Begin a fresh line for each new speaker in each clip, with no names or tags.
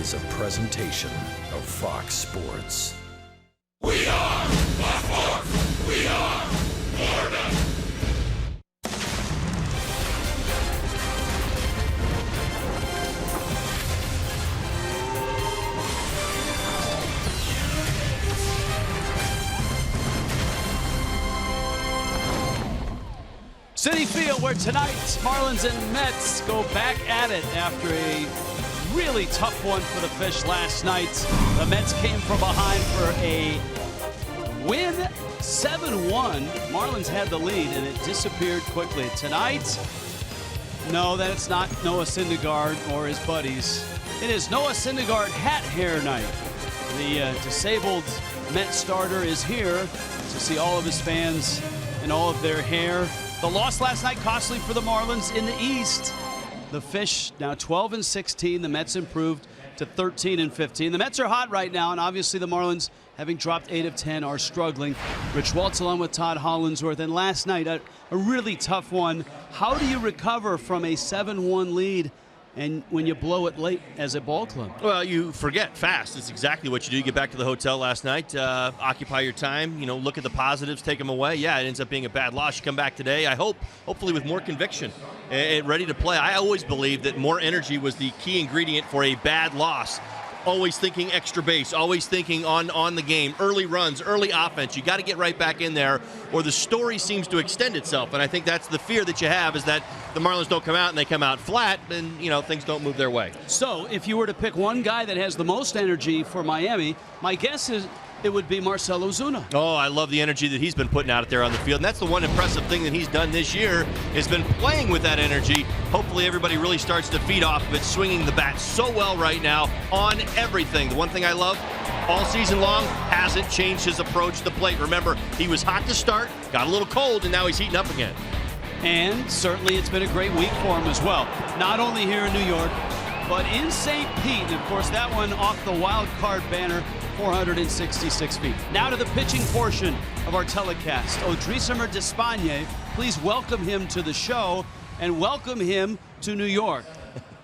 is a presentation of Fox Sports.
We are Fox. We are Florida.
Citi Field, where tonight Marlins and Mets go back at it after a really tough one for the Fish last night. The Mets came from behind for a win, 7-1. Marlins had the lead, and it disappeared quickly. Tonight, no, that's not Noah Syndergaard or his buddies. It is Noah Syndergaard hat hair night. The disabled Mets starter is here to see all of his fans and all of their hair. The loss last night costly for the Marlins in the East. The Fish now 12-16. The Mets improved to 13-15. The Mets are hot right now, and obviously the Marlins, having dropped 8 of 10, are struggling. Rich Waltz along with Todd Hollandsworth. And last night, a really tough one. How do you recover from a 7-1 lead and when you blow it late as a ball club?
Well, you forget fast. It's exactly what you do. You get back to the hotel last night, occupy your time, look at the positives, take them away. Yeah, it ends up being a bad loss. You come back today, hopefully with more conviction and ready to play. I always believed that more energy was the key ingredient for a bad loss. Always thinking extra base, always thinking on the game, early runs, early offense. You got to get right back in there, or the story seems to extend itself. And I think that's the fear that you have, is that the Marlins don't come out and they come out flat, and things don't move their way.
So if you were to pick one guy that has the most energy for Miami, my guess is it would be Marcell Ozuna.
Oh, I love the energy that he's been putting out there on the field. And that's the one impressive thing that he's done this year, has been playing with that energy. Hopefully everybody really starts to feed off of it, swinging the bat so well right now on everything. The one thing I love all season long, hasn't changed his approach to the plate. Remember, he was hot to start, got a little cold, and now he's heating up again.
And certainly it's been a great week for him as well. Not only here in New York, but in St. Pete. And of course, that one off the wild card banner, 466 feet. Now to the pitching portion of our telecast. Odrisamer Despaigne, please welcome him to the show and welcome him to New York.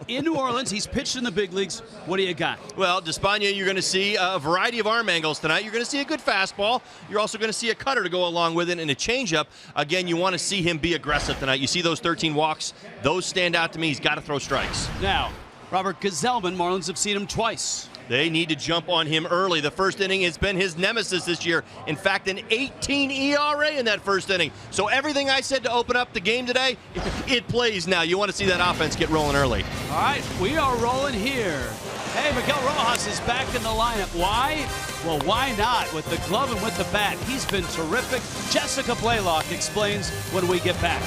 In New Orleans, he's pitched in the big leagues. What do you got?
Well, Despaigne, you're going to see a variety of arm angles tonight. You're going to see a good fastball. You're also going to see a cutter to go along with it and a changeup. Again, you want to see him be aggressive tonight. You see those 13 walks. Those stand out to me. He's got to throw strikes.
Now, Robert Gazelman, Marlins have seen him twice.
They need to jump on him early. The first inning has been his nemesis this year. In fact, an 18 ERA in that first inning. So everything I said to open up the game today, it plays now. You want to see that offense get rolling early.
All right, we are rolling here. Hey, Miguel Rojas is back in the lineup. Why? Well, why not? With the glove and with the bat. He's been terrific. Jessica Blaylock explains when we get back.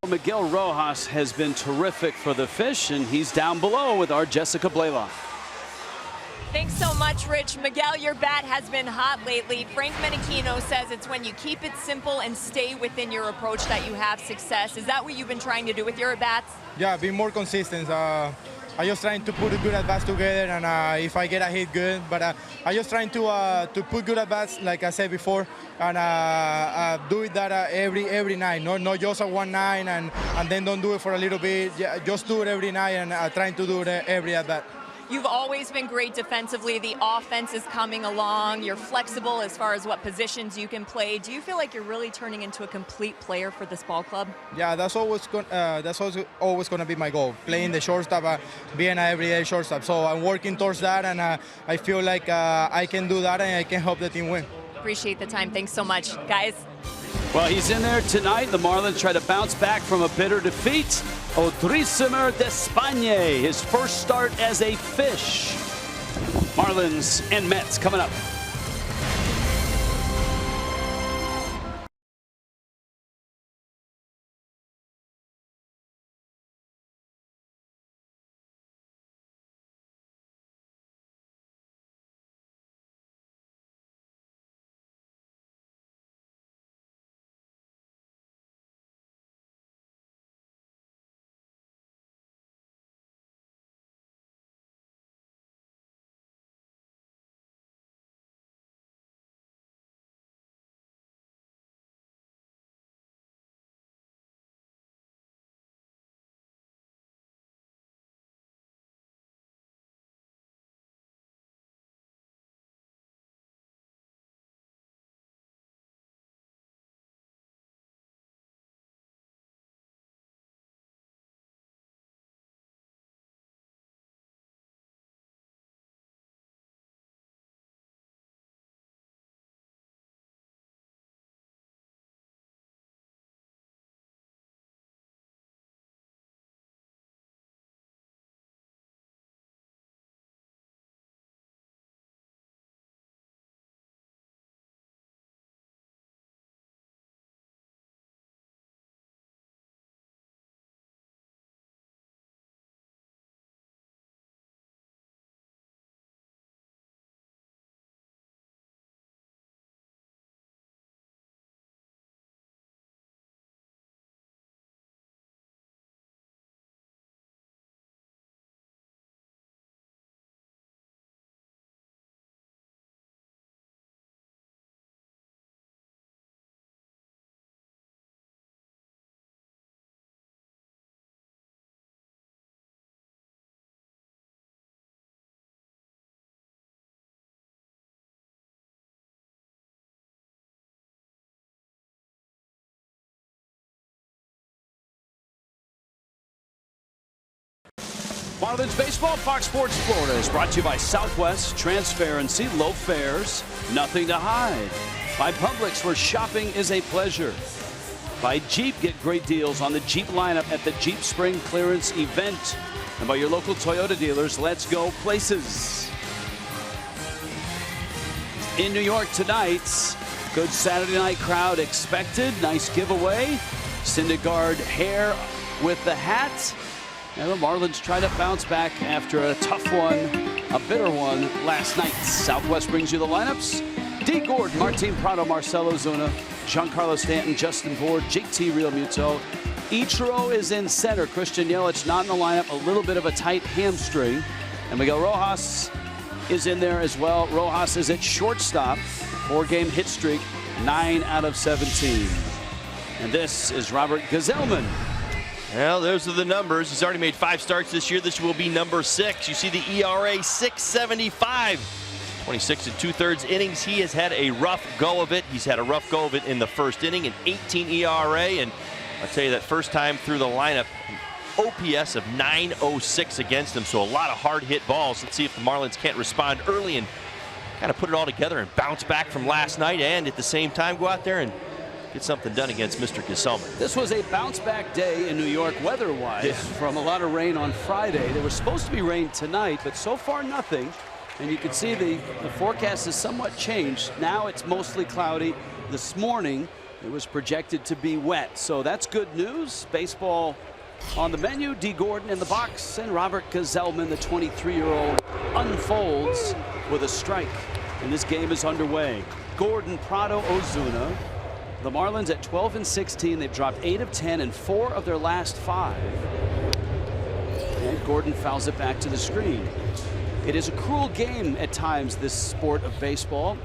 Miguel Rojas has been terrific for the Fish, and he's down below with our Jessica Blaylock.
Thanks so much, Rich. Miguel, your bat has been hot lately. Frank Menechino says it's when you keep it simple and stay within your approach that you have success. Is that what you've been trying to do with your at-bats?
Yeah, be more consistent. I just trying to put a good at-bats together, and if I get a hit, good. But I just trying to put good at-bats, like I said before, and do that every night. Not just a one night and then don't do it for a little bit. Yeah, just do it every night and trying to do it every at-bat.
You've always been great defensively. The offense is coming along. You're flexible as far as what positions you can play. Do you feel like you're really turning into a complete player for this ball club?
Yeah, that's always going to be my goal. Playing the shortstop, being an everyday shortstop. So I'm working towards that, and I feel like I can do that and I can help the team win.
Appreciate the time. Thanks so much, guys.
Well, he's in there tonight. The Marlins try to bounce back from a bitter defeat. Odrisamer Despagne, his first start as a Fish. Marlins and Mets coming up. Marlins Baseball, Fox Sports Florida is brought to you by Southwest, transparency, low fares, nothing to hide. By Publix, where shopping is a pleasure. By Jeep, get great deals on the Jeep lineup at the Jeep Spring Clearance event. And by your local Toyota dealers, let's go places. In New York tonight, good Saturday night crowd expected. Nice giveaway. Syndergaard hair with the hat. And the Marlins try to bounce back after a tough one, a bitter one last night. Southwest brings you the lineups. D. Gordon, Martin Prado, Marcell Ozuna, Giancarlo Stanton, Justin Bourne, JT Realmuto. Ichiro is in center. Christian Yelich not in the lineup. A little bit of a tight hamstring. And Miguel Rojas is in there as well. Rojas is at shortstop. 4-game hit streak, 9 out of 17. And this is Robert Gazelman.
Well, those are the numbers. He's already made 5 starts this year. This will be number 6. You see the ERA 6.75. 26 2/3 innings. He has had a rough go of it. He's had a rough go of it in the first inning, an 18 ERA. And I'll tell you that first time through the lineup, OPS of 906 against him. So a lot of hard hit balls. Let's see if the Marlins can't respond early and kind of put it all together and bounce back from last night, and at the same time go out there and get something done against Mr. Gazelman.
This was a bounce back day in New York weather-wise from a lot of rain on Friday. There was supposed to be rain tonight, but so far nothing. And you can see the forecast has somewhat changed. Now it's mostly cloudy. This morning It was projected to be wet, so that's good news. Baseball on the menu. D. Gordon in the box, and Robert Gazelman, the 23-year-old, unfolds with a strike, and this game is underway. Gordon, Prado, Ozuna. The Marlins at 12-16. They've dropped 8 of 10 in 4 of their last 5. And Gordon fouls it back to the screen. It is a cruel game at times, this sport of baseball.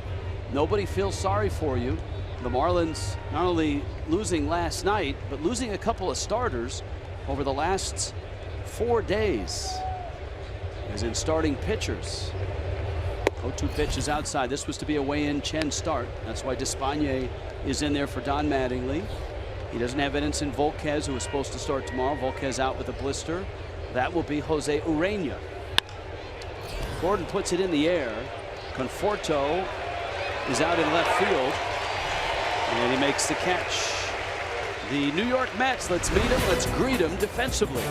Nobody feels sorry for you. The Marlins not only losing last night, but losing a couple of starters over the last 4 days, as in starting pitchers. 0-2 pitch is outside. This was to be a Wei-In Chen start. That's why Despagne is in there for Don Mattingly. He doesn't have Edinson Volquez, who was supposed to start tomorrow. Volquez out with a blister. That will be Jose Urena. Gordon puts it in the air. Conforto is out in left field, and he makes the catch. The New York Mets, let's meet them, let's greet them defensively.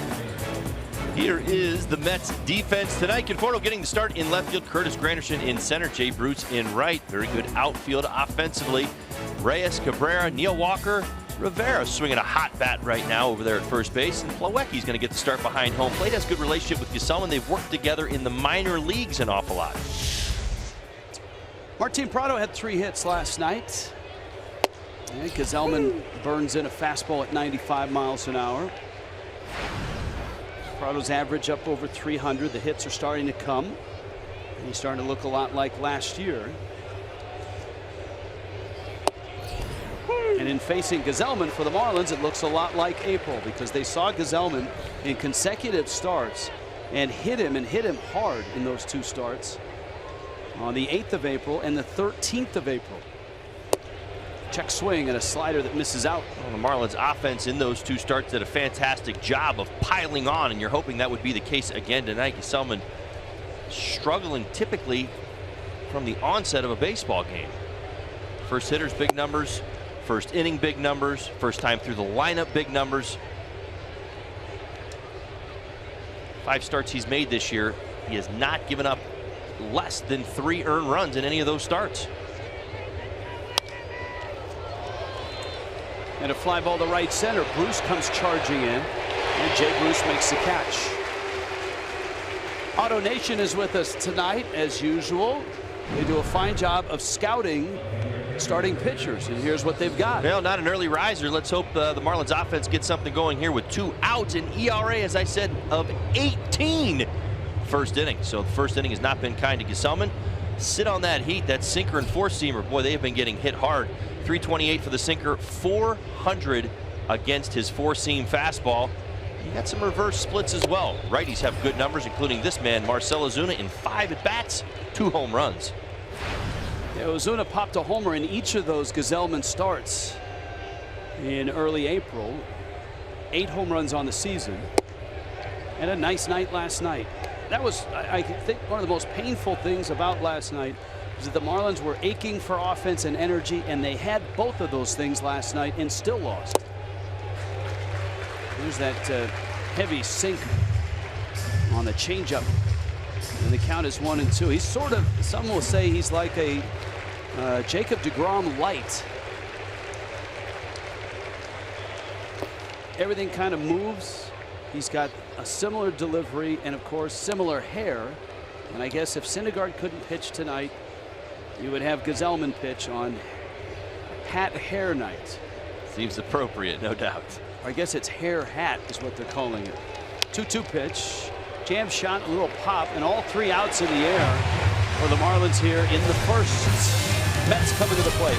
Here is the Mets defense tonight. Conforto getting the start in left field. Curtis Granderson in center. Jay Bruce in right. Very good outfield offensively. Reyes, Cabrera, Neil Walker, Rivera swinging a hot bat right now over there at first base. And Plawecki's going to get the start behind home plate. Has a good relationship with Gazelman. They've worked together in the minor leagues an awful lot.
Martin Prado had 3 hits last night. And Gazelman burns in a fastball at 95 miles an hour. Prado's average up over 300. The hits are starting to come. And he's starting to look a lot like last year. And in facing Gazelman for the Marlins, it looks a lot like April, because they saw Gazelman in consecutive starts and hit him hard in those 2 starts on the 8th of April and the 13th of April. Check swing and a slider that misses out.
Well, the Marlins offense in those 2 starts did a fantastic job of piling on, and you're hoping that would be the case again tonight. Gazelman struggling typically from the onset of a baseball game. First hitters, big numbers. First inning, big numbers. First time through the lineup, big numbers. 5 starts he's made this year. He has not given up less than 3 earned runs in any of those starts.
And a fly ball to right center. Bruce comes charging in, and Jay Bruce makes the catch. Auto Nation is with us tonight, as usual. They do a fine job of scouting starting pitchers, and here's what they've got.
Well, not an early riser. Let's hope the Marlins offense gets something going here with 2 outs, and ERA, as I said, of 18 first inning. So the first inning has not been kind to Gazelman. Sit on that heat, that sinker and 4-seamer. Boy, they have been getting hit hard. 328 for the sinker, 400 against his 4-seam fastball. You got some reverse splits as well. Righties have good numbers, including this man, Marcell Ozuna, in 5 at-bats, 2 home runs.
Yeah, Ozuna popped a homer in each of those Gazelman starts in early April. 8 home runs on the season, and a nice night last night. That was, I think, one of the most painful things about last night is that the Marlins were aching for offense and energy, and they had both of those things last night and still lost. There's that heavy sink on the changeup, and the count is 1-2. He's sort of, some will say he's like a Jacob deGrom light. Everything kind of moves. He's got a similar delivery and, of course, similar hair. And I guess if Syndergaard couldn't pitch tonight, you would have Gazelman pitch on hat hair night.
Seems appropriate, no doubt.
Or I guess it's hair hat is what they're calling it. 2-2 pitch. Jam shot, a little pop, and all 3 outs in the air for the Marlins here in the first. Mets coming to the plate.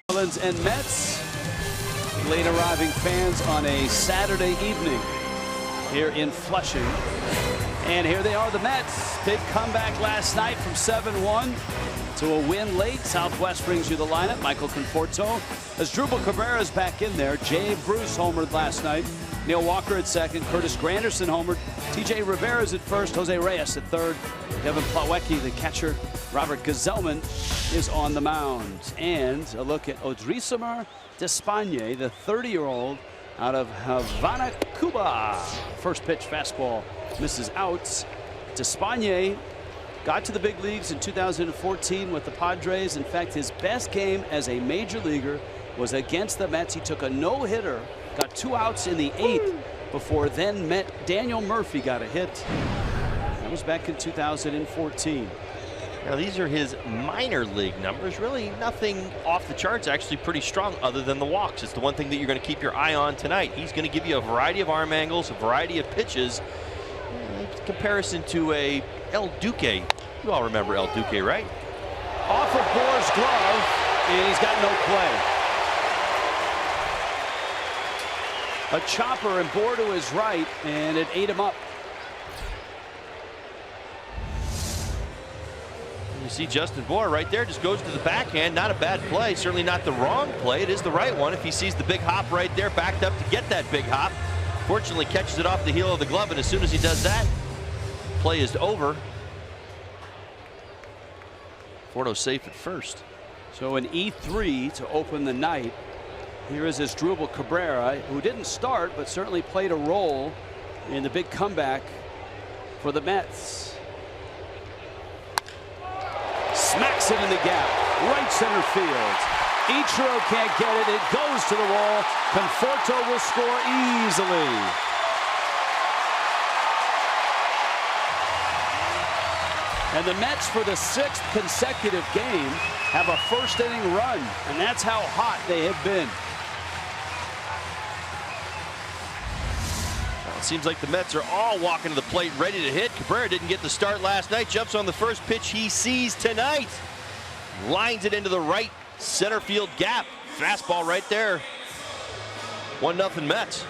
Marlins and Mets. Late arriving fans on a Saturday evening here in Flushing. And here they are, the Mets. Big comeback last night from 7-1 to a win late. Southwest brings you the lineup. Michael Conforto. Asdrubal Cabrera's back in there. Jay Bruce homered last night. Neil Walker at second. Curtis Granderson homered. TJ Rivera's at first. Jose Reyes at third. Kevin Plawecki, the catcher. Robert Gazelman is on the mound. And a look at Odrisamer Despaigne, the 30-year-old out of Havana, Cuba. First pitch fastball misses outs. Despaigne got to the big leagues in 2014 with the Padres. In fact, his best game as a major leaguer was against the Mets. He took a no-hitter, got 2 outs in the 8th before then Met Daniel Murphy got a hit. That was back in 2014.
Now, these are his minor league numbers. Really nothing off the charts, actually pretty strong other than the walks. It's the one thing that you're going to keep your eye on tonight. He's going to give you a variety of arm angles, a variety of pitches. In comparison to a El Duque. You all remember El Duque, right?
Off of Boer's glove, and he's got no play. A chopper and Boer to his right, and it ate him up.
You see Justin Boer right there, just goes to the backhand. Not a bad play, certainly not the wrong play. It is the right one if he sees the big hop right there, backed up to get that big hop. Fortunately catches it off the heel of the glove, and as soon as he does that, play is over. Forto safe at first.
So an E3 to open the night. Here is Asdrubal Cabrera, who didn't start but certainly played a role in the big comeback for the Mets. Smacks it in the gap, right center field. Ichiro can't get it. It goes to the wall. Conforto will score easily. And the Mets, for the 6th consecutive game, have a first inning run, and that's how hot they have been.
Well, it seems like the Mets are all walking to the plate ready to hit. Cabrera didn't get the start last night. Jumps on the first pitch he sees tonight. Lines it into the right center field gap. Fastball right there. 1-0 Mets.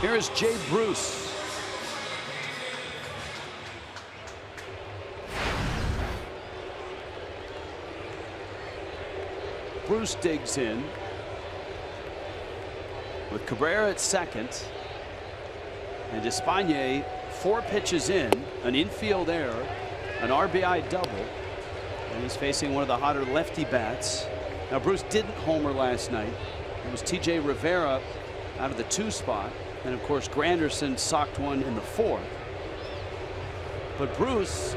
Here is Jay Bruce. Bruce digs in with Cabrera at second, and Despaigne 4 pitches in, an infield error, an RBI double, and he's facing one of the hotter lefty bats. Now, Bruce didn't homer last night. It was TJ Rivera out of the 2 spot. And of course, Granderson socked one in the 4th. But Bruce,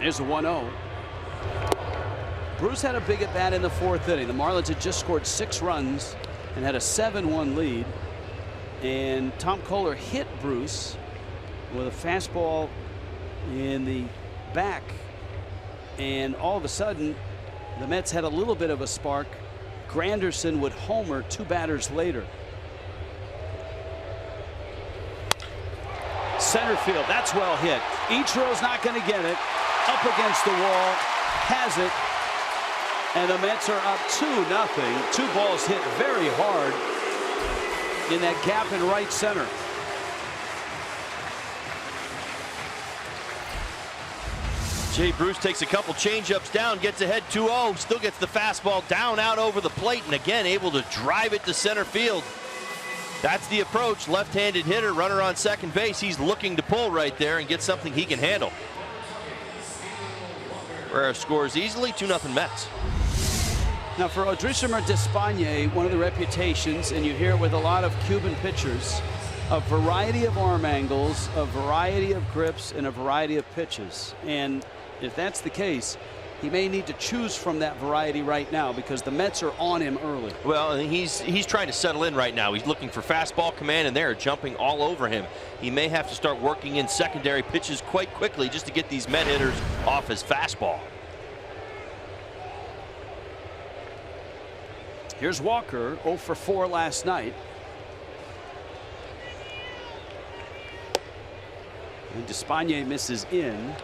there's a 1-0. Bruce had a big at bat in the 4th inning. The Marlins had just scored 6 runs and had a 7-1 lead. And Tom Kohler hit Bruce with a fastball in the back. And all of a sudden, the Mets had a little bit of a spark. Granderson would homer 2 batters later. Center field, that's well hit. Ichiro's not going to get it. Up against the wall, has it, and the Mets are up 2-0. 2 balls hit very hard in that gap in right center.
Jay Bruce takes a couple changeups down, gets ahead 2-0, still gets the fastball down out over the plate, and again able to drive it to center field. That's the approach. Left-handed hitter, runner on second base. He's looking to pull right there and get something he can handle. Herrera scores easily, 2-0 Mets.
Now, for Odrisamer Despaigne, one of the reputations, and you hear it with a lot of Cuban pitchers, a variety of arm angles, a variety of grips, and a variety of pitches. And if that's the case, he may need to choose from that variety right now because the Mets are on him early.
Well, he's trying to settle in right now. He's looking for fastball command, and they're jumping all over him. He may have to start working in secondary pitches quite quickly just to get these Met hitters off his fastball.
Here's Walker, 0 for 4 last night. And Despaigne misses in.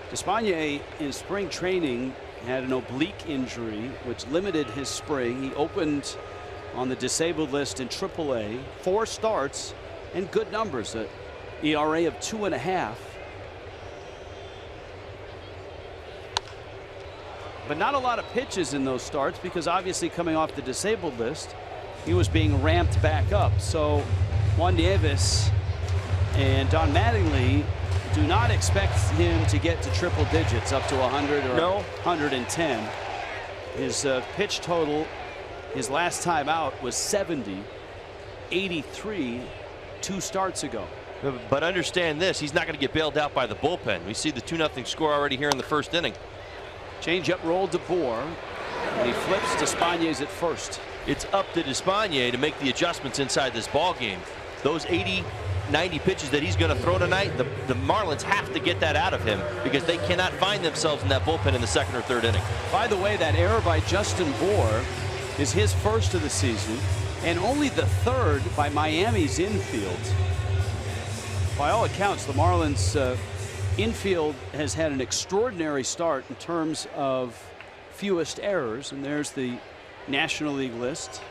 Despaigne in spring training had an oblique injury which limited his spring. He opened on the disabled list in AAA, 4 starts and good numbers, an ERA of 2.5. But not a lot of pitches in those starts because obviously coming off the disabled list, he was being ramped back up. So Juan Nieves and Don Mattingly do not expect him to get to triple digits up to 100 or 110. His pitch total his last time out was 70, 83 2 starts ago.
But understand this, he's not going to get bailed out by the bullpen. We see the 2-0 score already here in the first inning.
Changeup rolled to Bohr, and he flips Despaigne's at first.
It's up to Despaigne to make the adjustments inside this ball game. Those 80, 90 pitches that he's going to throw tonight, the Marlins have to get that out of him because they cannot find themselves in that bullpen in the 2nd or 3rd inning.
By the way, that error by Justin Bohr is his first of the season and only the 3rd by Miami's infield. By all accounts, the Marlins infield has had an extraordinary start in terms of fewest errors, and there's the National League list.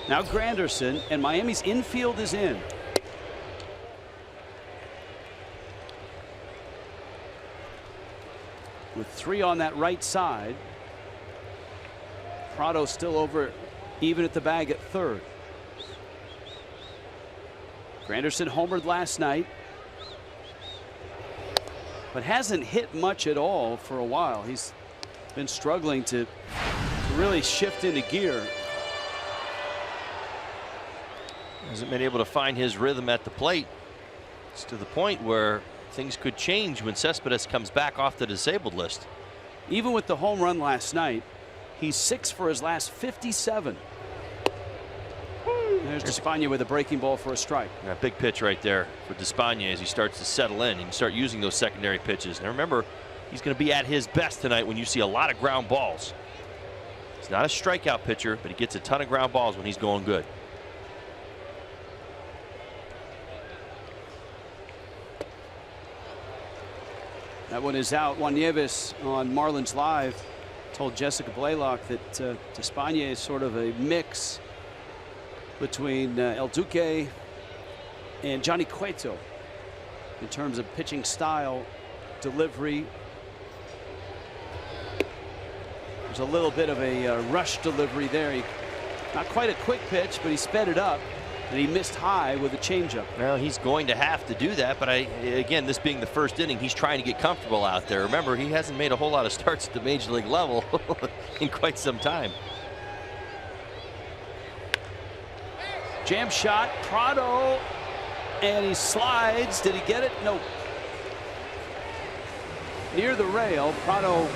Now Granderson, and Miami's infield is in. With 3 on that right side. Prado still over even at the bag at 3rd. Granderson homered last night, but hasn't hit much at all for a while. He's been struggling to really shift into gear.
Hasn't been able to find his rhythm at the plate. It's to the point where things could change when Cespedes comes back off the disabled list.
Even with the home run last night, he's 6 for his last 57. There's Despaigne with a breaking ball for a strike.
A big pitch right there for Despaigne as he starts to settle in and start using those secondary pitches. Now remember, he's going to be at his best tonight when you see a lot of ground balls. He's not a strikeout pitcher, but he gets a ton of ground balls when he's going good.
That one is out. Juan Nieves on Marlins Live told Jessica Blaylock that Despaigne is sort of a mix between El Duque and Johnny Cueto in terms of pitching style, delivery. There's a little bit of a rush delivery there. Not quite a quick pitch, but he sped it up, and he missed high with a changeup.
Well, he's going to have to do that, but again, this being the first inning, he's trying to get comfortable out there. Remember, he hasn't made a whole lot of starts at the major league level in quite some time.
Jam shot, Prado, and he slides. Did he get it? No. Near the rail, Prado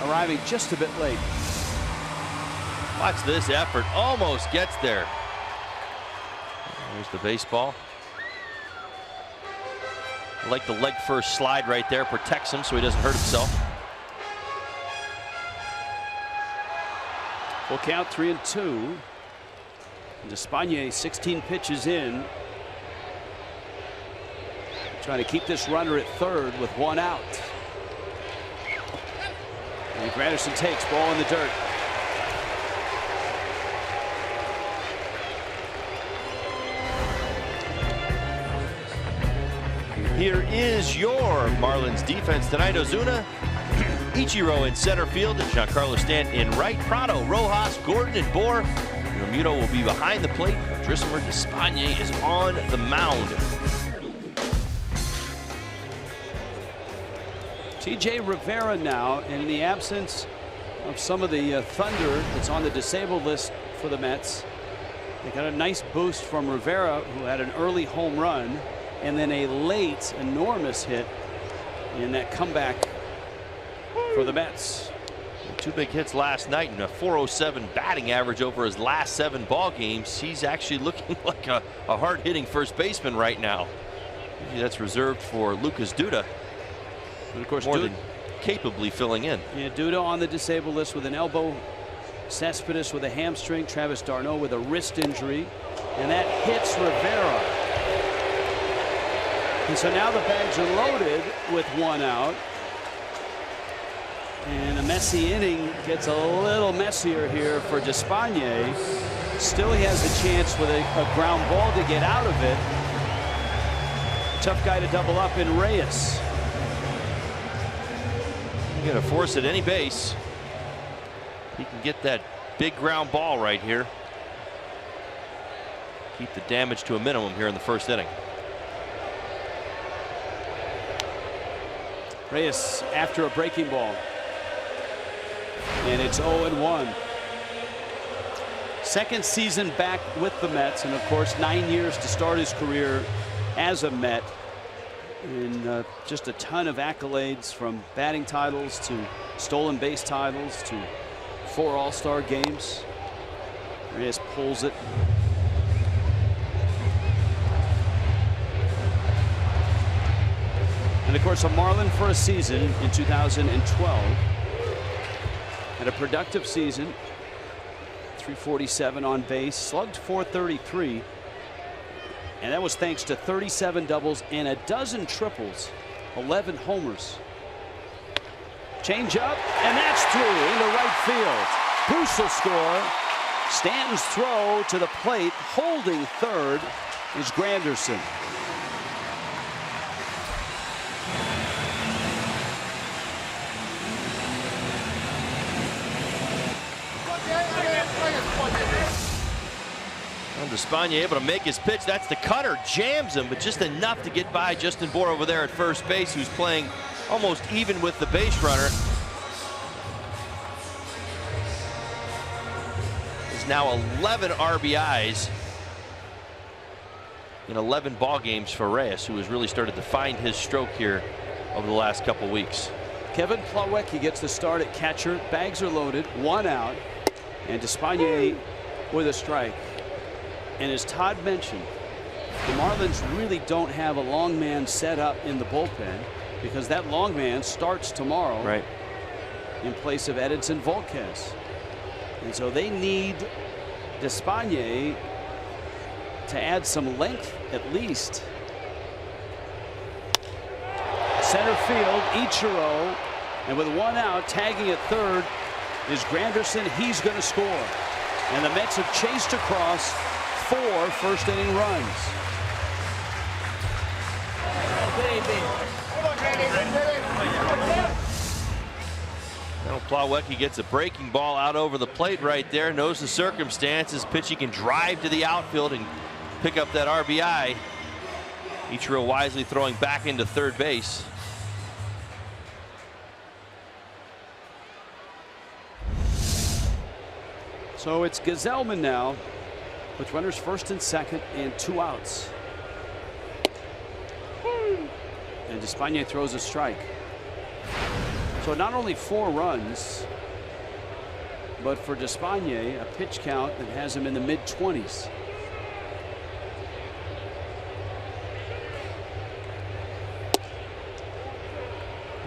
arriving just a bit late.
Watch this effort, almost gets there. There's the baseball. I like the leg first slide right there, protects him so he doesn't hurt himself.
Full count, 3-2. Despaigne 16 pitches in, trying to keep this runner at 3rd with 1 out. And Granderson takes ball in the dirt.
Here is your Marlins defense tonight. Ozuna, Ichiro in center field, and Giancarlo Stanton in right. Prado, Rojas, Gordon, and Bohr. Muto will be behind the plate. Drismer Despaigne is on the mound.
TJ Rivera now, and in the absence of some of the thunder that's on the disabled list for the Mets, they got a nice boost from Rivera, who had an early home run and then a late enormous hit in that comeback for the Mets.
2 big hits last night and a .407 batting average over his last 7 ball games. He's actually looking like a hard-hitting first baseman right now. Usually that's reserved for Lucas Duda, but of course more than capably filling in.
Yeah, Duda on the disabled list with an elbow, Cespedes with a hamstring, Travis d'Arnaud with a wrist injury, and that hits Rivera. And so now the bags are loaded with 1 out. And a messy inning gets a little messier here for Despaigne. Still he has a chance with a ground ball to get out of it. Tough guy to double up in Reyes.
You're going to force at any base. He can get that big ground ball right here. Keep the damage to a minimum here in the first inning.
Reyes after a breaking ball. And it's 0-1. Second season back with the Mets, and of course 9 years to start his career as a Met. And just a ton of accolades, from batting titles to stolen base titles to 4 All-Star games. Reyes pulls it. And of course a Marlin for a season in 2012. Had a productive season. 347 on base, slugged .433. And that was thanks to 37 doubles and a dozen triples, 11 homers. Change up, and that's through into right field. Bruce will score. Stanton's throw to the plate, holding third, is Granderson.
Despaigne able to make his pitch. That's the cutter, jams him, but just enough to get by Justin Bour over there at first base, who's playing almost even with the base runner. He's now 11 RBIs in 11 ball games for Reyes, who has really started to find his stroke here over the last couple weeks.
Kevin Plawecki gets the start at catcher. Bags are loaded, 1 out, and Despaigne with a strike. And as Todd mentioned, the Marlins really don't have a long man set up in the bullpen, because that long man starts tomorrow,
right,
in place of Edinson Volquez. And so they need Despaigne to add some length at least. Center field, Ichiro, and with 1 out, tagging at third is Granderson. He's going to score. And the Mets have chased across 4 first-inning runs.
Now Plawecki gets a breaking ball out over the plate right there, knows the circumstances. Pitch he can drive to the outfield and pick up that RBI. Ichiro wisely throwing back into third base.
So it's Gazelman now, with runners first and second and 2 outs. And Despaigne throws a strike. So not only 4 runs, but for Despaigne, a pitch count that has him in the mid-20s.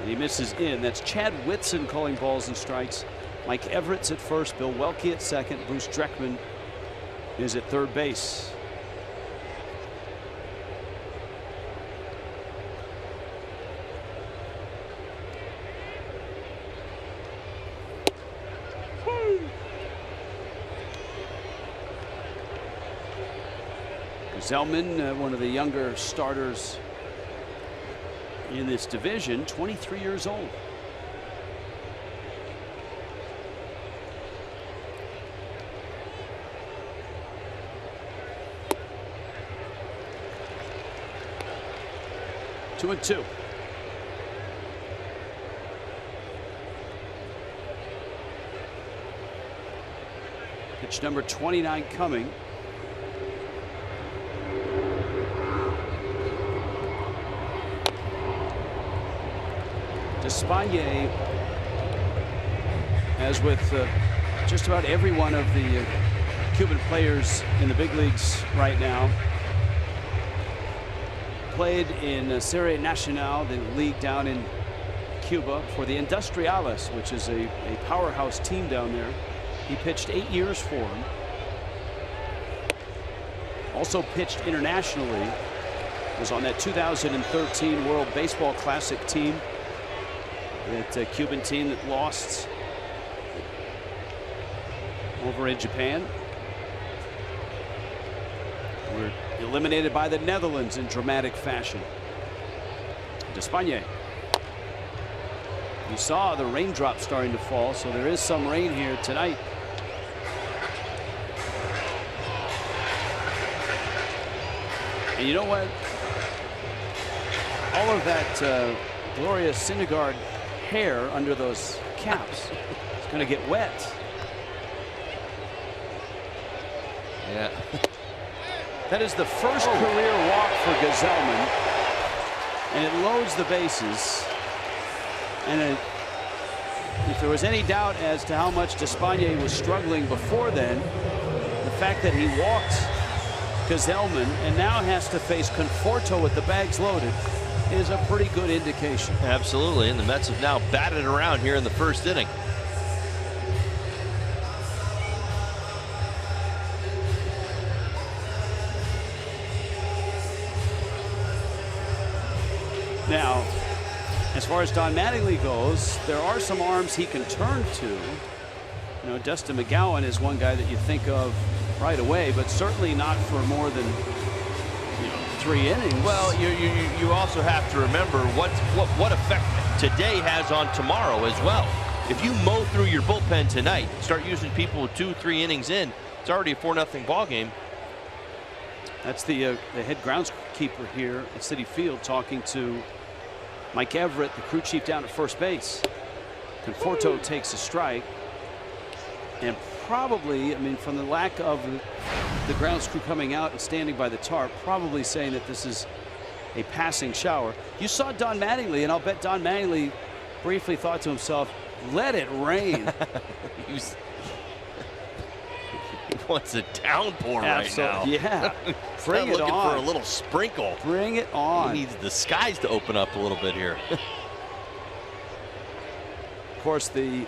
And he misses in. That's Chad Whitson calling balls and strikes. Mike Everett's at first, Bill Welke at second, Bruce Dreckman is at third base. Zellman, one of the younger starters in this division, 23 years old. Two and two. Pitch number 29 coming. Despaigne, as with just about every one of the Cuban players in the big leagues right now, played in Serie Nacional, the league down in Cuba, for the Industriales, which is a powerhouse team down there. He pitched 8 years for him. Also pitched internationally
was on that 2013 World Baseball Classic team. That Cuban team that lost over in Japan. We're eliminated by the Netherlands in dramatic fashion. Despagne. You saw the raindrops starting to fall, so there is some rain here tonight. And you know what? All of that Gloria Syndergaard hair under those caps is going to get wet.
Yeah.
That is the first career walk for Gazelman, and it loads the bases. And if there was any doubt as to how much Despagne was struggling before then, the fact that he walked Gazelman and now has to face Conforto with the bags loaded is a pretty good indication.
Absolutely, and the Mets have now batted around here in the first inning.
Now, as far as Don Mattingly goes, there are some arms he can turn to. You know, Dustin McGowan is one guy that you think of right away, but certainly not for more than 3 innings.
Well, you also have to remember what effect today has on tomorrow as well. If you mow through your bullpen tonight, start using people with 2-3 innings in, it's already a 4-0 ball game.
That's the head groundskeeper here at Citi Field talking to Mike Everett, the crew chief down at first base. Conforto takes a strike, and probably, I mean, from the lack of the grounds crew coming out and standing by the tarp, probably saying that this is a passing shower. You saw Don Mattingly, and I'll bet Don Mattingly briefly thought to himself, let it rain.
He wants a downpour right now.
Yeah. Bring it on.
Looking for a little sprinkle.
Bring it on.
He needs the skies to open up a little bit here.
Of course, the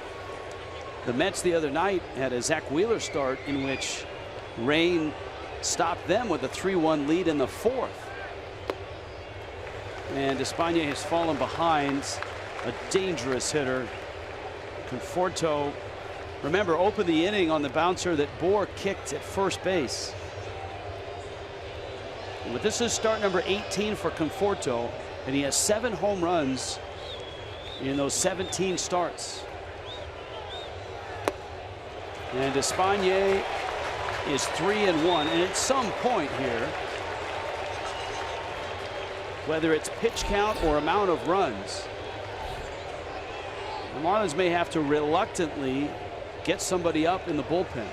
Mets the other night had a Zach Wheeler start in which rain stopped them with a 3-1 lead in the 4th. And Despagne has fallen behind a dangerous hitter. Conforto, remember, opened the inning on the bouncer that Bohr kicked at first base. But this is start number 18 for Conforto, and he has 7 home runs in those 17 starts. And Despagne is 3-1, and at some point here, whether it's pitch count or amount of runs, the Marlins may have to reluctantly get somebody up in the bullpen.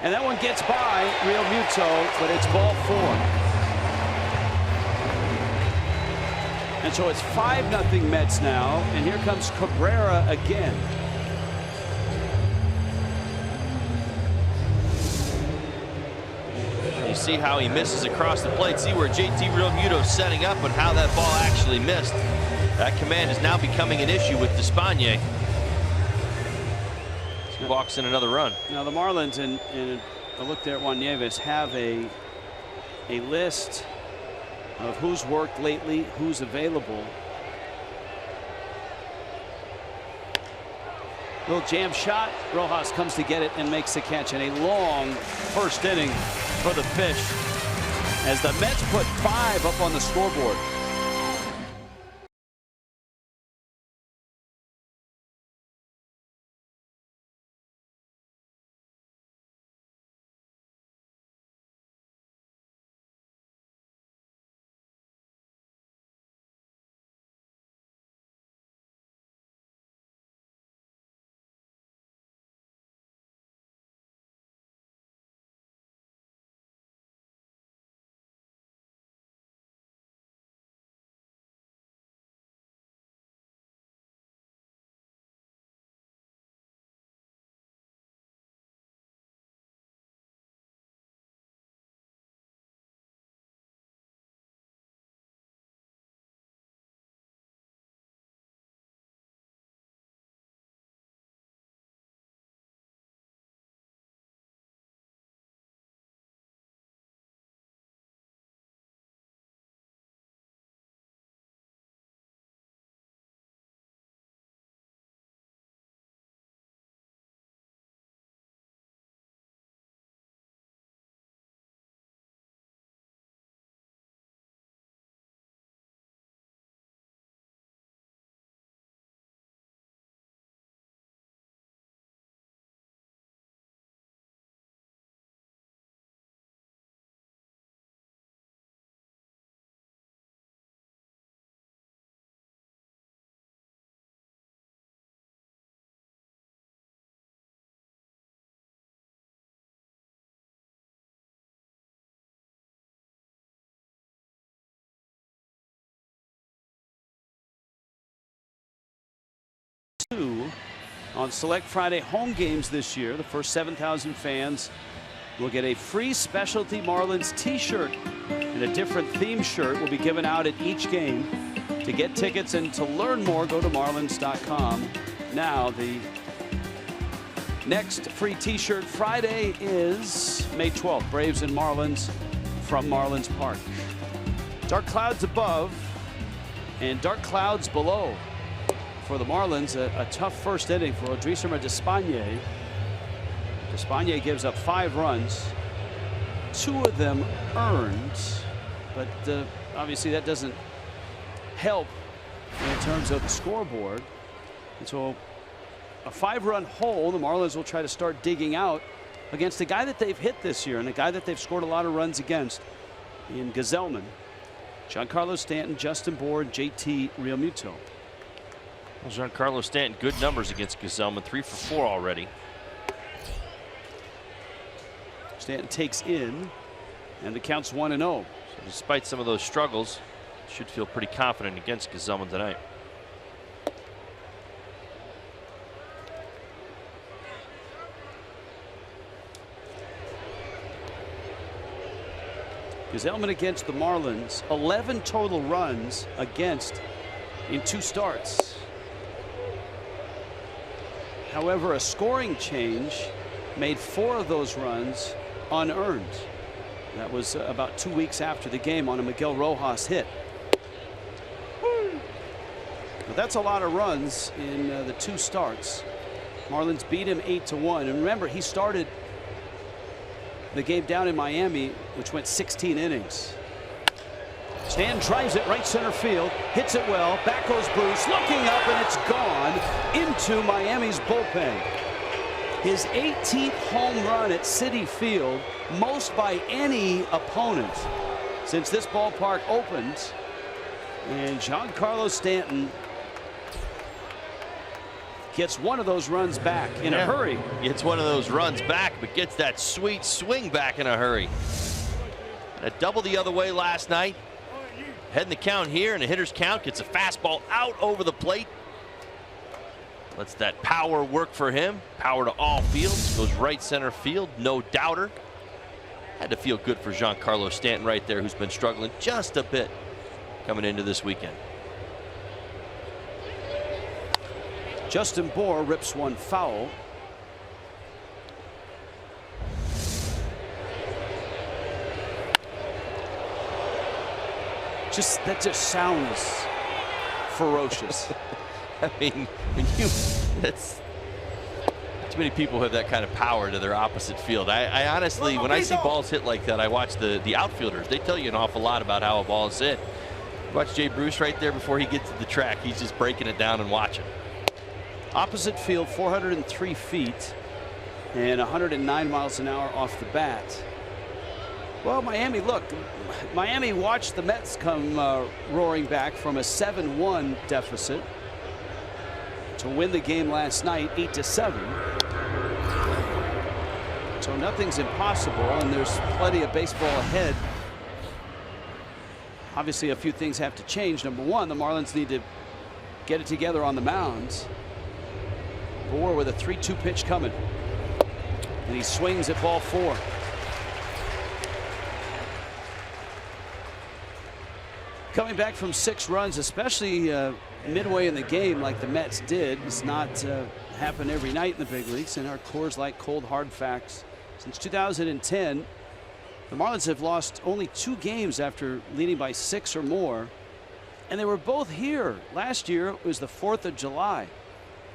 And that one gets by Real Muto, but it's ball 4. And so it's 5-0 Mets now, and here comes Cabrera again.
You see how he misses across the plate. See where JT Realmuto's setting up and how that ball actually missed. That command is now becoming an issue with Despagne. He walks in another run.
Now the Marlins, and a look there at Juan Nieves, have a list of who's worked lately, who's available. Little jam shot. Rojas comes to get it and makes the catch in a long first inning for the Fish, as the Mets put 5 up on the scoreboard. On select Friday home games this year, the first 7,000 fans will get a free specialty Marlins t-shirt, and a different theme shirt will be given out at each game. To get tickets and to learn more, go to marlins.com. Now, the next free t-shirt Friday is May 12th. Braves and Marlins from Marlins Park. Dark clouds above and dark clouds below for the Marlins. A tough first inning for Odrisamer Despaigne. Despaigne gives up 5 runs, 2 of them earned, but obviously that doesn't help in terms of the scoreboard. And so a 5-run hole the Marlins will try to start digging out against a guy that they've hit this year and a guy that they've scored a lot of runs against in Gazelman. Giancarlo Stanton, Justin Bour, JT Realmuto.
Well, Giancarlo Stanton, good numbers against Gazelman, 3 for 4 already.
Stanton takes in, and the count's 1-0.
So despite some of those struggles, should feel pretty confident against Gazelman tonight.
Gazelman against the Marlins, 11 total runs against in 2 starts. However, a scoring change made 4 of those runs unearned. That was about 2 weeks after the game on a Miguel Rojas hit. But that's a lot of runs in the 2 starts. Marlins beat him 8-1. And remember, he started the game down in Miami, which went 16 innings. Stanton drives it right center field, hits it well. Back goes Bruce, looking up, and it's gone into Miami's bullpen. His 18th home run at Citi Field, most by any opponent since this ballpark opened. And Giancarlo Stanton gets one of those runs back in a hurry.
Gets one of those runs back, but gets that sweet swing back in a hurry. And a double the other way last night. Heading the count here, and a hitter's count. Gets a fastball out over the plate. Lets that power work for him. Power to all fields. Goes right center field. No doubter. Had to feel good for Giancarlo Stanton right there, who's been struggling just a bit coming into this weekend.
Justin Bour rips one foul. That just sounds ferocious.
I mean, that's too many people have that kind of power to their opposite field. I honestly, when I see balls hit like that, I watch the outfielders. They tell you an awful lot about how a ball is hit. Watch Jay Bruce right there before he gets to the track. He's just breaking it down and watching.
Opposite field, 403 feet and 109 miles an hour off the bat. Well, Miami, look, Miami watched the Mets come roaring back from a 7-1 deficit to win the game last night 8-7. So nothing's impossible, and there's plenty of baseball ahead. Obviously, a few things have to change. Number one, the Marlins need to get it together on the mounds. Bour with a 3-2 pitch coming, and he swings at ball 4. Coming back from 6 runs, especially midway in the game like the Mets did, does not happen every night in the big leagues. And our Coors Light cold hard facts: since 2010, the Marlins have lost only 2 games after leading by 6 or more, and they were both here last year. It was the 4th of July.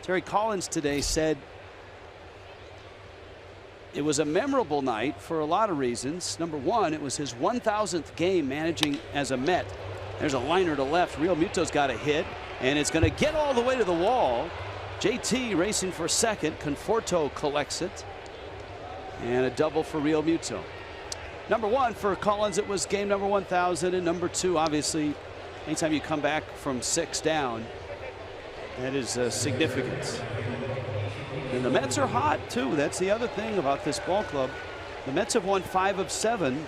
Terry Collins today said it was a memorable night for a lot of reasons. Number one, it was his 1,000th game managing as a Met. There's a liner to left. Realmuto's got a hit, and it's going to get all the way to the wall. JT racing for second. Conforto collects it, and a double for Realmuto. Number one for Collins, it was game number 1,000, and number 2, obviously, anytime you come back from 6 down, that is significant. And the Mets are hot too. That's the other thing about this ball club. The Mets have won 5 of 7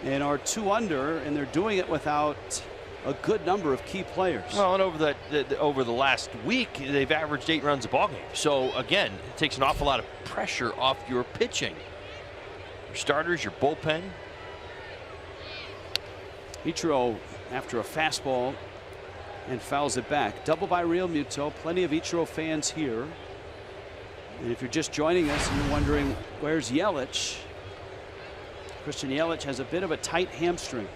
and are 2 under, and they're doing it without a good number of key players.
Well, and over the last week, they've averaged 8 runs a ball game. So again, it takes an awful lot of pressure off your pitching. Your starters, your bullpen.
Ichiro after a fastball and fouls it back. Double by Real Muto. Plenty of Ichiro fans here. And if you're just joining us and you're wondering where's Yelich, Christian Yelich has a bit of a tight hamstring,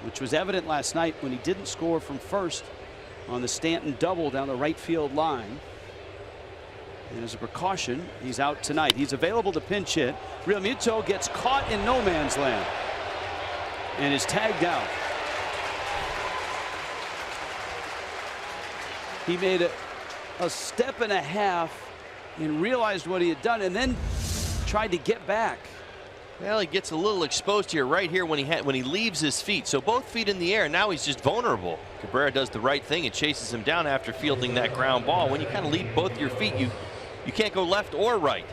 which was evident last night when he didn't score from first on the Stanton double down the right field line. And as a precaution, he's out tonight. He's available to pinch hit. Real Muto gets caught in no man's land and is tagged out. He made a step and a half and realized what he had done and then tried to get back.
Well, he gets a little exposed here, right here when he leaves his feet. So both feet in the air. Now he's just vulnerable. Cabrera does the right thing and chases him down after fielding that ground ball. When you kind of leave both your feet, you can't go left or right.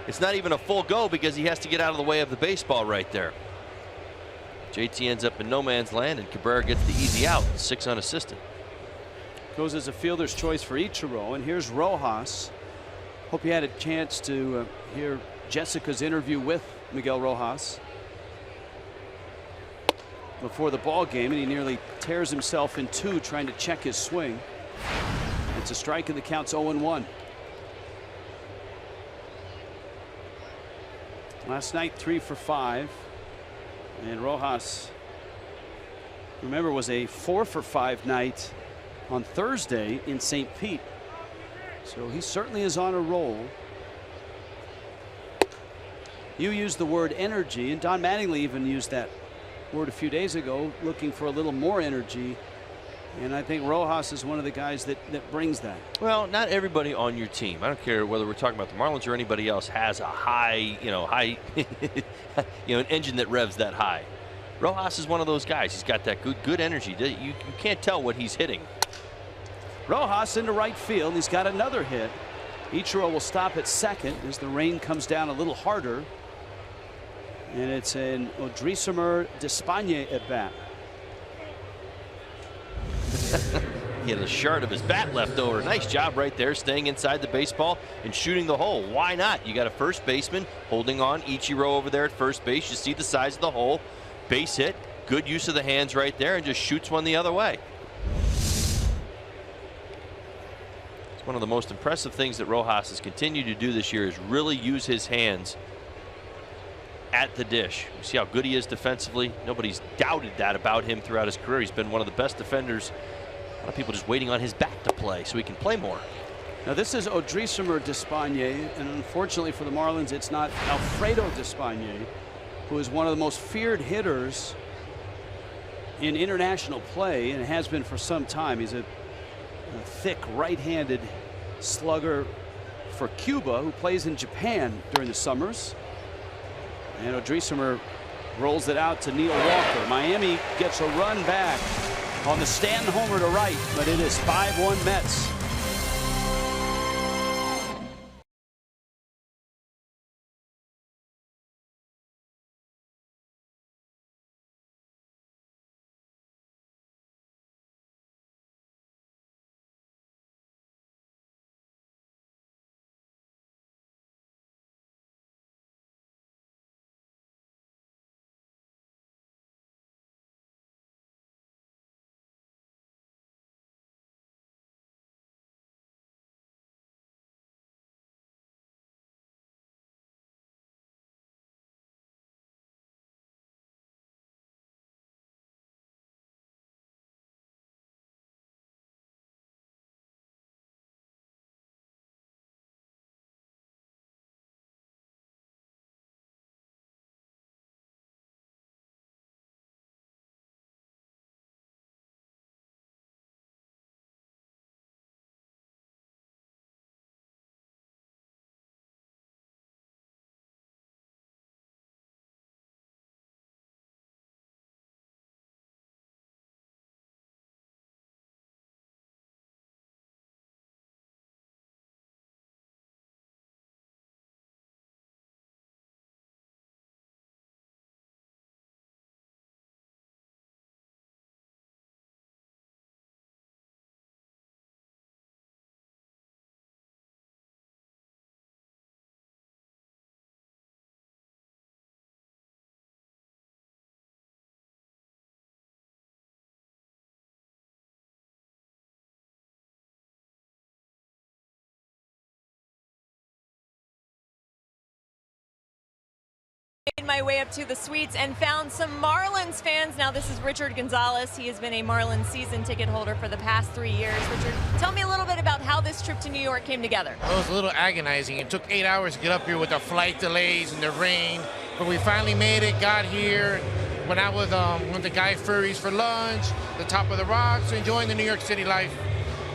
It's not even a full go because he has to get out of the way of the baseball right there. JT ends up in no man's land and Cabrera gets the easy out, 6 unassisted.
Goes as a fielder's choice for Ichiro, and here's Rojas. Hope you had a chance to hear Jessica's interview with Miguel Rojas before the ball game, and he nearly tears himself in two trying to check his swing. It's a strike and the count's 0-1. Last night 3 for 5, and Rojas, remember, was a 4 for 5 night on Thursday in St. Pete. So he certainly is on a roll. You used the word energy, and Don Mattingly even used that word a few days ago, looking for a little more energy. And I think Rojas is one of the guys that brings that.
Well, not everybody on your team, I don't care whether we're talking about the Marlins or anybody else, has a high, an engine that revs that high. Rojas is one of those guys. He's got that good energy. You can't tell what he's hitting.
Rojas into right field. He's got another hit. Ichiro will stop at second as the rain comes down a little harder. And it's an Odrisamer Despagne at bat.
He had a shard of his bat left over. Nice job right there, staying inside the baseball and shooting the hole. Why not? You got a first baseman holding on. Ichiro over there at first base. You see the size of the hole. Base hit. Good use of the hands right there, and just shoots one the other way. One of the most impressive things that Rojas has continued to do this year is really use his hands at the dish. You see how good he is defensively. Nobody's doubted that about him throughout his career. He's been one of the best defenders. A lot of people just waiting on his bat to play so he can play more.
Now this is Odrisamer Despagne, and unfortunately for the Marlins, it's not Alfredo Despagne, who is one of the most feared hitters in international play and has been for some time. He's a thick right-handed slugger for Cuba, who plays in Japan during the summers. And Odrisamer rolls it out to Neil Walker. Miami gets a run back on the Stanton homer to right, but it is 5-1 Mets.
my way up to the suites and found some Marlins fans. Now, this is Richard Gonzalez. He has been a Marlins season ticket holder for the past 3 years. Richard, tell me a little bit about how this trip to New York came together.
Well, it was a little agonizing. It took 8 hours to get up here with the flight delays and the rain, but we finally made it, got here. Went out with the Guy Furries for lunch, the top of the rocks, enjoying the New York City life.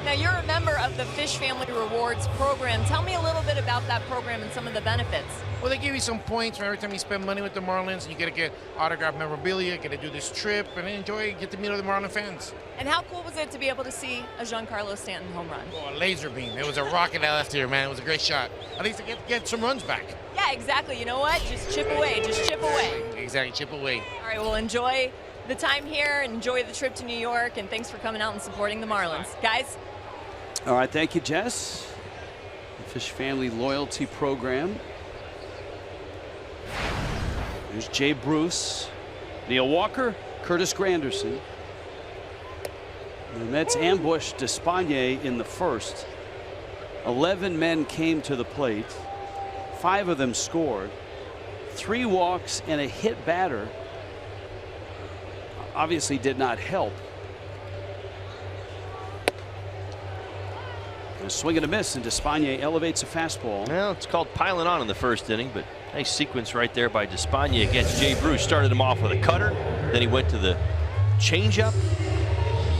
Now, you're a member of the Fish Family Rewards program. Tell me a little bit about that program and some of the benefits.
Well, they give you some points for every time you spend money with the Marlins. You get to get autographed memorabilia, get to do this trip, and enjoy, get to meet other Marlin fans.
And how cool was it to be able to see a Giancarlo Stanton home run?
Oh, a laser beam. It was a rocket last year, man. It was a great shot. At least to get some runs back.
Yeah, exactly. You know what? Just chip away. Just chip away.
Exactly. Chip away.
All right, well, enjoy the time here. Enjoy the trip to New York. And thanks for coming out and supporting the Marlins. Guys?
All right, thank you, Jess. The Fish Family Loyalty Program. There's Jay Bruce, Neil Walker, Curtis Granderson. The Mets ambushed Despaigne in the first. 11 men came to the plate. 5 of them scored. 3 walks and a hit batter obviously did not help. A swing and a miss, and Despaigne elevates a fastball.
Well, it's called piling on in the first inning, but nice sequence right there by Despaigne against Jay Bruce. Started him off with a cutter, then he went to the changeup,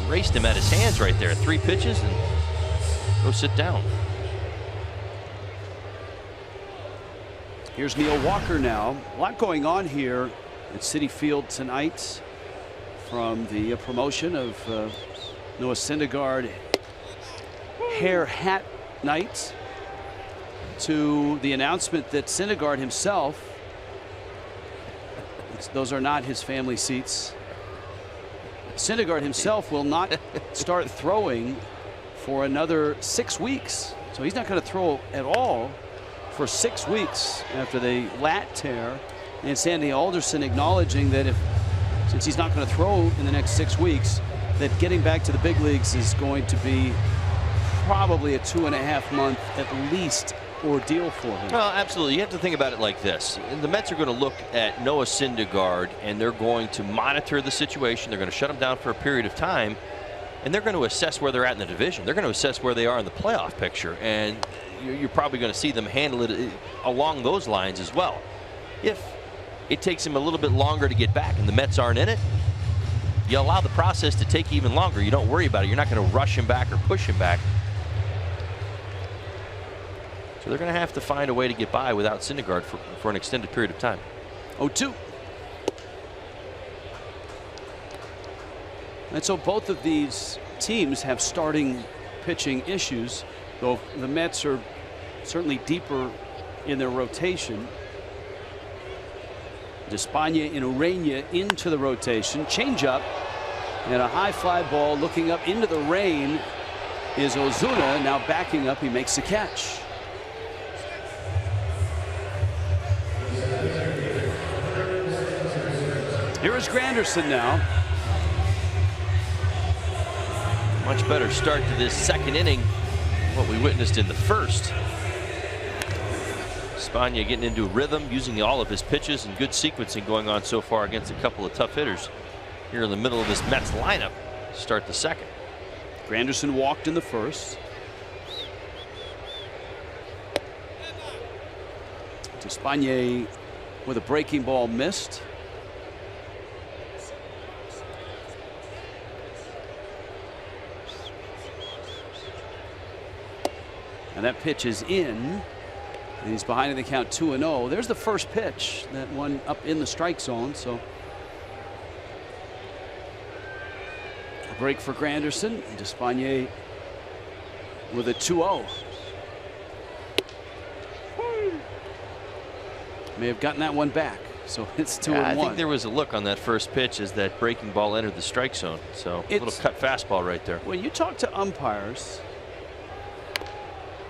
raced him at his hands right there. 3 pitches, and go sit down.
Here's Neil Walker now. A lot going on here at Citi Field tonight, from the promotion of Noah Syndergaard hair hat night to the announcement that Syndergaard himself, those are not his family seats, Syndergaard himself will not start throwing for another 6 weeks. So he's not going to throw at all for 6 weeks after the lat tear. And Sandy Alderson acknowledging that since he's not going to throw in the next 6 weeks, that getting back to the big leagues is going to be probably a 2.5 month at least ordeal for him.
Well, absolutely. You have to think about it like this. The Mets are going to look at Noah Syndergaard, and they're going to monitor the situation. They're going to shut him down for a period of time, and they're going to assess where they're at in the division. They're going to assess where they are in the playoff picture, and you're probably going to see them handle it along those lines as well. If it takes him a little bit longer to get back and the Mets aren't in it, you allow the process to take even longer. You don't worry about it. You're not going to rush him back or push him back. So they're going to have to find a way to get by without Syndergaard for an extended period of time.
0-2. And so both of these teams have starting pitching issues, though the Mets are certainly deeper in their rotation. Despaigne and Urena into the rotation. Changeup and a high fly ball looking up into the rain is Ozuna. Now backing up, he makes the catch. Here is Granderson now.
Much better start to this second inning than what we witnessed in the first. Despaigne getting into a rhythm, using all of his pitches, and good sequencing going on so far against a couple of tough hitters here in the middle of this Mets lineup to start the second.
Granderson walked in the first. Despaigne with a breaking ball missed. And that pitch is in. And he's behind in the count 2-0. There's the first pitch, that one up in the strike zone. So a break for Granderson. Despaigne with a 2-0. May have gotten that one back. So it's 2-1.
I think there was a look on that first pitch as that breaking ball entered the strike zone. So a little cut fastball right there.
When you talk to umpires,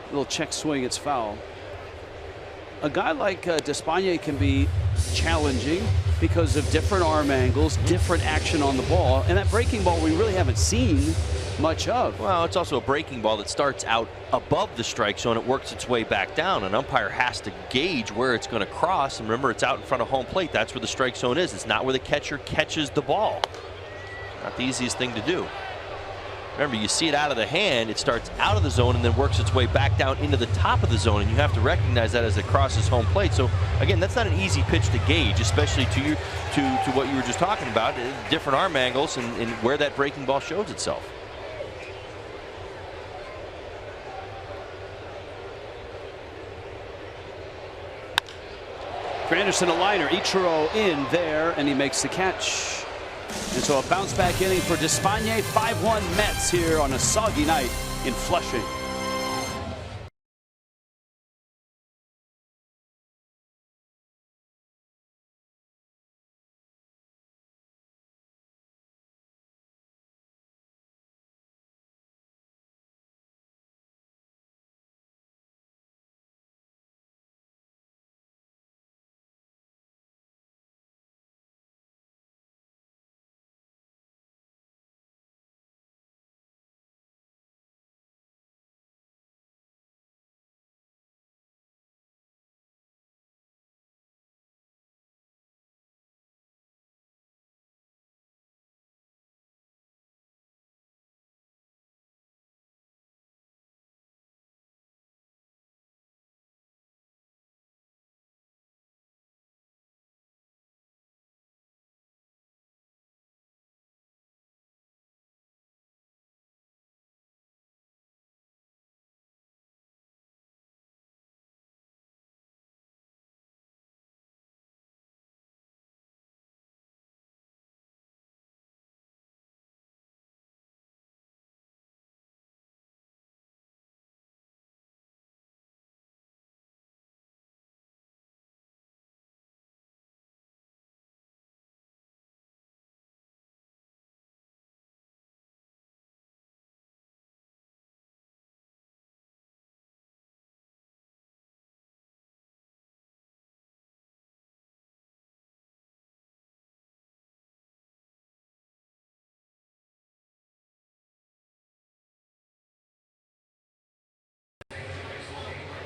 little check swing, it's foul. A guy like Despaigne can be challenging because of different arm angles, different action on the ball, and that breaking ball we really haven't seen much of.
Well, it's also a breaking ball that starts out above the strike zone. It works its way back down. An umpire has to gauge where it's going to cross. And remember, it's out in front of home plate. That's where the strike zone is. It's not where the catcher catches the ball. Not the easiest thing to do. Remember, you see it out of the hand. It starts out of the zone and then works its way back down into the top of the zone. And you have to recognize that as it crosses home plate. So, again, that's not an easy pitch to gauge, especially to what you were just talking about, different arm angles and where that breaking ball shows itself.
For Anderson, a liner. Ichiro in there, and he makes the catch. And so a bounce back inning for Despaigne. 5-1 Mets here on a soggy night in Flushing.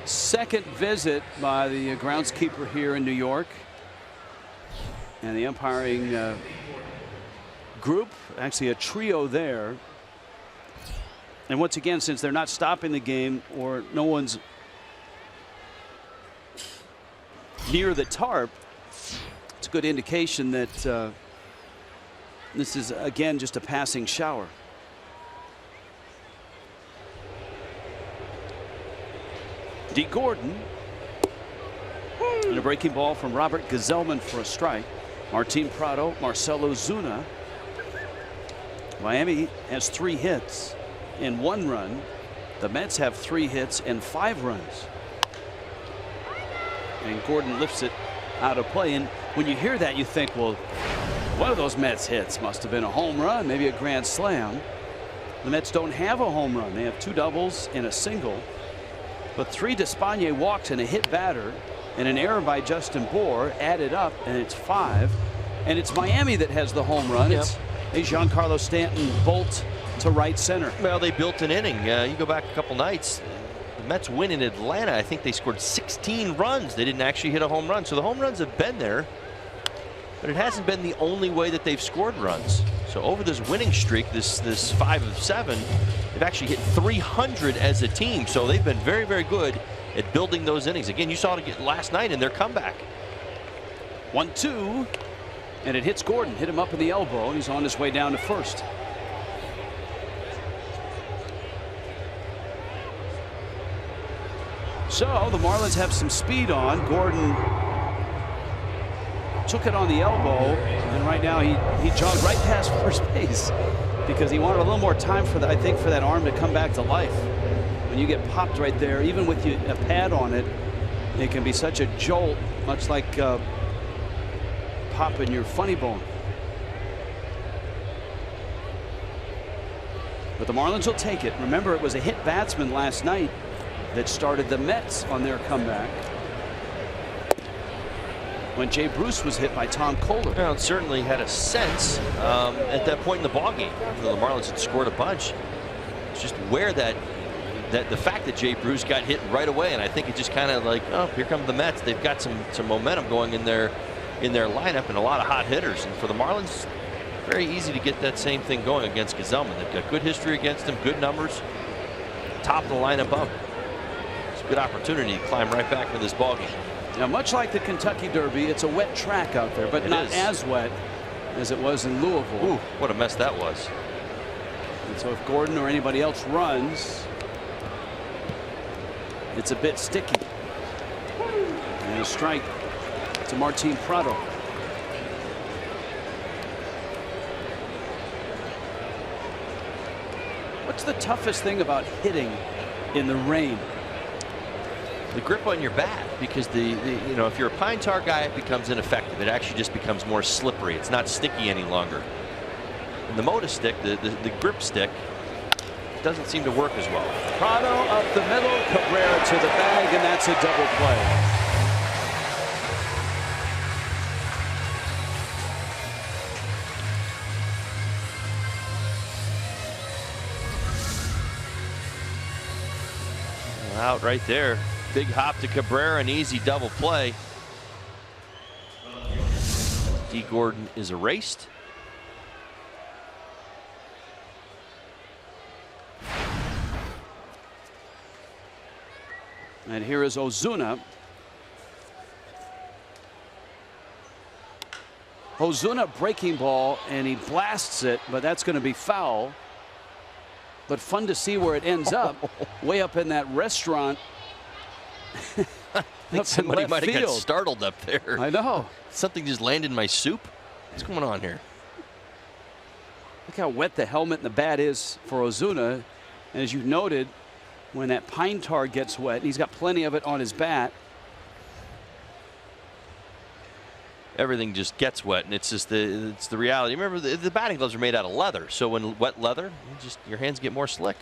Second visit by the groundskeeper here in New York. And the umpiring group, actually a trio there. And once again, since they're not stopping the game or no one's near the tarp, it's a good indication that this is, again, just a passing shower. D. Gordon. And a breaking ball from Robert Gazelman for a strike. Martin Prado, Marcell Ozuna. Miami has 3 hits and 1 run. The Mets have 3 hits and 5 runs. And Gordon lifts it out of play. And when you hear that, you think, well, one of those Mets hits must have been a home run, maybe a grand slam. The Mets don't have a home run. They have 2 doubles and a single. But 3 Despaigne walks and a hit batter and an error by Justin Bour added up, and it's 5. And it's Miami that has the home run.
Yep.
It's a Giancarlo Stanton bolt to right center.
Well, they built an inning. You go back a couple nights. The Mets win in Atlanta. I think they scored 16 runs. They didn't actually hit a home run. So the home runs have been there. But it hasn't been the only way that they've scored runs. So over this winning streak, this 5 of 7, they've actually hit 300 as a team. So they've been very, very good at building those innings. Again, you saw it last night in their comeback.
1-2, and it hits Gordon. Hit him up in the elbow, and he's on his way down to first. So the Marlins have some speed on. Gordon took it on the elbow, and right now he jogged right past first base because he wanted a little more time for that, I think, for that arm to come back to life. When you get popped right there, even with a pad on it, it can be such a jolt, much like popping your funny bone. But the Marlins will take it. Remember, it was a hit batsman last night that started the Mets on their comeback when Jay Bruce was hit by Tom Kohler.
Well, it certainly had a sense at that point in the ballgame. The Marlins had scored a bunch. just where the fact that Jay Bruce got hit right away, and I think it just kind of like, oh, here come the Mets. They've got some momentum going in their lineup and a lot of hot hitters. And for the Marlins, very easy to get that same thing going against Gsellman. They've got good history against him, good numbers, top of the lineup up. It's a good opportunity to climb right back into this ballgame.
Now, much like the Kentucky Derby, it's a wet track out there, but not as wet as it was in Louisville.
Ooh, what a mess that was.
And so if Gordon or anybody else runs, it's a bit sticky. And a strike to Martin Prado. What's the toughest thing about hitting in the rain?
The grip on your bat, because if you're a pine tar guy, it becomes ineffective. It actually just becomes more slippery. It's not sticky any longer. And the Moda stick, the grip stick, doesn't seem to work as well.
Prado up the middle, Cabrera to the bag, and that's a double play.
Out right there. Big hop to Cabrera, an easy double play. D. Gordon is erased.
And here is Ozuna. Ozuna breaking ball, and he blasts it, but that's going to be foul. But fun to see where it ends up, way up in that restaurant.
I think somebody might have got startled up there.
I know.
Something just landed in my soup. What's going on here?
Look how wet the helmet and the bat is for Ozuna. And as you noted, when that pine tar gets wet, he's got plenty of it on his bat.
Everything just gets wet, and it's the reality. Remember, the batting gloves are made out of leather, so when wet leather, your hands get more slick.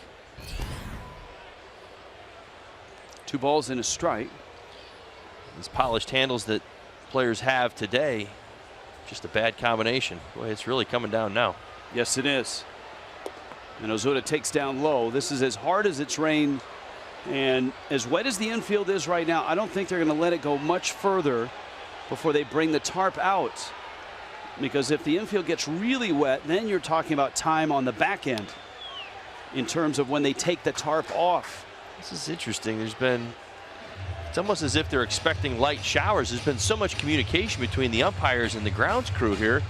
2 balls and a strike.
These polished handles that players have today, just a bad combination. Boy, it's really coming down now.
Yes, it is. And Ozuna takes down low. This is as hard as it's rained, and as wet as the infield is right now, I don't think they're going to let it go much further before they bring the tarp out. Because if the infield gets really wet, then you're talking about time on the back end in terms of when they take the tarp off.
This is interesting. It's almost as if they're expecting light showers. There's been so much communication between the umpires and the grounds crew here.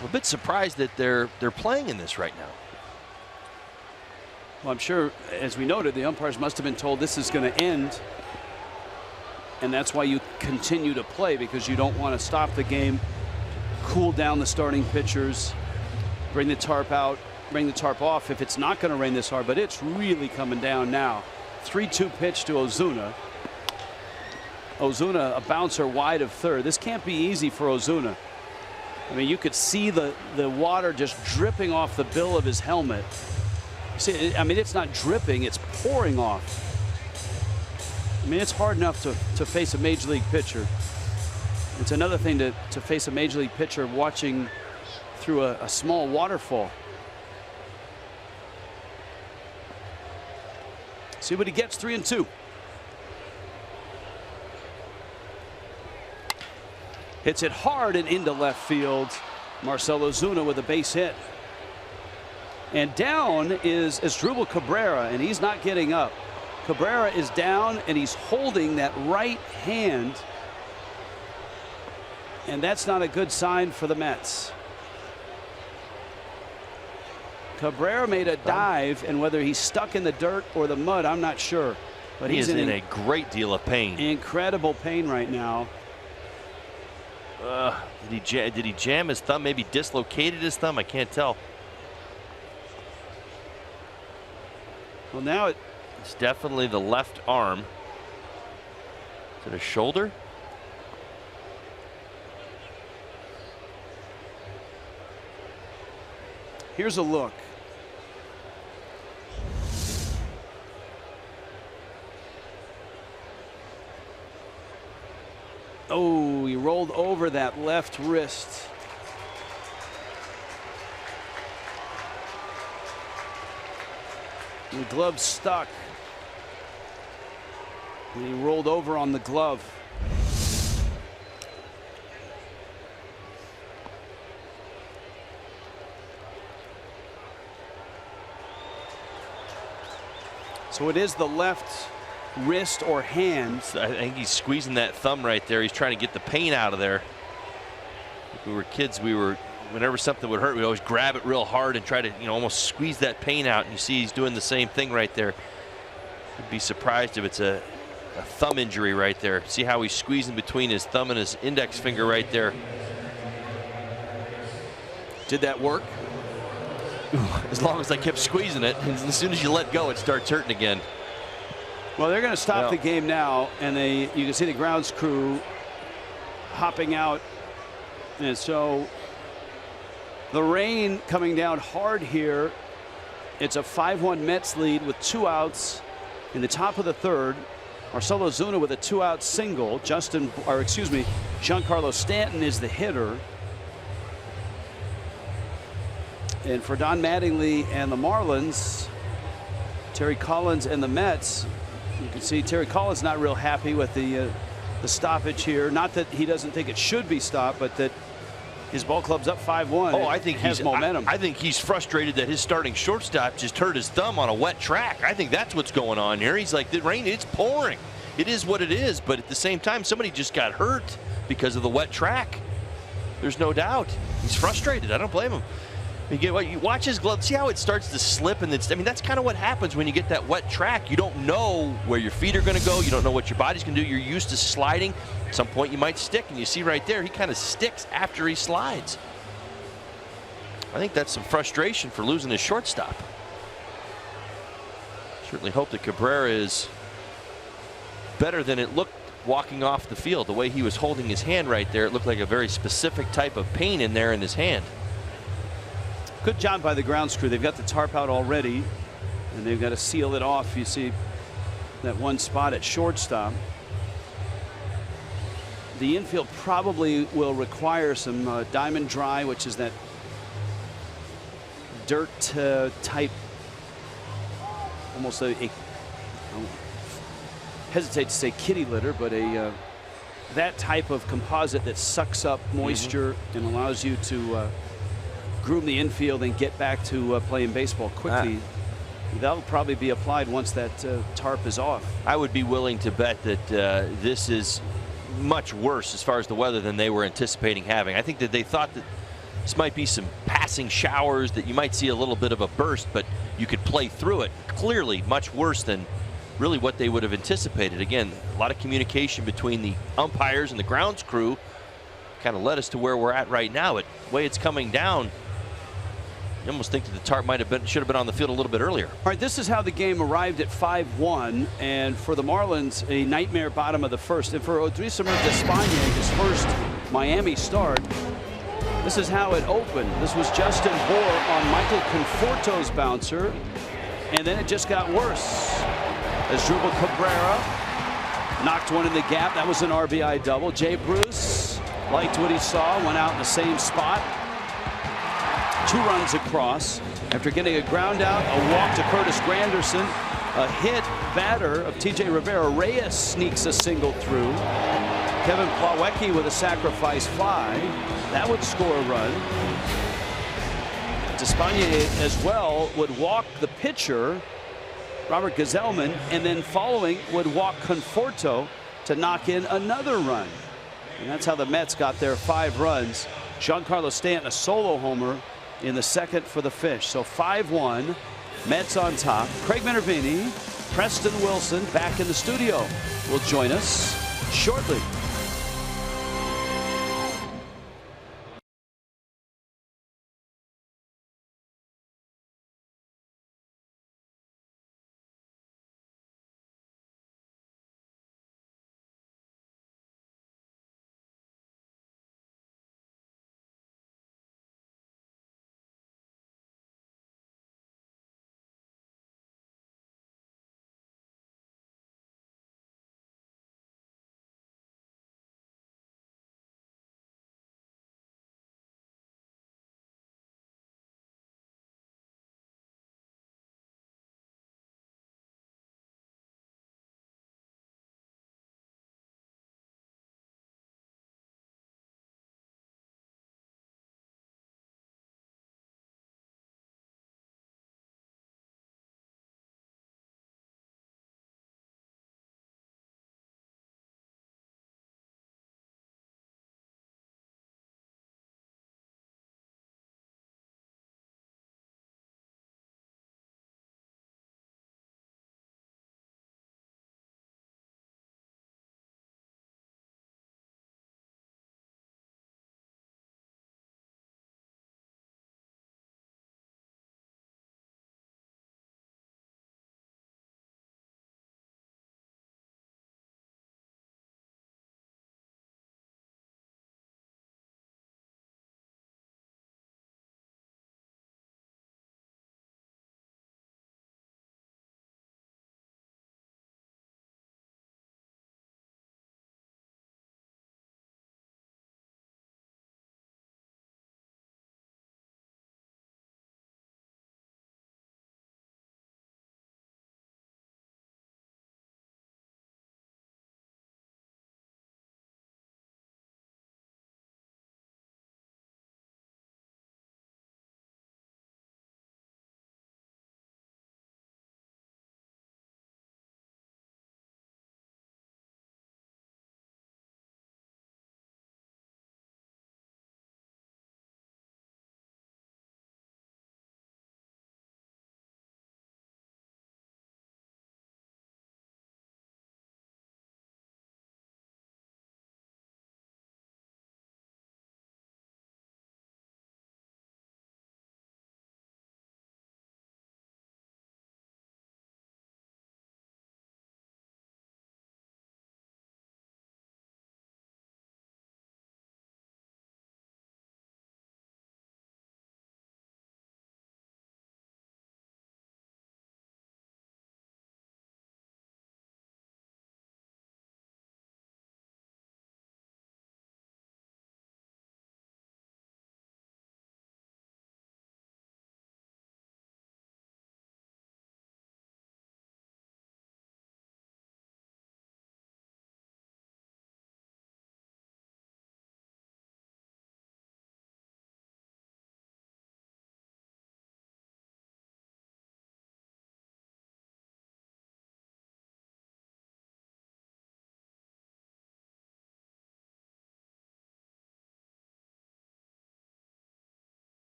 I'm a bit surprised that they're playing in this right now.
Well, I'm sure, as we noted, the umpires must have been told this is going to end. And that's why you continue to play, because you don't want to stop the game, cool down the starting pitchers, bring the tarp out, bring the tarp off if it's not going to rain this hard. But it's really coming down now. 3-2 pitch to Ozuna. Ozuna, a bouncer wide of third. This can't be easy for Ozuna. I mean, you could see the water just dripping off the bill of his helmet. See, I mean, it's not dripping, it's pouring off. I mean, it's hard enough to face a major league pitcher. It's another thing to face a major league pitcher watching through a small waterfall. See what he gets. 3-2. Hits it hard and into left field. Marcell Ozuna with a base hit. And down is Asdrubal Cabrera, and he's not getting up. Cabrera is down, and he's holding that right hand. And that's not a good sign for the Mets. Cabrera made a dive, and whether he's stuck in the dirt or the mud, I'm not sure. But
he's in a great deal of pain.
Incredible pain right now.
Did he jam his thumb? Maybe dislocated his thumb? I can't tell.
Well, now
it's definitely the left arm. Is it a shoulder?
Here's a look. Oh, he rolled over that left wrist. The glove stuck. And he rolled over on the glove. So it is the left wrist or hand.
I think he's squeezing that thumb right there. He's trying to get the pain out of there. When we were kids, whenever something would hurt, we'd always grab it real hard and try to, almost squeeze that pain out. And you see he's doing the same thing right there. I'd be surprised if it's a thumb injury right there. See how he's squeezing between his thumb and his index finger right there.
Did that work?
As long as I kept squeezing it. As soon as you let go, it starts hurting again.
Well, they're going to stop the game now, and you can see the grounds crew hopping out. And so the rain coming down hard here. It's a 5-1 Mets lead with 2 outs in the top of the third. Marcell Ozuna with a 2-out single. Giancarlo Stanton is the hitter. And for Don Mattingly and the Marlins, Terry Collins and the Mets, you can see Terry Collins not real happy with the stoppage here. Not that he doesn't think it should be stopped, but that his ball club's up 5-1.
Oh, I think
has momentum.
I think he's frustrated that his starting shortstop just hurt his thumb on a wet track. I think that's what's going on here. He's like, the rain, it's pouring. It is what it is, but at the same time, somebody just got hurt because of the wet track. There's no doubt. He's frustrated. I don't blame him. You watch his glove, see how it starts to slip, and that's kind of what happens when you get that wet track. You don't know where your feet are going to go. You don't know what your body's going to do. You're used to sliding. At some point you might stick, and you see right there, he kind of sticks after he slides. I think that's some frustration for losing his shortstop. Certainly hope that Cabrera is better than it looked walking off the field. The way he was holding his hand right there, it looked like a very specific type of pain in there in his hand.
Good job by the grounds crew. They've got the tarp out already, and they've got to seal it off. You see that one spot at shortstop. The infield probably will require some diamond dry, which is that dirt type, almost I hesitate to say kitty litter, but that type of composite that sucks up moisture and allows you to groom the infield and get back to playing baseball quickly. That'll probably be applied once that tarp is off.
I would be willing to bet that this is much worse as far as the weather than they were anticipating having. I think that they thought that this might be some passing showers, that you might see a little bit of a burst, but you could play through it. Clearly much worse than really what they would have anticipated. Again, a lot of communication between the umpires and the grounds crew kind of led us to where we're at right now. The way it's coming down, you almost think that the tarp should have been on the field a little bit earlier.
All right, this is how the game arrived at 5-1, and for the Marlins, a nightmare bottom of the first. And for Odrisamer Despaigne, his first Miami start, this is how it opened. This was Justin Bour on Michael Conforto's bouncer, and then it just got worse. As Drupal Cabrera knocked one in the gap. That was an RBI double. Jay Bruce liked what he saw, went out in the same spot. 2 runs across after getting a ground out, a walk to Curtis Granderson, a hit batter of TJ Rivera. Reyes sneaks a single through. Kevin Plawecki with a sacrifice fly. That would score a run. Despaigne as well would walk the pitcher, Robert Gazelman, and then following would walk Conforto to knock in another run. And that's how the Mets got their 5 runs. Giancarlo Stanton a solo homer in the second for the Fish. So 5-1, Mets on top. Craig Minervini, Preston Wilson back in the studio will join us shortly.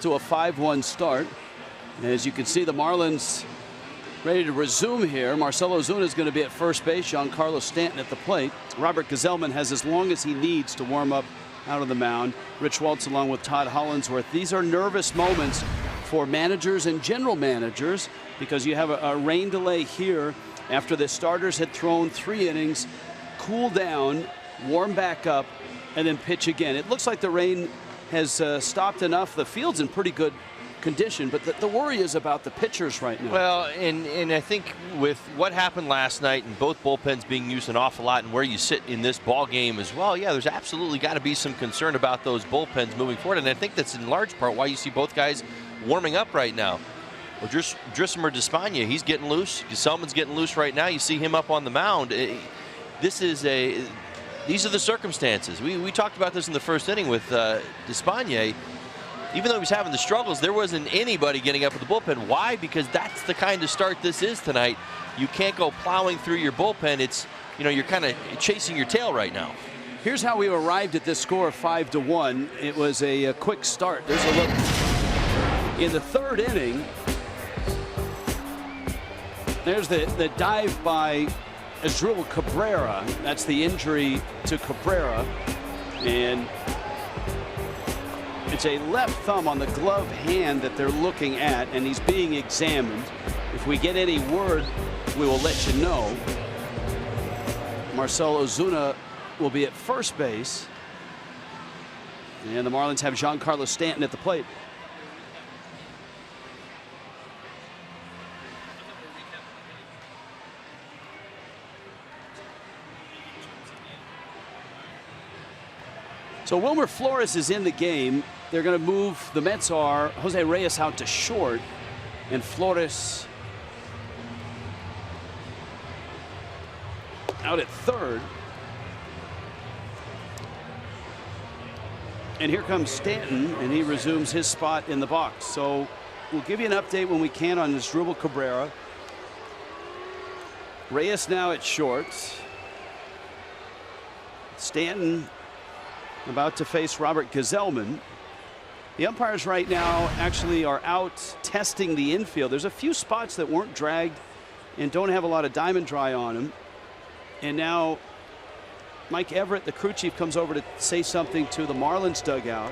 to a 5-1 start. As you can see, the Marlins ready to resume here. Marcell Ozuna is going to be at first base. Giancarlo Stanton at the plate. Robert Gsellman has as long as he needs to warm up out of the mound. Rich Waltz along with Todd Hollandsworth. These are nervous moments for managers and general managers because you have a rain delay here after the starters had thrown 3 innings, cool down, warm back up, and then pitch again. It looks like the rain has stopped enough. The field's in pretty good condition, but the worry is about the pitchers right now.
Well, and I think with what happened last night and both bullpens being used an awful lot and where you sit in this ball game as well, yeah, there's absolutely got to be some concern about those bullpens moving forward, and I think that's in large part why you see both guys warming up right now. Well, Drismer Despaigne, he's getting loose. Gsellman's getting loose right now. You see him up on the mound. These are the circumstances. We talked about this in the first inning with Despaigne. Even though he was having the struggles, there wasn't anybody getting up with the bullpen. Why? Because that's the kind of start this is tonight. You can't go plowing through your bullpen. It's, you're kind of chasing your tail right now.
Here's how we arrived at this score of 5-1. It was a quick start. There's a look. In the 3rd inning, there's the dive by Asdrubal Cabrera. That's the injury to Cabrera. And it's a left thumb on the glove hand that they're looking at, and he's being examined. If we get any word, we will let you know. Marcell Ozuna will be at first base. And the Marlins have Giancarlo Stanton at the plate. So Wilmer Flores is in the game. They're going to move, the Mets are, Jose Reyes out to short, and Flores out at 3rd. And here comes Stanton, and he resumes his spot in the box. So we'll give you an update when we can on Asdrubal Cabrera. Reyes now at short. Stanton about to face Robert Gsellman. The umpires right now actually are out testing the infield. There's a few spots that weren't dragged and don't have a lot of diamond dry on them. And now Mike Everett, the crew chief, comes over to say something to the Marlins dugout.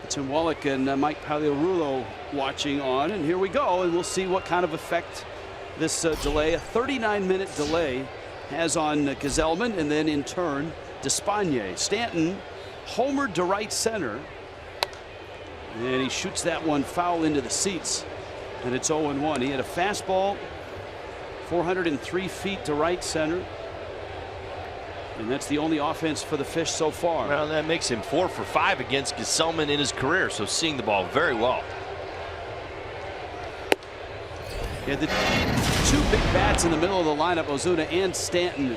Tim Wallach and Mike Pagliarulo watching on, and here we go, and we'll see what kind of effect this delay, a 39-minute delay, has on Gsellman, and then in turn Despaigne. Stanton homered to right center, and he shoots that one foul into the seats, and it's 0-1. He had a fastball 403 feet to right center, and that's the only offense for the Fish so far.
Well, that makes him 4 for 5 against Gsellman in his career, so seeing the ball very well.
Yeah, the 2 big bats in the middle of the lineup, Ozuna and Stanton,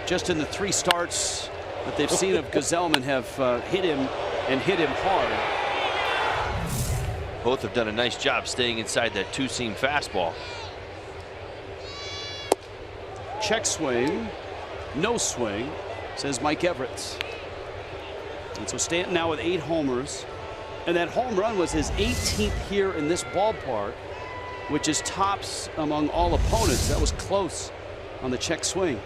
just in the 3 starts that they've seen of Gsellman, have hit him and hit him hard.
Both have done a nice job staying inside that 2-seam fastball.
Check swing, no swing, says Mike Everett. And so Stanton now with 8 homers, and that home run was his 18th here in this ballpark, which is tops among all opponents. That was close on the check swing.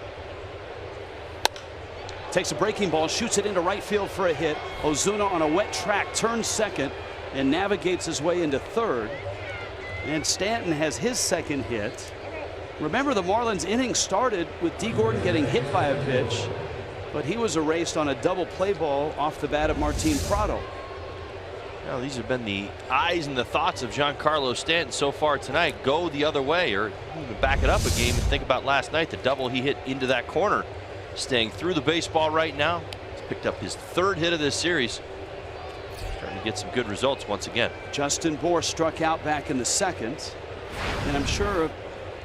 Takes a breaking ball, shoots it into right field for a hit. Ozuna on a wet track turns second and navigates his way into 3rd. And Stanton has his 2nd hit. Remember, the Marlins inning started with D. Gordon getting hit by a pitch, but he was erased on a double play ball off the bat of Martin Prado.
Well, these have been the eyes and the thoughts of Giancarlo Stanton so far tonight. Go the other way, or even back it up a game and think about last night, the double he hit into that corner. Staying through the baseball right now. He's picked up his 3rd hit of this series. Starting to get some good results once again.
Justin Bour struck out back in the 2nd. And I'm sure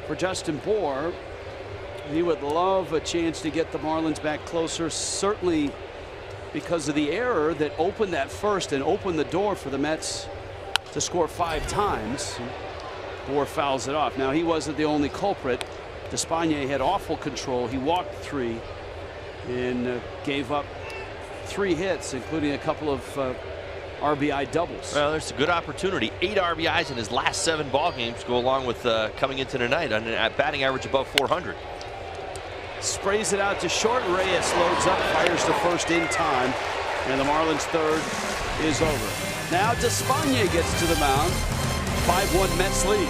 for Justin Bour, he would love a chance to get the Marlins back closer, certainly because of the error that opened that 1st and opened the door for the Mets to score 5 times. Bour fouls it off. Now, he wasn't the only culprit. Despaigne had awful control. He walked 3 and gave up 3 hits, including a couple of RBI doubles.
Well, there's a good opportunity. 8 RBIs in his last 7 ball games go along with coming into tonight on a batting average above 400.
Sprays it out to short. Reyes loads up, fires to first in time, and the Marlins' third is over. Now Despaigne gets to the mound. 5-1 Mets lead.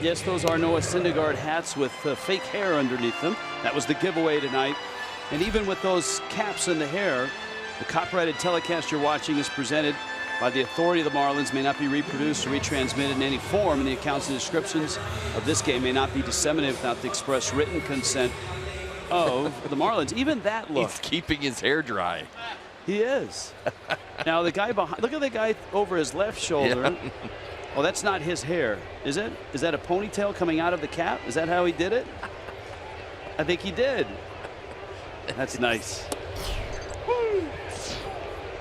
Yes, those are Noah Syndergaard hats with fake hair underneath them. That was the giveaway tonight. And even with those caps and the hair, the copyrighted telecast you're watching is presented by the authority of the Marlins, may not be reproduced or retransmitted in any form, and the accounts and descriptions of this game may not be disseminated without the express written consent of the Marlins. Even that look.
He's keeping his hair dry.
He is. Now the guy behind, look at the guy over his left shoulder. Yeah. Oh, that's not his hair, is it? Is that a ponytail coming out of the cap? Is that how he did it? I think he did. That's nice.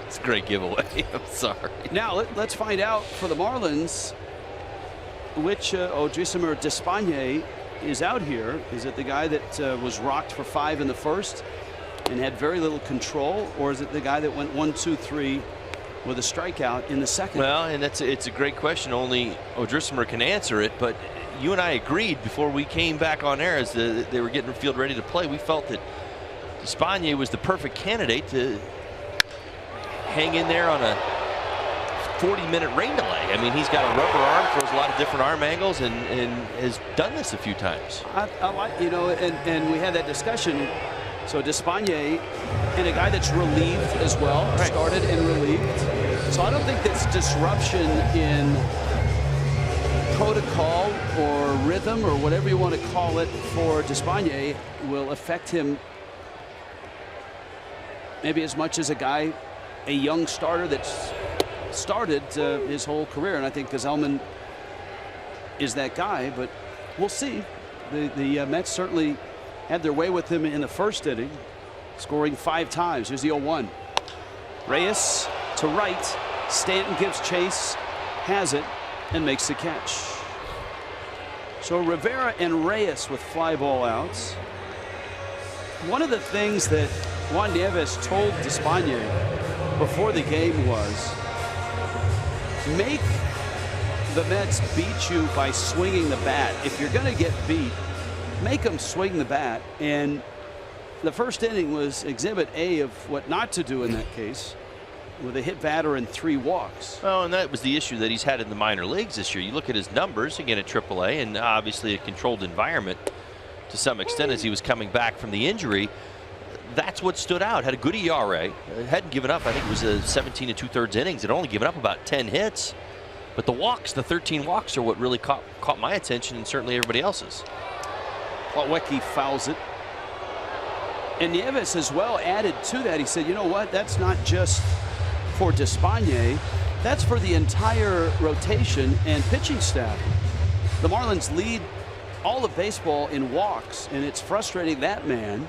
It's a great giveaway. I'm sorry.
Now let's find out for the Marlins which Odrisamer Despaigne is out here. Is it the guy that was rocked for 5 in the first and had very little control, or is it the guy that went 1, 2, 3 with a strikeout in the second?
Well, and it's a great question. Only Odrisamer can answer it. But you and I agreed before we came back on air as they were getting the field ready to play. We felt that Despaigne was the perfect candidate to hang in there on a 40-minute rain delay. I mean, he's got a rubber arm, throws a lot of different arm angles, and has done this a few times.
I like, you know, and we had that discussion. So Despaigne, and a guy that's relieved as well, right. Started and relieved. So I don't think this disruption in protocol or rhythm or whatever you want to call it for Despaigne will affect him maybe as much as a young starter that's started his whole career. And I think Gazelman is that guy, but we'll see. The Mets certainly had their way with him in the first inning, scoring 5 times. Here's the 0-1. Reyes to right. Stanton gives chase, has it, and makes the catch. So Rivera and Reyes with fly ball outs. One of the things that Juan Nieves told Despaigne before the game was, make the Mets beat you by swinging the bat. If you're going to get beat, make them swing the bat. And the first inning was exhibit A of what not to do in that case, with a hit batter and 3 walks.
Well, and that was the issue that he's had in the minor leagues this year. You look at his numbers again at AAA, and obviously a controlled environment to some extent as he was coming back from the injury. That's what stood out. Had a good ERA. Hadn't given up. I think it was a 17 2/3 innings. Had only given up about 10 hits. But the walks, the 13 walks, are what really caught my attention, and certainly everybody else's.
Plawecki fouls it. And Nieves as well added to that. He said, you know what, that's not just for Despaigne, that's for the entire rotation and pitching staff. The Marlins lead all of baseball in walks, and it's frustrating that man.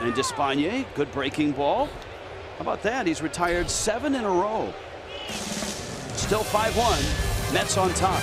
And Despaigne, good breaking ball. How about that? He's retired 7 in a row. Still 5-1. Mets on top.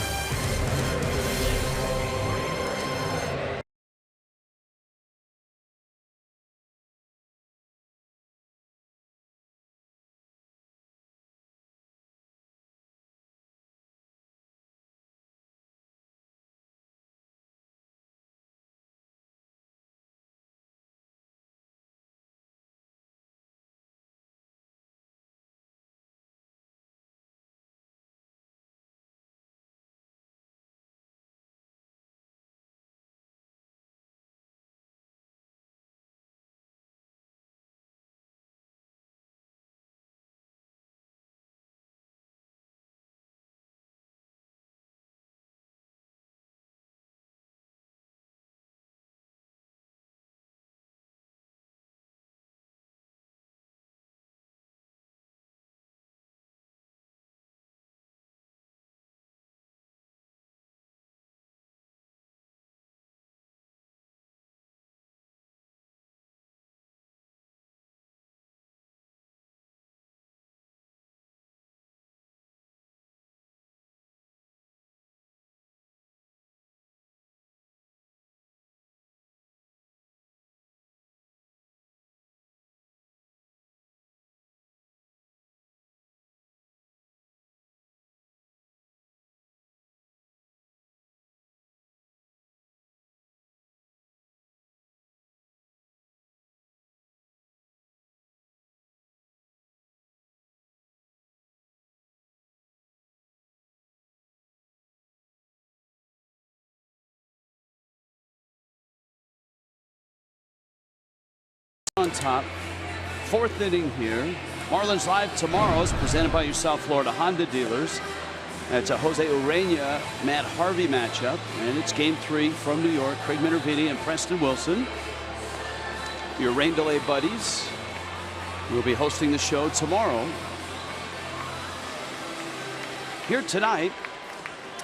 On top, 4th inning here. Marlins Live tomorrow is presented by your South Florida Honda dealers. It's a Jose Urena, Matt Harvey matchup, and it's game 3 from New York. Craig Minervini and Preston Wilson, your rain delay buddies, will be hosting the show tomorrow. Here tonight,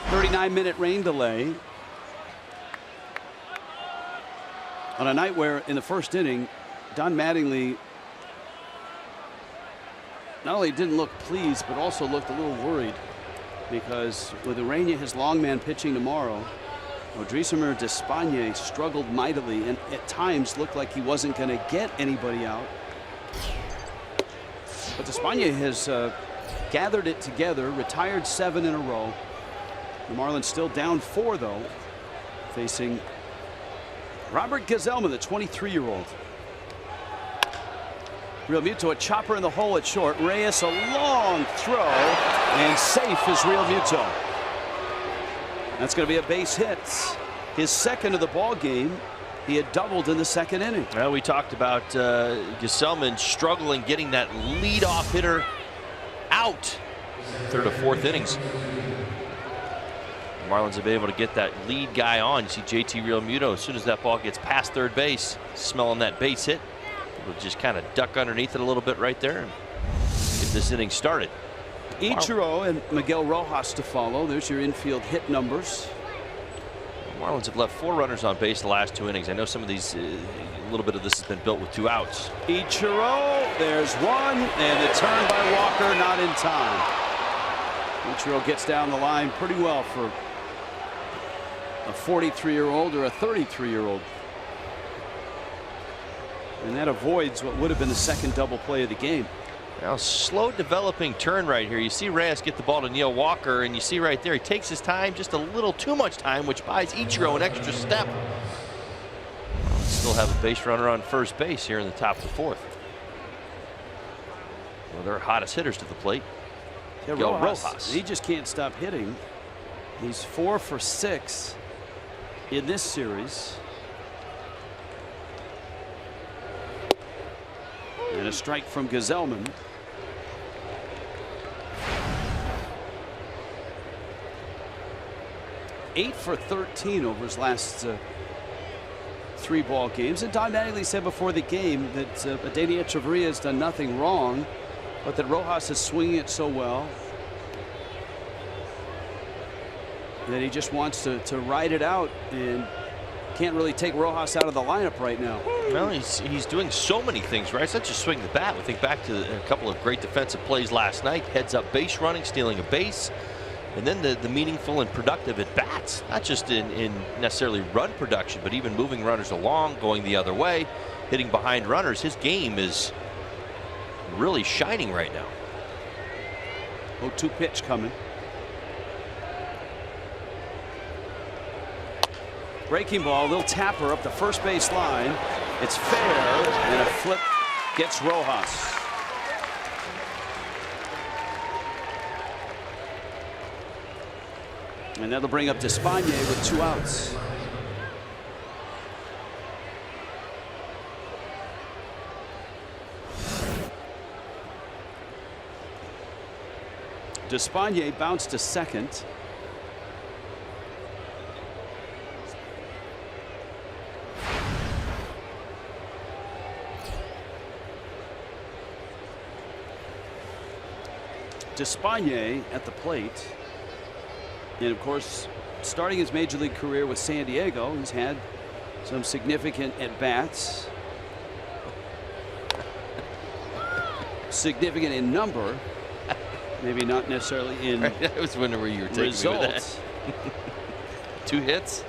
39-minute rain delay on a night where in the first inning, Don Mattingly not only didn't look pleased, but also looked a little worried, because with Urena, his long man, pitching tomorrow, Odrisamer Despaigne struggled mightily and at times looked like he wasn't going to get anybody out. But Despaigne has gathered it together, retired 7 in a row. The Marlins still down 4, though, facing Robert Gazelman, the 23-year-old. Real Muto, a chopper in the hole at short. Reyes, a long throw, and safe is Real Muto. That's going to be a base hit. His 2nd of the ball game. He had doubled in the 2nd inning.
Well, we talked about Gazelman struggling getting that leadoff hitter out 3rd or 4th innings. The Marlins have been able to get that lead guy on. You see JT Real Muto, as soon as that ball gets past 3rd base, smelling that base hit. We'll just kind of duck underneath it a little bit right there and get this inning started.
Ichiro and Miguel Rojas to follow. There's your infield hit numbers.
The Marlins have left 4 runners on base the last 2 innings. I know some of these, a little bit of this has been built with 2 outs.
Ichiro, there's 1, and the turn by Walker not in time. Ichiro gets down the line pretty well for a 43-year-old or a 33-year-old. And that avoids what would have been the 2nd double play of the game.
Now, slow developing turn right here. You see Reyes get the ball to Neil Walker, and you see right there he takes his time, just a little too much time, which buys Ichiro an extra step. Still have a base runner on first base here in the top of the 4th. One of their hottest hitters to the plate.
Yeah, Rojas. He just can't stop hitting. He's 4 for 6 in this series. And a strike from Gazelman. Eight for 13 over his last 3 ball games. And Don Mattingly said before the game that Adeiny Echeverria has done nothing wrong, but that Rojas is swinging it so well that he just wants to ride it out and can't really take Rojas out of the lineup right now.
Well, he's doing so many things right. It's not just swing the bat. We think back to a couple of great defensive plays last night. Heads up base running, stealing a base, and then the meaningful and productive at bats. Not just in necessarily run production, but even moving runners along, going the other way, hitting behind runners. His game is really shining right now.
0-2 pitch coming. Breaking ball, little tapper up the first base line. It's fair, and a flip gets Rojas. And that'll bring up Despaigne with 2 outs. Despaigne bounced to second. Despaigne at the plate, and of course, starting his major league career with San Diego, he's had some significant at-bats, significant in number, maybe not necessarily in
I was wondering where you were taking
results.
me with that. 2 hits.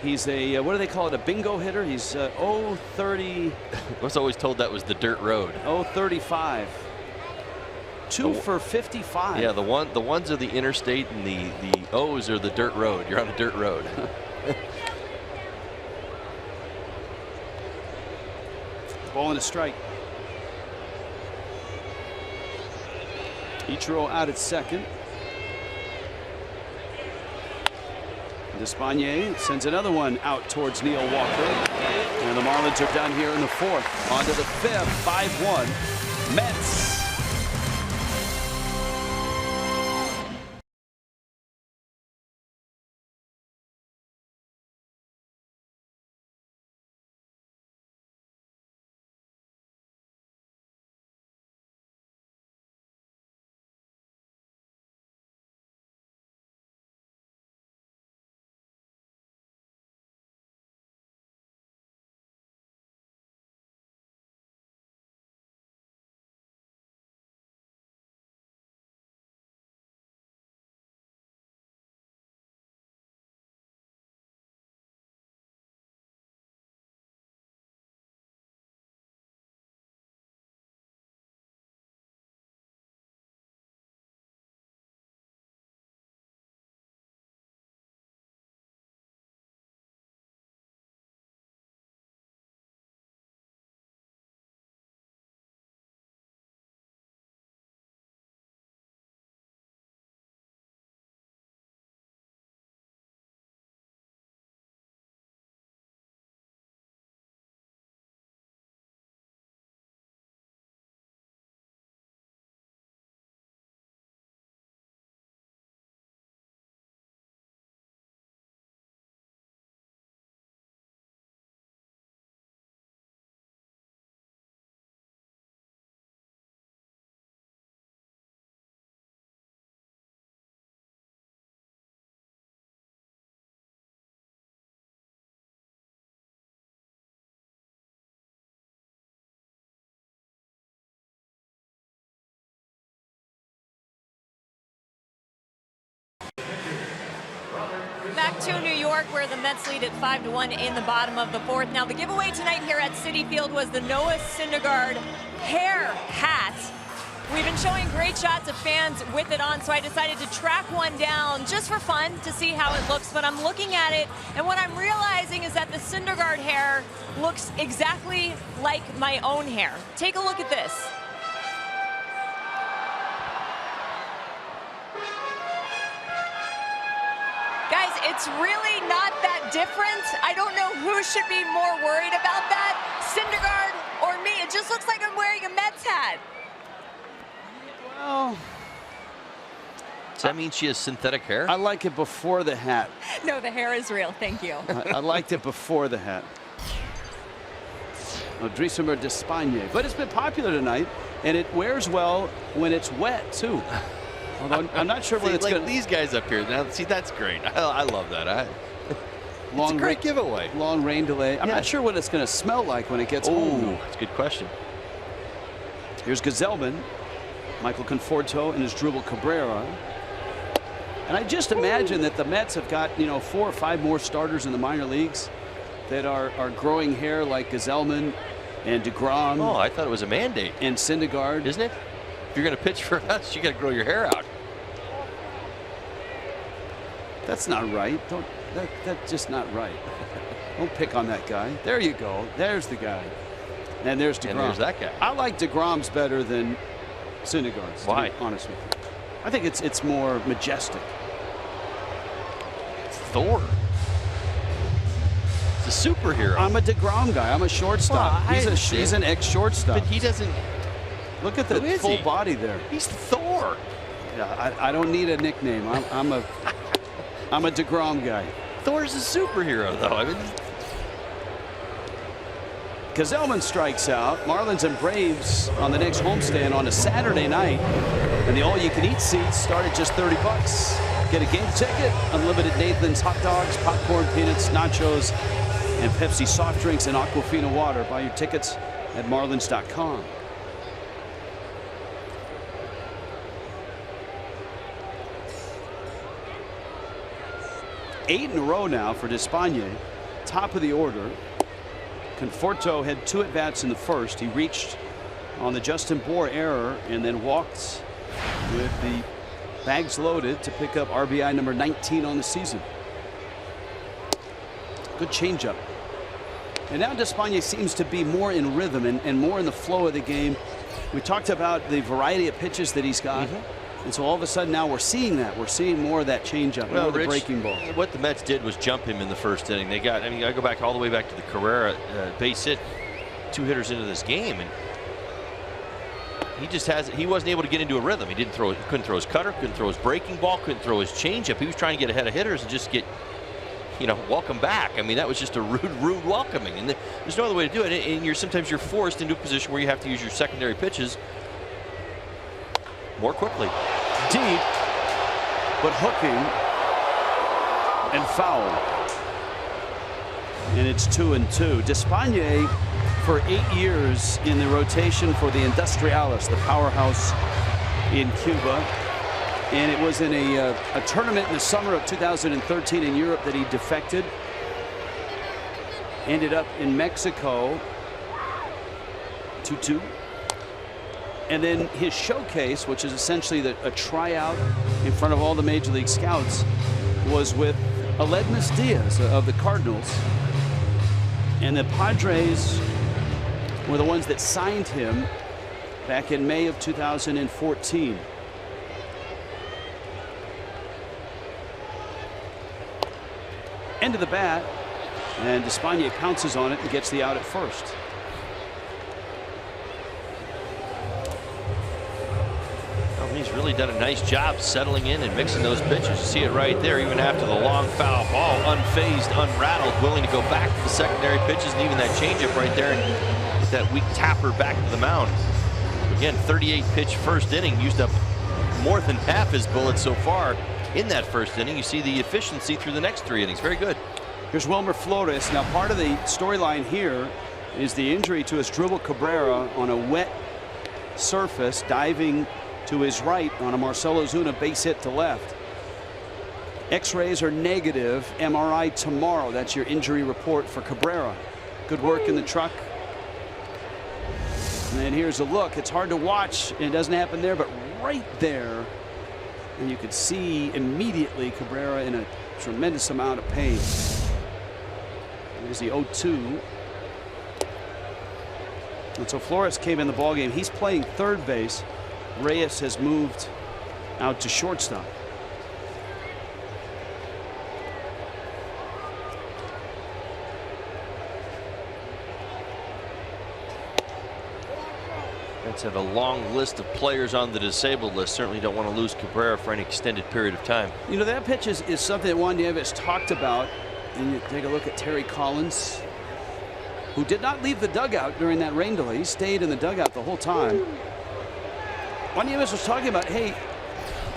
He's a what do they call it? A bingo hitter. He's 0-30.
I was always told that was the dirt road.
0-35. 2 for 55.
Yeah, the ones are the interstate, and the O's are the dirt road. You're on a dirt road.
Ball and a strike. Ichiro out at second. Despaigne sends another one out towards Neil Walker. And the Marlins are done here in the 4th. On to the 5th, 5-1. Mets.
Back to New York, where the Mets lead at 5-1 in the bottom of the 4th. Now, the giveaway tonight here at Citi Field was the Noah Syndergaard hair hat. We've been showing great shots of fans with it on, so I decided to track one down just for fun to see how it looks. But I'm looking at it, and what I'm realizing is that the Syndergaard hair looks exactly like my own hair. Take a look at this. Guys, it's really not that different. I don't know who should be more worried about that, Syndergaard or me. It just looks like I'm wearing a Mets hat.
Well,
does that mean she has synthetic hair?
I like it before the hat.
No, the hair is real. Thank you.
I liked it before the hat. Odrisamer Despagne. But it's been popular tonight, and it wears well when it's wet, too. Although I'm not sure when it's
like
going to...
these guys up here. Now, see, that's great. I love that. It's a great giveaway.
Long rain delay. I'm not sure what it's going to smell like when it gets home.
That's a good question.
Here's Gazelman, Michael Conforto, and his Dribble Cabrera. And I just imagine that the Mets have got, 4 or 5 more starters in the minor leagues that are growing hair like Gazelman and DeGrom.
Oh, I thought it was a mandate.
And Syndergaard.
Isn't it? If you're going to pitch for us, you got to grow your hair out.
That's not right. That's just not right. Don't pick on that guy. There you go. There's the guy. And there's DeGrom.
And there's that guy.
I like DeGrom's better than Syndergaard's.
Why?
To be honest with you. I think it's more majestic.
It's Thor. It's a superhero.
I'm a DeGrom guy. I'm a shortstop.
Well,
he's an ex-shortstop.
But he doesn't.
Look at the full body there.
He's Thor.
Yeah, I don't need a nickname. I'm a DeGrom guy.
Thor's a superhero, though. I mean,
Gazelman strikes out. Marlins and Braves on the next homestand on a Saturday night. And the all-you-can-eat seats start at just $30. Get a game ticket, unlimited Nathan's hot dogs, popcorn, peanuts, nachos, and Pepsi soft drinks and Aquafina water. Buy your tickets at marlins.com. Eight in a row now for Despagne, top of the order. Conforto had 2 at-bats in the first. He reached on the Justin Bour error and then walked with the bags loaded to pick up RBI number 19 on the season. Good changeup. And now Despagne seems to be more in rhythm and more in the flow of the game. We talked about the variety of pitches that he's got. And so all of a sudden now we're seeing that. We're seeing more of that changeup, more of the breaking ball.
What the Mets did was jump him in the first inning. I go back all the way back to the Carrera base hit, 2 hitters into this game, and he wasn't able to get into a rhythm. He couldn't throw his cutter, couldn't throw his breaking ball, couldn't throw his changeup. He was trying to get ahead of hitters and just get, welcome back. I mean, that was just a rude welcoming, and there's no other way to do it. And sometimes you're forced into a position where you have to use your secondary pitches more quickly.
Deep, but hooking and foul. And it's 2-2. Despagne for 8 years in the rotation for the Industriales, the powerhouse in Cuba. And it was in a tournament in the summer of 2013 in Europe that he defected. Ended up in Mexico. 2-2. And then his showcase, which is essentially a tryout in front of all the Major League scouts, was with Aledmus Diaz of the Cardinals. And the Padres were the ones that signed him back in May of 2014. End of the bat, and Despagne pounces on it and gets the out at first.
He's really done a nice job settling in and mixing those pitches. You see it right there, even after the long foul ball, unfazed, unrattled, willing to go back to the secondary pitches, and even that changeup right there, and get that weak tapper back to the mound. Again, 38-pitch first inning, used up more than half his bullets so far in that first inning. You see the efficiency through the next 3 innings. Very good.
Here's Wilmer Flores. Now, part of the storyline here is the injury to his Dribble Cabrera on a wet surface, diving to his right on a Marcell Ozuna base hit to left. X-rays are negative. MRI tomorrow. That's your injury report for Cabrera. Good work in the truck. And then here's a look. It's hard to watch. It doesn't happen there, but right there, and you could see immediately Cabrera in a tremendous amount of pain. There's the 0-2. And so Flores came in the ballgame. He's playing third base. Reyes has moved out to shortstop.
Mets have a long list of players on the disabled list. Certainly don't want to lose Cabrera for any extended period of time.
You know, that pitch is something that Juan Nieves talked about. And you take a look at Terry Collins. who did not leave the dugout during that rain delay. He stayed in the dugout the whole time. One of us was talking about, hey,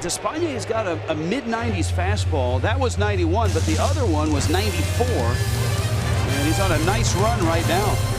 Despaigne has got a mid-90s fastball. That was 91, but the other one was 94. And he's on a nice run right now.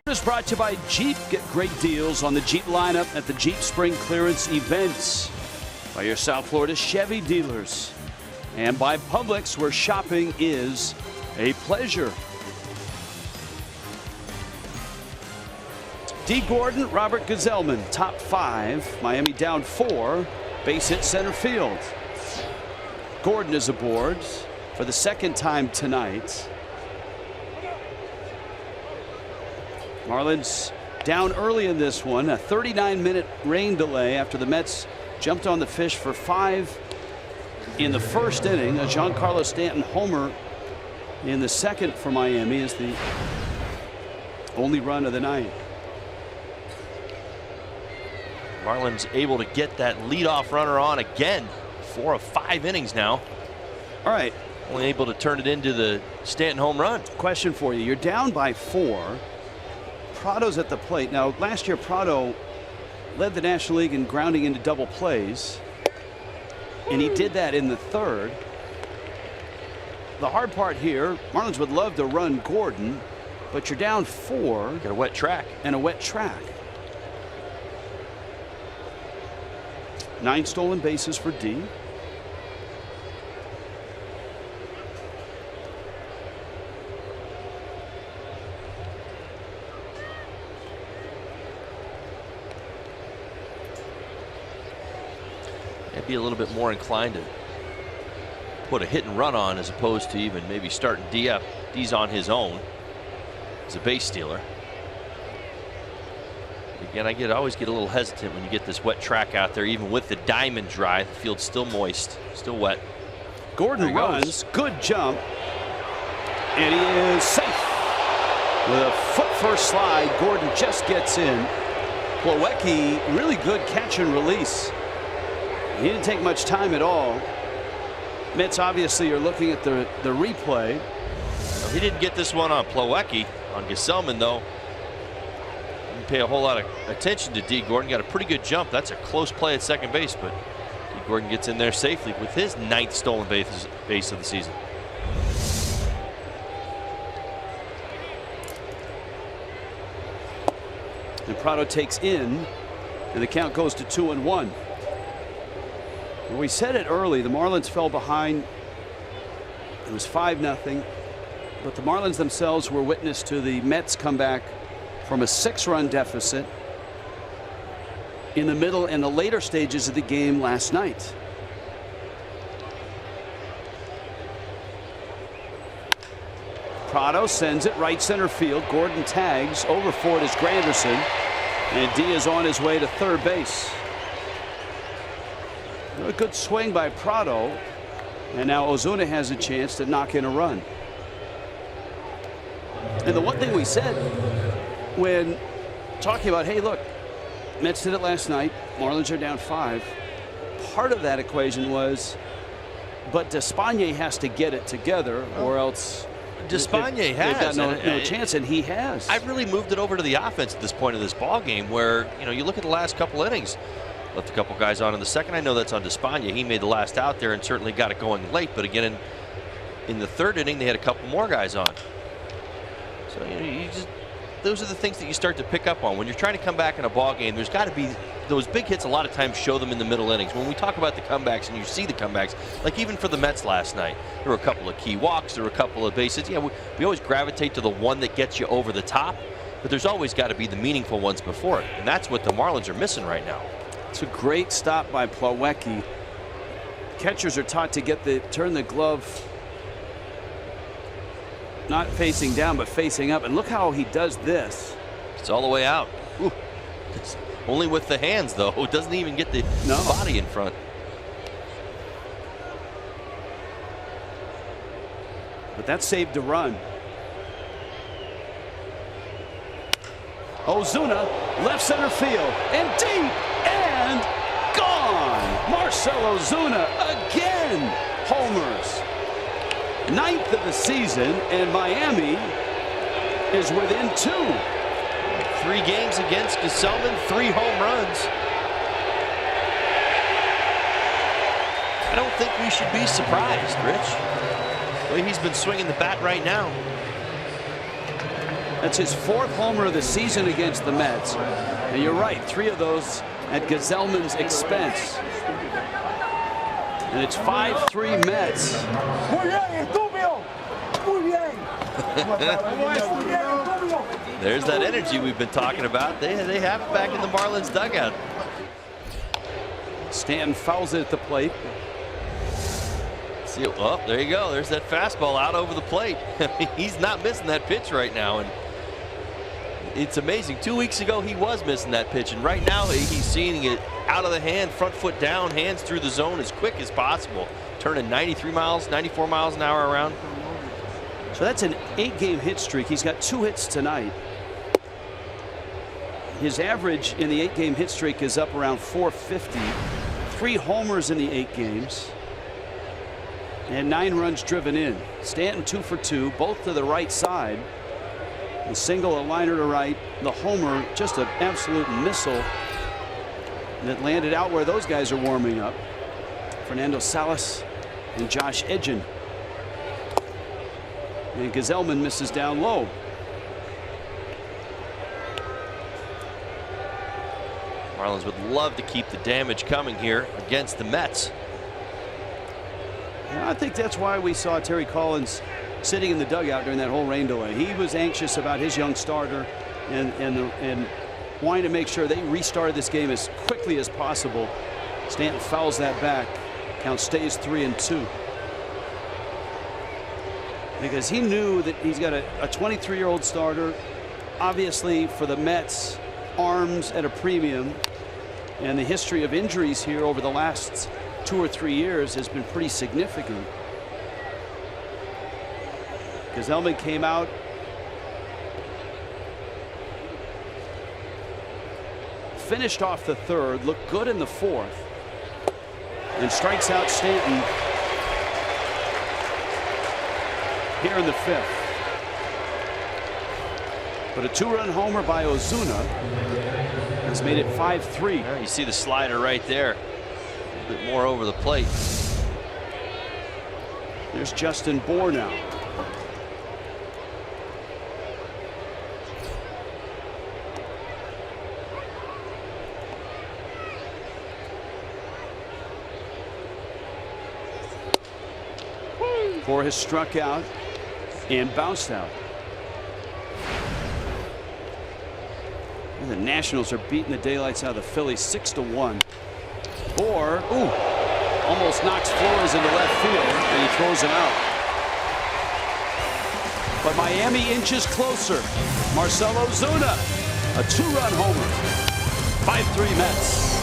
Is brought to you by Jeep. Get great deals on the Jeep lineup at the Jeep Spring Clearance events. By your South Florida Chevy dealers. And by Publix, where shopping is a pleasure. D. Gordon, Robert Gazelman, top 5. Miami down 4. Base hit center field. Gordon is aboard for the second time tonight. Marlins down early in this one. A 39-minute rain delay after the Mets jumped on the fish for 5 in the first inning. A Giancarlo Stanton homer in the second for Miami is the only run of the night.
Marlins able to get that leadoff runner on again. 4 of 5 innings now.
All right.
Only able to turn it into the Stanton home run.
Question for you. You're down by 4. Prado's at the plate. Now, last year, Prado led the National League in grounding into double plays, and he did that in the third. The hard part here, Marlins would love to run Gordon, but you're down 4.
Got a wet track.
And a wet track. 9 stolen bases for D.
Be a little bit more inclined to put a hit and run on as opposed to even maybe starting D up. D's on his own as a base stealer. Again, I always get a little hesitant when you get this wet track out there, even with the diamond dry. The field's still moist, still wet.
Gordon runs, good jump, and he is safe with a foot first slide. Gordon just gets in. Plawecki, really good catch and release. He didn't take much time at all. Mets obviously are looking at the replay.
He didn't get this one on Plawecki. On Gazelman, though, didn't pay a whole lot of attention to D. Gordon. Got a pretty good jump. That's a close play at second base, but D. Gordon gets in there safely with his 9th stolen base of the season.
And Prado takes in, and the count goes to 2-1. We said it early, the Marlins fell behind. It was 5-0, but the Marlins themselves were witness to the Mets come back from a 6-run deficit in the middle and the later stages of the game last night. Prado sends it right center field. Gordon tags. Over for it is Granderson. And Diaz on his way to third base. A good swing by Prado. And now Ozuna has a chance to knock in a run. And the one thing we said when talking about, hey, look, Mets did it last night. Marlins are down 5. Part of that equation was, but Despaigne has to get it together, or else
Despaigne
they've got
has
no chance, and he has.
I've really moved it over to the offense at this point of this ball game, where you look at the last couple innings. Left a couple guys on in the second. I know that's on Despaigne. He made the last out there and certainly got it going late. But again, in the third inning, they had a couple more guys on. So those are the things that you start to pick up on when you're trying to come back in a ball game. There's got to be those big hits. A lot of times show them in the middle innings. When we talk about the comebacks and you see the comebacks, like even for the Mets last night, there were a couple of key walks, there were a couple of bases. Yeah, we always gravitate to the one that gets you over the top, but there's always got to be the meaningful ones before it, and that's what the Marlins are missing right now.
It's a great stop by Plawecki. Catchers are taught to turn the glove not facing down but facing up, and look how he does this.
It's all the way out. Ooh. It's only with the hands though. It doesn't even get the body in front.
But that saved a run. Ozuna left center field and deep and gone. Marcell Ozuna again homers. 9th of the season, and Miami is within 2.
3 games against Gesellman, 3 home runs. I don't think we should be surprised, Rich. The way he's been swinging the bat right now.
That's his 4th homer of the season against the Mets. And you're right, 3 of those at Gesellman's expense. And it's 5-3 Mets.
There's that energy we've been talking about. They have it back in the Marlins dugout.
Stanton fouls it at the plate.
See, oh, there you go. There's that fastball out over the plate. He's not missing that pitch right now, and it's amazing. 2 weeks ago he was missing that pitch, and right now he's seeing it out of the hand, front foot down, hands through the zone as quick as possible, turning 93 miles, 94 miles an hour around.
So that's an 8-game hit streak. He's got 2 hits tonight. His average in the 8-game hit streak is up around 450. 3 homers in the 8 games. And 9 runs driven in. Stanton 2 for 2, both to the right side. The single, a liner to right. The homer, just an absolute missile that landed out where those guys are warming up. Fernando Salas and Josh Edgin. And Gesellman misses down low.
Marlins would love to keep the damage coming here against the Mets.
I think that's why we saw Terry Collins sitting in the dugout during that whole rain delay. He was anxious about his young starter and wanting to make sure they restarted this game as quickly as possible. Stanton fouls that back. Count stays 3-2. Because he knew that he's got a 23-year-old starter. Obviously, for the Mets, arms at a premium, and the history of injuries here over the last 2 or 3 years has been pretty significant. Gesellman came out finished off the 3rd, looked good in the 4th, and strikes out Stanton here in the 5th. But a 2-run homer by Ozuna has made it 5-3.
Yeah, you see the slider right there. A bit more over the plate.
There's Justin Bour now. Bour has struck out and bounced out. And the Nationals are beating the daylights out of the Phillies 6-1. Bour, almost knocks Flores into left field, and he throws him out. but Miami inches closer. Marcell Ozuna, a 2-run homer. 5-3 Mets.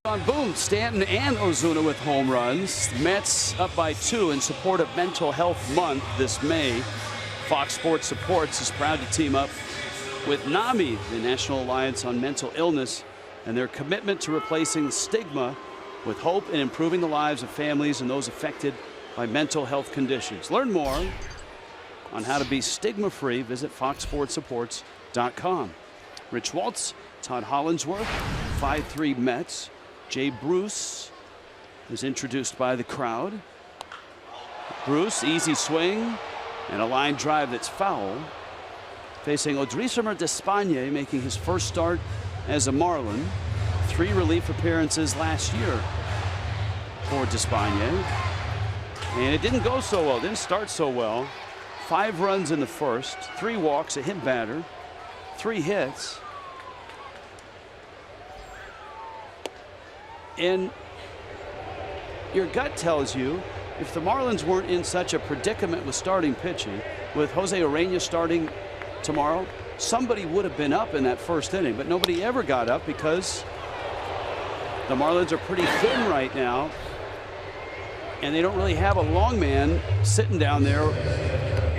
On boom, Stanton and Ozuna with home runs. Mets up by 2 in support of Mental Health Month this May. Fox Sports Supports is proud to team up with NAMI, the National Alliance on Mental Illness, and their commitment to replacing stigma with hope and improving the lives of families and those affected by mental health conditions. Learn more on how to be stigma-free. Visit foxsportsupports.com. Rich Waltz, Todd Hollinsworth, 5-3 Mets. Jay Bruce is introduced by the crowd. Bruce, easy swing and a line drive that's foul. Facing Odrisamer Despaigne, making his first start as a Marlin. 3 relief appearances last year for Despaigne. And it didn't go so well, didn't start so well. 5 runs in the first, 3 walks, a hit batter, 3 hits. And your gut tells you if the Marlins weren't in such a predicament with starting pitching, with Jose Urena starting tomorrow, somebody would have been up in that first inning, but nobody ever got up because the Marlins are pretty thin right now, and they don't really have a long man sitting down there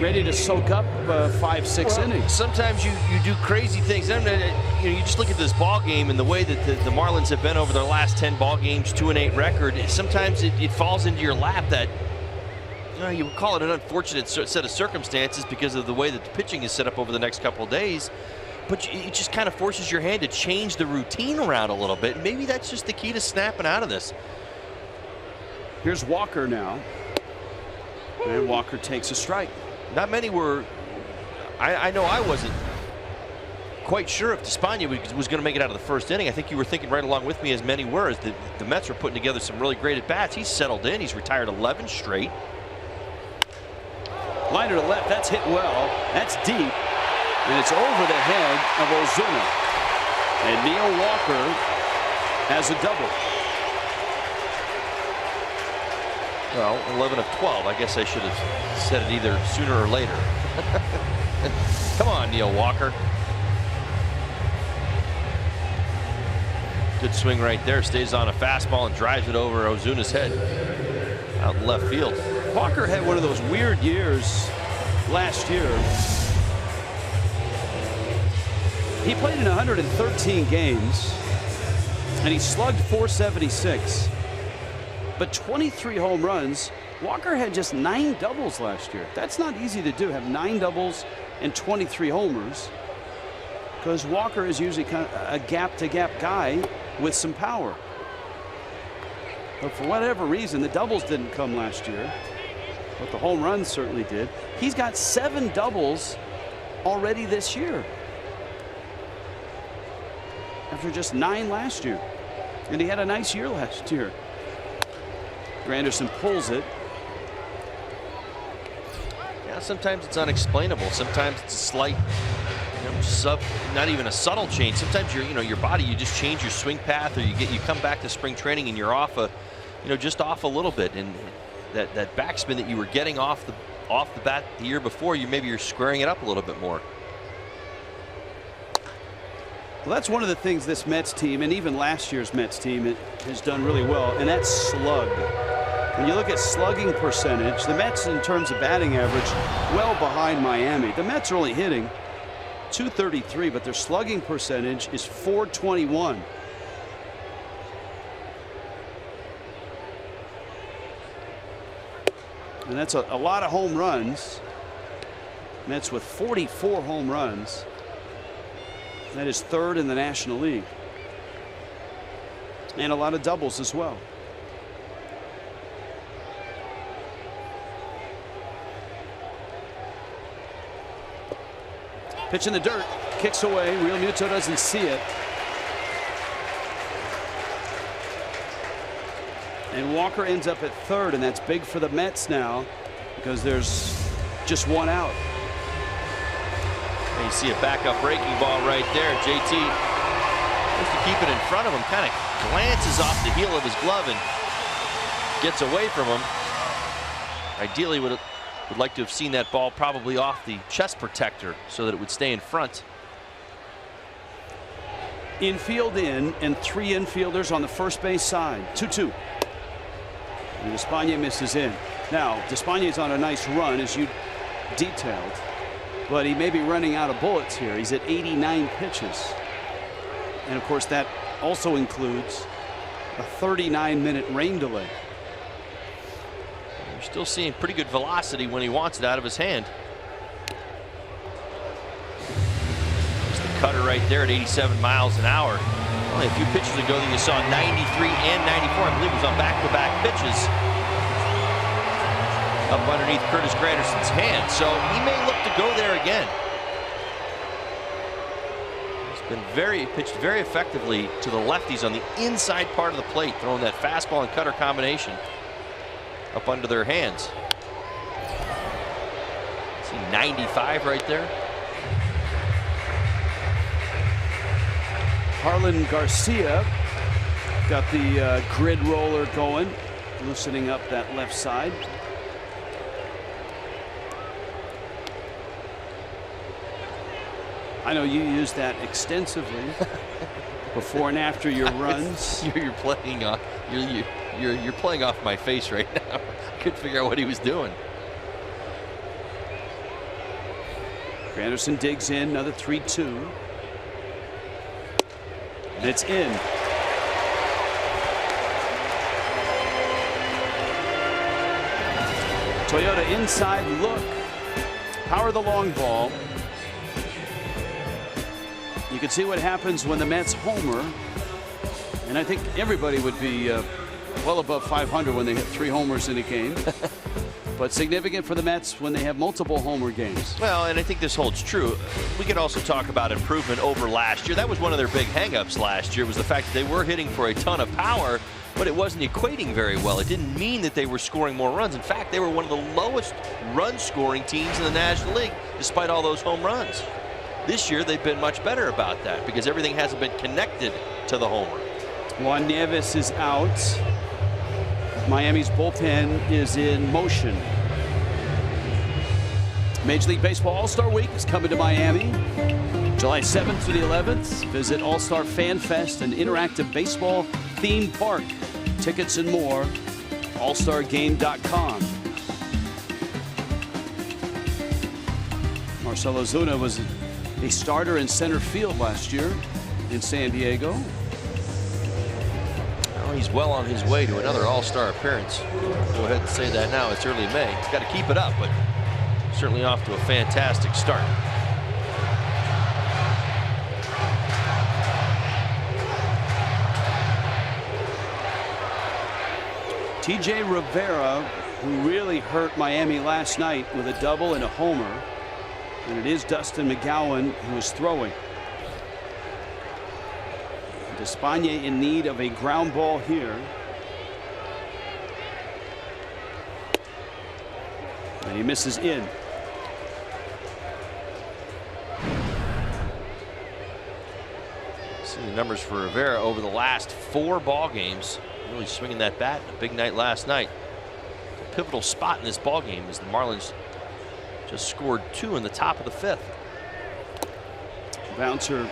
ready to soak up 5-6 innings.
Sometimes you do crazy things. You just look at this ball game and the way that the Marlins have been over their last 10 ball games, 2-8 record. Sometimes it falls into your lap that you would call it an unfortunate set of circumstances because of the way that the pitching is set up over the next couple of days. But it just kind of forces your hand to change the routine around a little bit. Maybe that's just the key to snapping out of this.
Here's Walker now, and Walker takes a strike.
Not many were. I know I wasn't quite sure if Despaigne was going to make it out of the first inning. I think you were thinking right along with me, as many were, as the Mets were putting together some really great at-bats. He's settled in. He's retired 11 straight.
Liner to left. That's hit well. That's deep. And it's over the head of Ozuna. And Neil Walker has a double.
Well, 11 of 12. I guess I should have said it either sooner or later. Come on, Neil Walker. Good swing right there. Stays on a fastball and drives it over Ozuna's head out in left field.
Walker had one of those weird years last year. He played in 113 games, and he slugged .476. But 23 home runs. Walker had just 9 doubles last year. That's not easy to do, have 9 doubles and 23 homers, because Walker is usually kind of a gap-to-gap guy with some power. But for whatever reason, the doubles didn't come last year. But the home runs certainly did. He's got 7 doubles already this year, after just 9 last year. And he had a nice year last year. Granderson pulls it.
Yeah, sometimes it's unexplainable. Sometimes it's a slight, not even a subtle change. Sometimes your body, you just change your swing path, or you come back to spring training and you're off just off a little bit, and that backspin that you were getting off the bat the year before, maybe you're squaring it up a little bit more.
Well, that's one of the things this Mets team, and even last year's Mets team, has done really well, and that's slug. When you look at slugging percentage, the Mets, in terms of batting average, well behind Miami. The Mets are only hitting .233, but their slugging percentage is .421. And that's a lot of home runs. Mets with 44 home runs. That is 3rd in the National League. And a lot of doubles as well. Pitch in the dirt, kicks away. Real Muto doesn't see it. And Walker ends up at 3rd, and that's big for the Mets now, because there's just 1 out.
And you see a backup breaking ball right there. JT, just to keep it in front of him, kind of glances off the heel of his glove and gets away from him. Ideally would like to have seen that ball probably off the chest protector so that it would stay in front.
Infield in, and 3 infielders on the first base side. 2-2. And Despaigne misses in. Now, Despaigne on a nice run, as you detailed, but he may be running out of bullets here. He's at 89 pitches. And of course, that also includes a 39-minute rain delay.
You're still seeing pretty good velocity when he wants it out of his hand. There's the cutter right there at 87 miles an hour. Only a few pitches ago that you saw 93 and 94. I believe it was on back-to-back pitches up underneath Curtis Granderson's hand. So he may look to go there again. He's been pitched very effectively to the lefties on the inside part of the plate, throwing that fastball and cutter combination up under their hands. See 95 right there.
Harlan Garcia got the grid roller going, loosening up that left side. I know you use that extensively before and after your runs.
You're playing off my face right now. I couldn't figure out what he was doing.
Granderson digs in, another 3-2. And it's in. Toyota inside look. Power the long ball. You can see what happens when the Mets homer. And I think everybody would be well above 500 when they hit 3 homers in a game. But significant for the Mets when they have multiple homer games.
Well, and I think this holds true. We could also talk about improvement over last year. That was one of their big hangups last year, was the fact that they were hitting for a ton of power, but it wasn't equating very well. It didn't mean that they were scoring more runs. In fact, they were one of the lowest run-scoring teams in the National League, despite all those home runs. This year, they've been much better about that because everything hasn't been connected to the homer.
Juan Nieves is out. Miami's bullpen is in motion. Major League Baseball All-Star Week is coming to Miami. July 7th to the 11th. Visit All-Star Fan Fest, an interactive baseball theme park. Tickets and more, allstargame.com. Marcell Ozuna was a starter in center field last year in San Diego.
He's well on his way to another All-Star appearance. Go ahead and say that now. It's early May. He's got to keep it up, but certainly off to a fantastic start.
TJ Rivera, who really hurt Miami last night with a double and a homer. And it is Dustin McGowan who is throwing. Despaigne in need of a ground ball here. And he misses in.
See the numbers for Rivera over the last 4 ball games. Really swinging that bat. A big night last night. A pivotal spot in this ball game as the Marlins just scored 2 in the top of the 5th.
Bouncer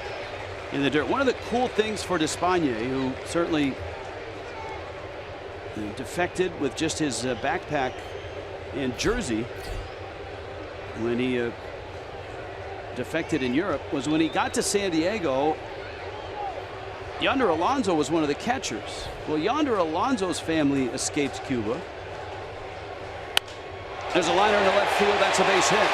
in the dirt. One of the cool things for Despaigne, who certainly defected with just his backpack and jersey when he defected in Europe, was when he got to San Diego, Yonder Alonso was one of the catchers. Well, Yonder Alonso's family escaped Cuba. There's a liner in the left field. That's a base hit.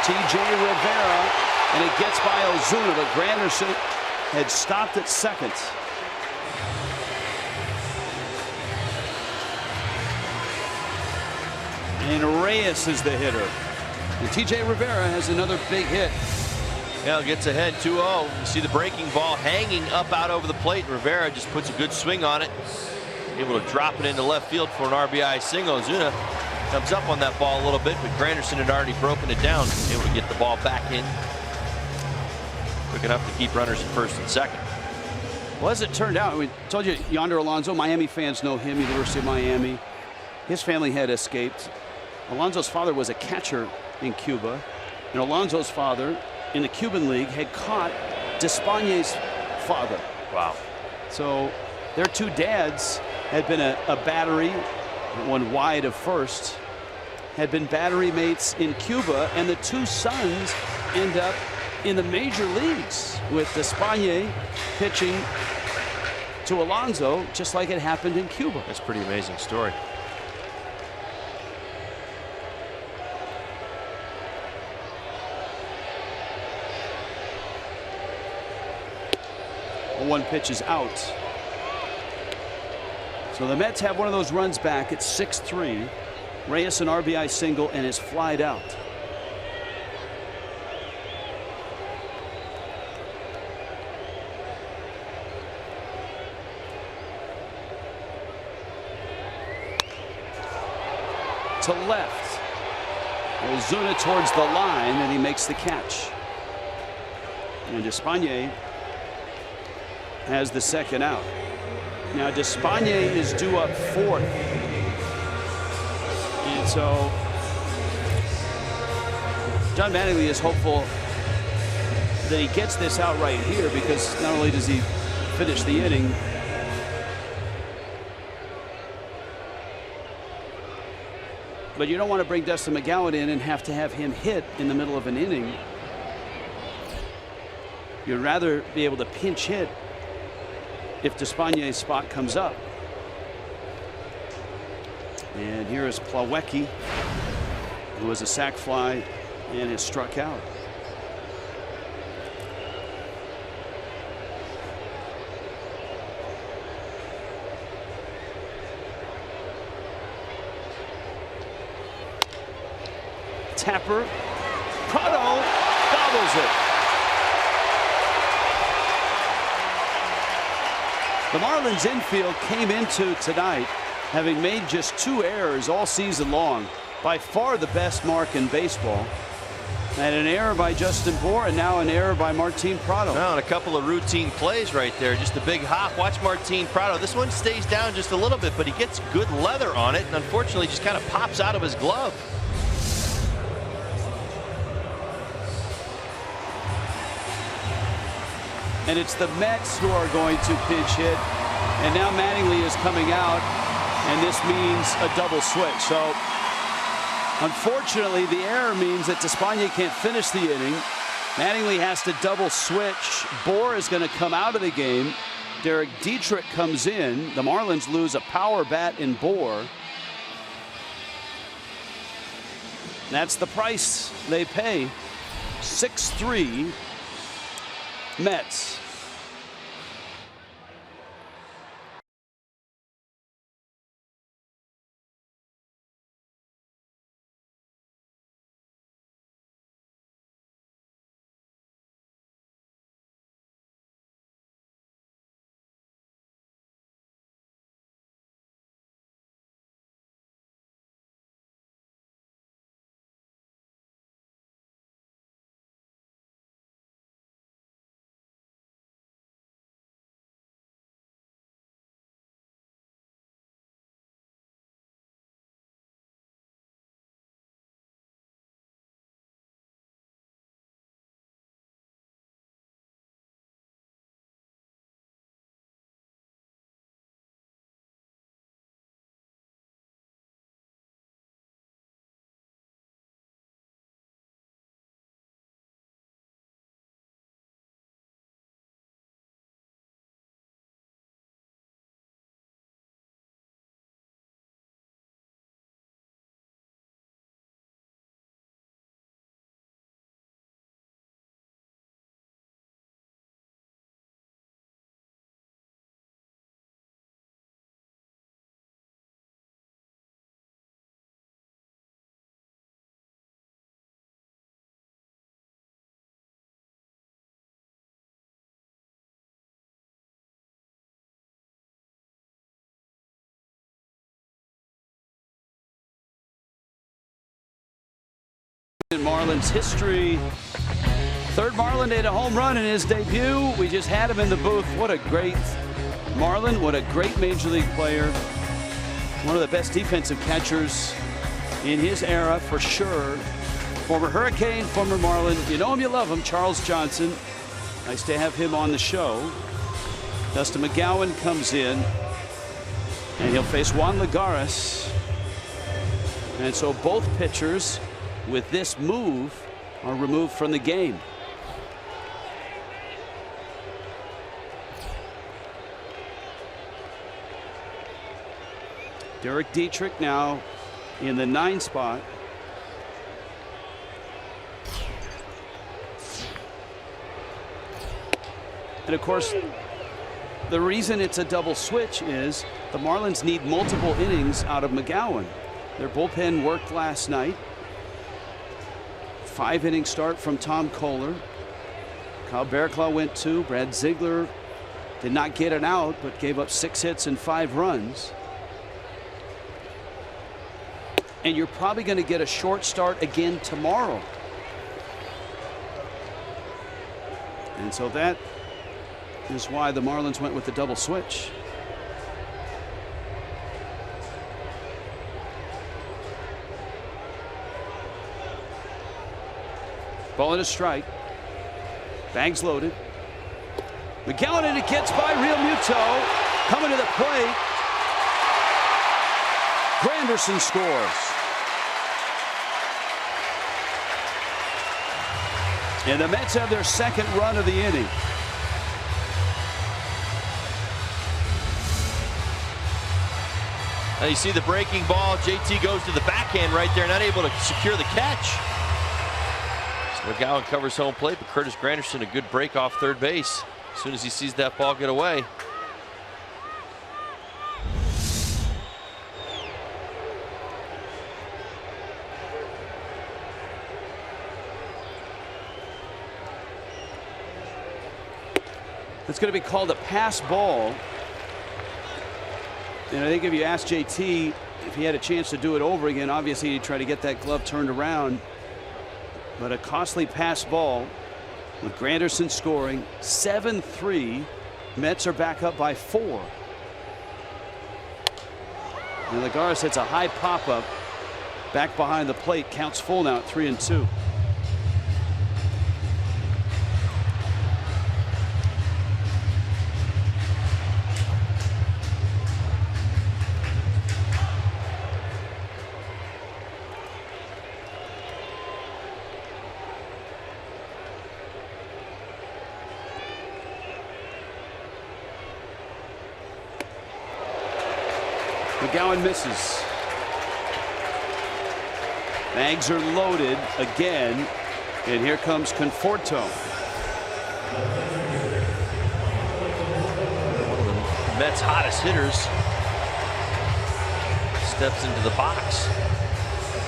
TJ Rivera, and it gets by Ozuna, but Granderson had stopped at second. And Reyes is the hitter. And TJ Rivera has another big hit.
Yeah, gets ahead 2-0. You see the breaking ball hanging up out over the plate. Rivera just puts a good swing on it. Able to drop it into left field for an RBI single. Ozuna comes up on that ball a little bit, but Granderson had already broken it down. Able to get the ball back in. Quick enough to keep runners at first and second.
Well, as it turned out, we told you Yonder Alonso, Miami fans know him, University of Miami. His family had escaped. Alonso's father was a catcher in Cuba, and Alonso's father in the Cuban League had caught Despaigne's father.
Wow.
So their 2 dads had been a battery, one wide of first, had been battery mates in Cuba, and the 2 sons end up in the major leagues with Despaigne pitching to Alonso, just like it happened in Cuba.
That's a pretty amazing story.
One pitch is out. So the Mets have one of those runs back at 6-3. Reyes an RBI single and is flied out. To left. Ozuna towards the line, and he makes the catch. And Despaigne has the second out. Now Despaigne is due up 4th. And so John Mattingly is hopeful that he gets this out right here, because not only does he finish the inning, but you don't want to bring Dustin McGowan in and have to have him hit in the middle of an inning. You'd rather be able to pinch hit if Despaign's spot comes up. And here is Plawecki, who was a sac fly and is struck out. Tapper, Prado gobbles it. The Marlins infield came into tonight having made just 2 errors all season long. By far the best mark in baseball. And an error by Justin Bour, and now an error by Martin Prado.
Now, and a couple of routine plays right there. Just a big hop. Watch Martin Prado. This one stays down just a little bit, but he gets good leather on it, and unfortunately just kind of pops out of his glove.
And it's the Mets who are going to pinch hit. And now Mattingly is coming out, and this means a double switch. So unfortunately, the error means that Despaigne can't finish the inning. Mattingly has to double switch. Bour is going to come out of the game. Derek Dietrich comes in. The Marlins lose a power bat in Bour. That's the price they pay. 6-3 Mets. In Marlins history, third Marlin hit a home run in his debut. We just had him in the booth. What a great Marlin. What a great major league player. One of the best defensive catchers in his era for sure. Former Hurricane, former Marlin. You know him, you love him. Charles Johnson. Nice to have him on the show. Dustin McGowan comes in, and he'll face Juan Lagares. And so both pitchers with this move are removed from the game. Derek Dietrich now in the 9 spot. And of course, the reason it's a double switch is the Marlins need multiple innings out of McGowan. Their bullpen worked last night. 5-inning start from Tom Kohler. Kyle Barraclough went 2. Brad Ziegler did not get an out, but gave up 6 hits and 5 runs. And you're probably going to get a short start again tomorrow. And so that is why the Marlins went with the double switch. Ball and a strike. Bags loaded. McGowan, and it gets by Real Muto. Coming to the plate. Granderson scores. And the Mets have their second run of the inning.
Now you see the breaking ball. JT goes to the backhand right there, not able to secure the catch. So McGowan covers home plate, but Curtis Granderson a good break off third base as soon as he sees that ball get away.
It's going to be called a pass ball. And I think if you ask JT if he had a chance to do it over again, obviously he'd try to get that glove turned around. But a costly pass ball with Granderson scoring 7-3. Mets are back up by 4. And Lagares hits a high pop up back behind the plate. Counts full now at 3-2. McGowan misses. Bags are loaded again, and here comes Conforto.
One of the Mets' hottest hitters steps into the box.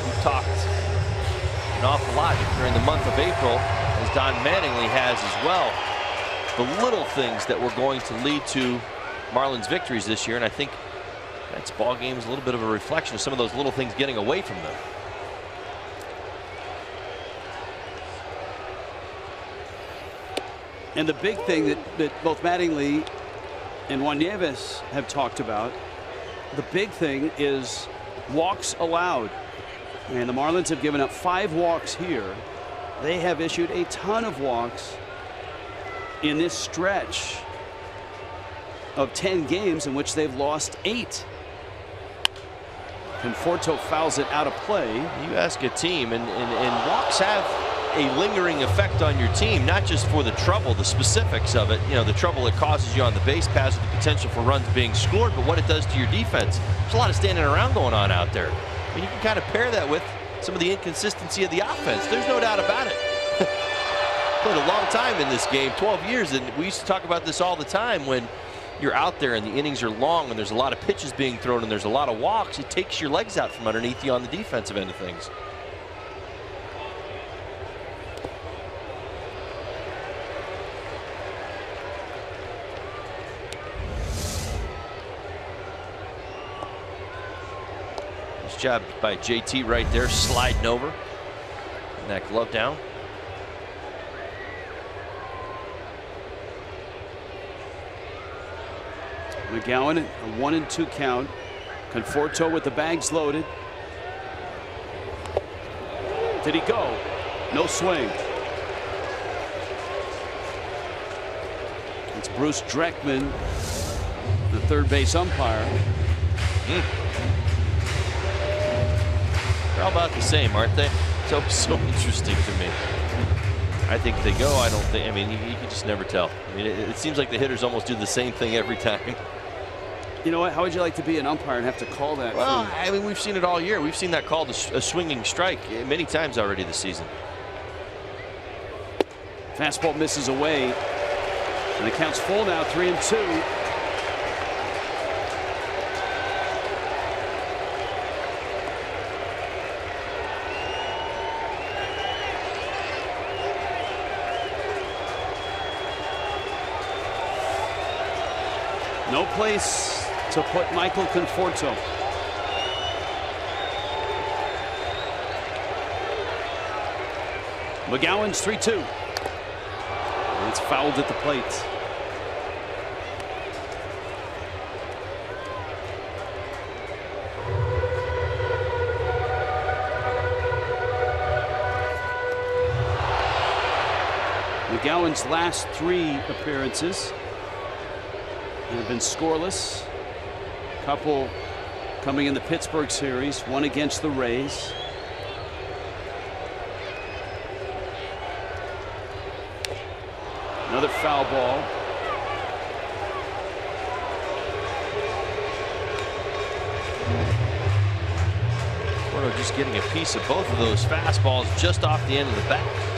We've talked an awful lot during the month of April, as Don Mattingly has as well, the little things that were going to lead to Marlins victories this year, and I think that's ball game is a little bit of a reflection of some of those little things getting away from them.
And the big thing that both Mattingly and Juan Nieves have talked about, the big thing is walks allowed. And the Marlins have given up 5 walks here. They have issued a ton of walks in this stretch of 10 games in which they've lost 8. Conforto fouls it out of play.
You ask a team, and walks have a lingering effect on your team, not just for the trouble, the specifics of it, you know, the trouble it causes you on the base paths with the potential for runs being scored, but what it does to your defense. There's a lot of standing around going on out there. I mean, you can kind of pair that with some of the inconsistency of the offense. There's no doubt about it. Played a long time in this game, 12 years, and we used to talk about this all the time. When you're out there and the innings are long and there's a lot of pitches being thrown and there's a lot of walks, it takes your legs out from underneath you on the defensive end of things. Nice job by JT right there, sliding over. Getting that glove down.
McGowan, a 1-2 count. Conforto with the bags loaded. Did he go? No swing. It's Bruce Dreckman, the third base umpire.
They're all about the same, aren't they? So interesting to me. I think they go. I don't think. I mean, you can just never tell. I mean, it seems like the hitters almost do the same thing every time.
You know what? How would you like to be an umpire and have to call that?
Well, I mean, we've seen it all year. We've seen that called a swinging strike many times already this season.
Fastball misses away, and the count's full now, 3-2. No place to put Michael Conforto. McGowan's 3-2. It's fouled at the plate. McGowan's last 3 appearances have been scoreless. Couple coming in the Pittsburgh series, one against the Rays. Another foul ball.
Porto just getting a piece of both of those fastballs just off the end of the bat.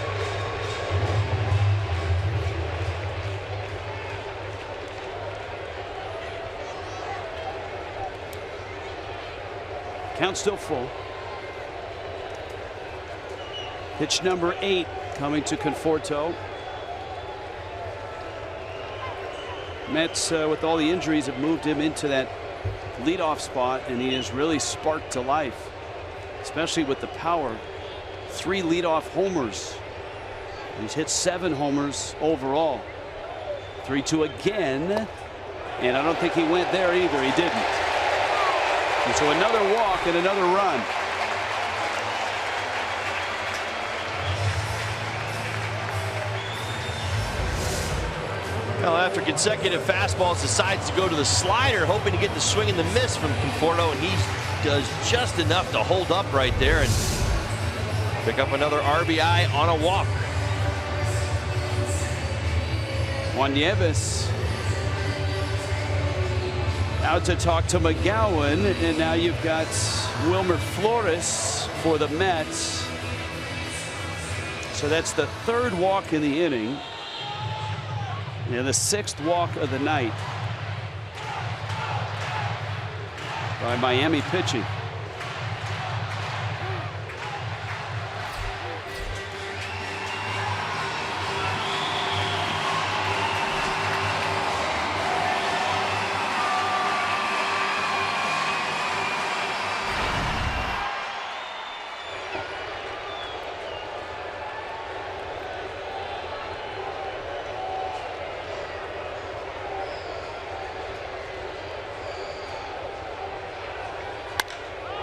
Count still full. Pitch number 8 coming to Conforto. Mets, with all the injuries, have moved him into that leadoff spot, and he has really sparked to life, especially with the power. 3 leadoff homers. He's hit 7 homers overall. 3-2 again, and I don't think he went there either. He didn't. And so another walk and another run.
Well, after consecutive fastballs, decides to go to the slider, hoping to get the swing and the miss from Conforto, and he does just enough to hold up right there and pick up another RBI on a walk.
Juan Nieves out to talk to McGowan, and now you've got Wilmer Flores for the Mets. So that's the 3rd walk in the inning and the 6th walk of the night by Miami pitching.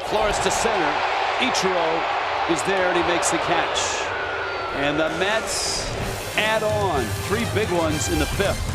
Flores to center. Ichiro is there, and he makes the catch. And the Mets add on 3 big ones in the 5th.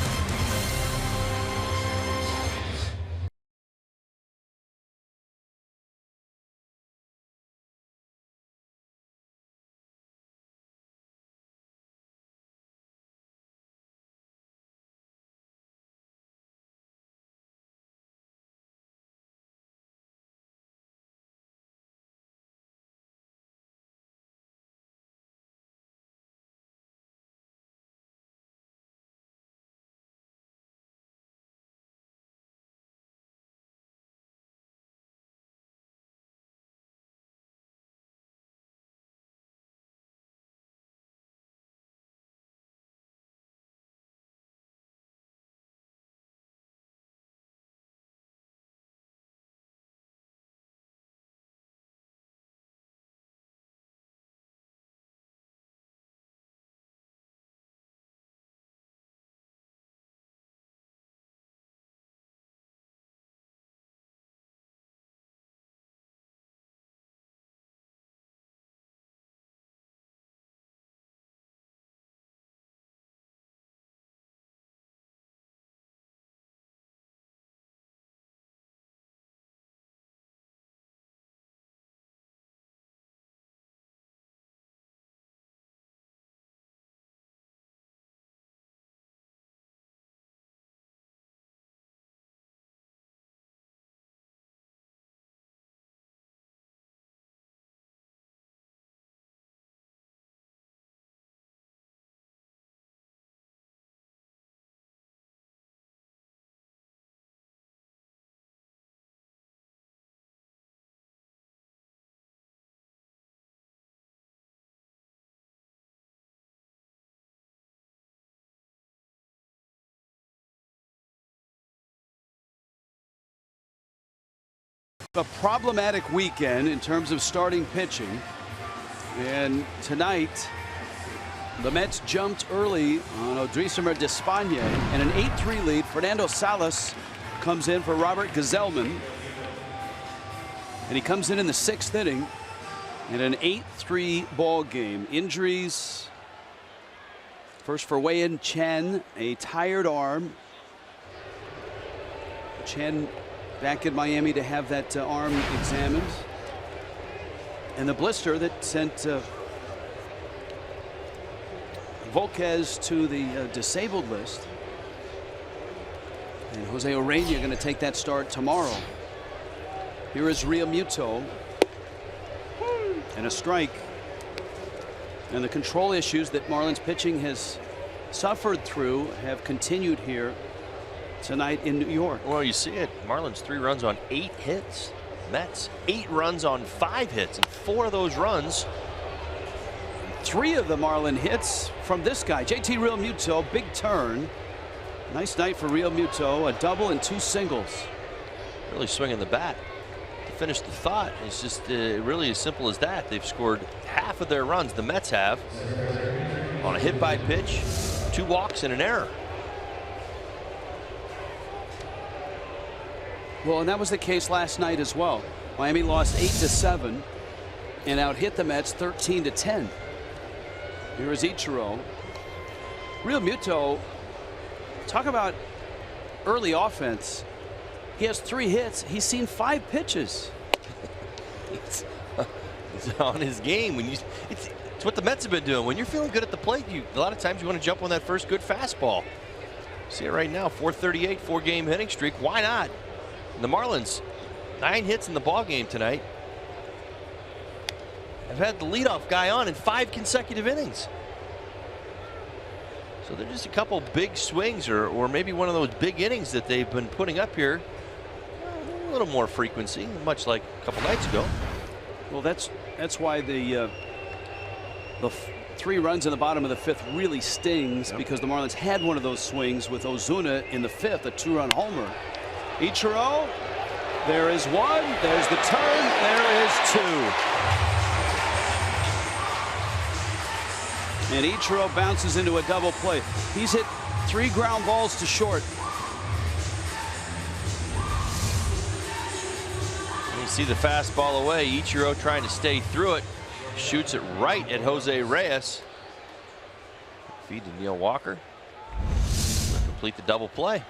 A problematic weekend in terms of starting pitching. And tonight, the Mets jumped early on Odrisamer Despaigne, and an 8-3 lead. Fernando Salas comes in for Robert Gazelman. And he comes in the 6th inning in an 8-3 ball game. Injuries. First for Wei-Yin Chen, a tired arm. Chen back in Miami to have that arm examined. And the blister that sent Volquez to the disabled list. And Jose Urena going to take that start tomorrow. Here is Realmuto. And a strike. And the control issues that Marlins pitching has suffered through have continued here tonight in New York.
Well, you see it. Marlins 3 runs on 8 hits. Mets 8 runs on 5 hits, and 4 of those runs.
3 of the Marlin hits from this guy, JT Realmuto. Big turn. Nice night for Realmuto. A double and 2 singles.
Really swinging the bat to finish the thought. It's just really as simple as that. They've scored half of their runs, the Mets have, on a hit by pitch, 2 walks and an error.
Well, and that was the case last night as well. Miami lost 8-7 and out hit the Mets 13-10. Here is Ichiro. Realmuto, talk about early offense. He has 3 hits. He's seen 5 pitches.
It's on his game. It's what the Mets have been doing. When you're feeling good at the plate, a lot of times you want to jump on that first good fastball. See it right now, 438, 4-game hitting streak. Why not? The Marlins, 9 hits in the ball game tonight. Have had the leadoff guy on in 5 consecutive innings. So they're just a couple big swings, or maybe one of those big innings that they've been putting up here. A little more frequency, much like a couple nights ago.
Well, that's why the 3 runs in the bottom of the 5th really stings, because the Marlins had one of those swings with Ozuna in the 5th, a 2-run homer. Ichiro, there is 1, there's the turn, there is 2. And Ichiro bounces into a double play. He's hit 3 ground balls to short.
You see the fastball away. Ichiro trying to stay through it. Shoots it right at Jose Reyes. Feed to Neil Walker. Complete the double play.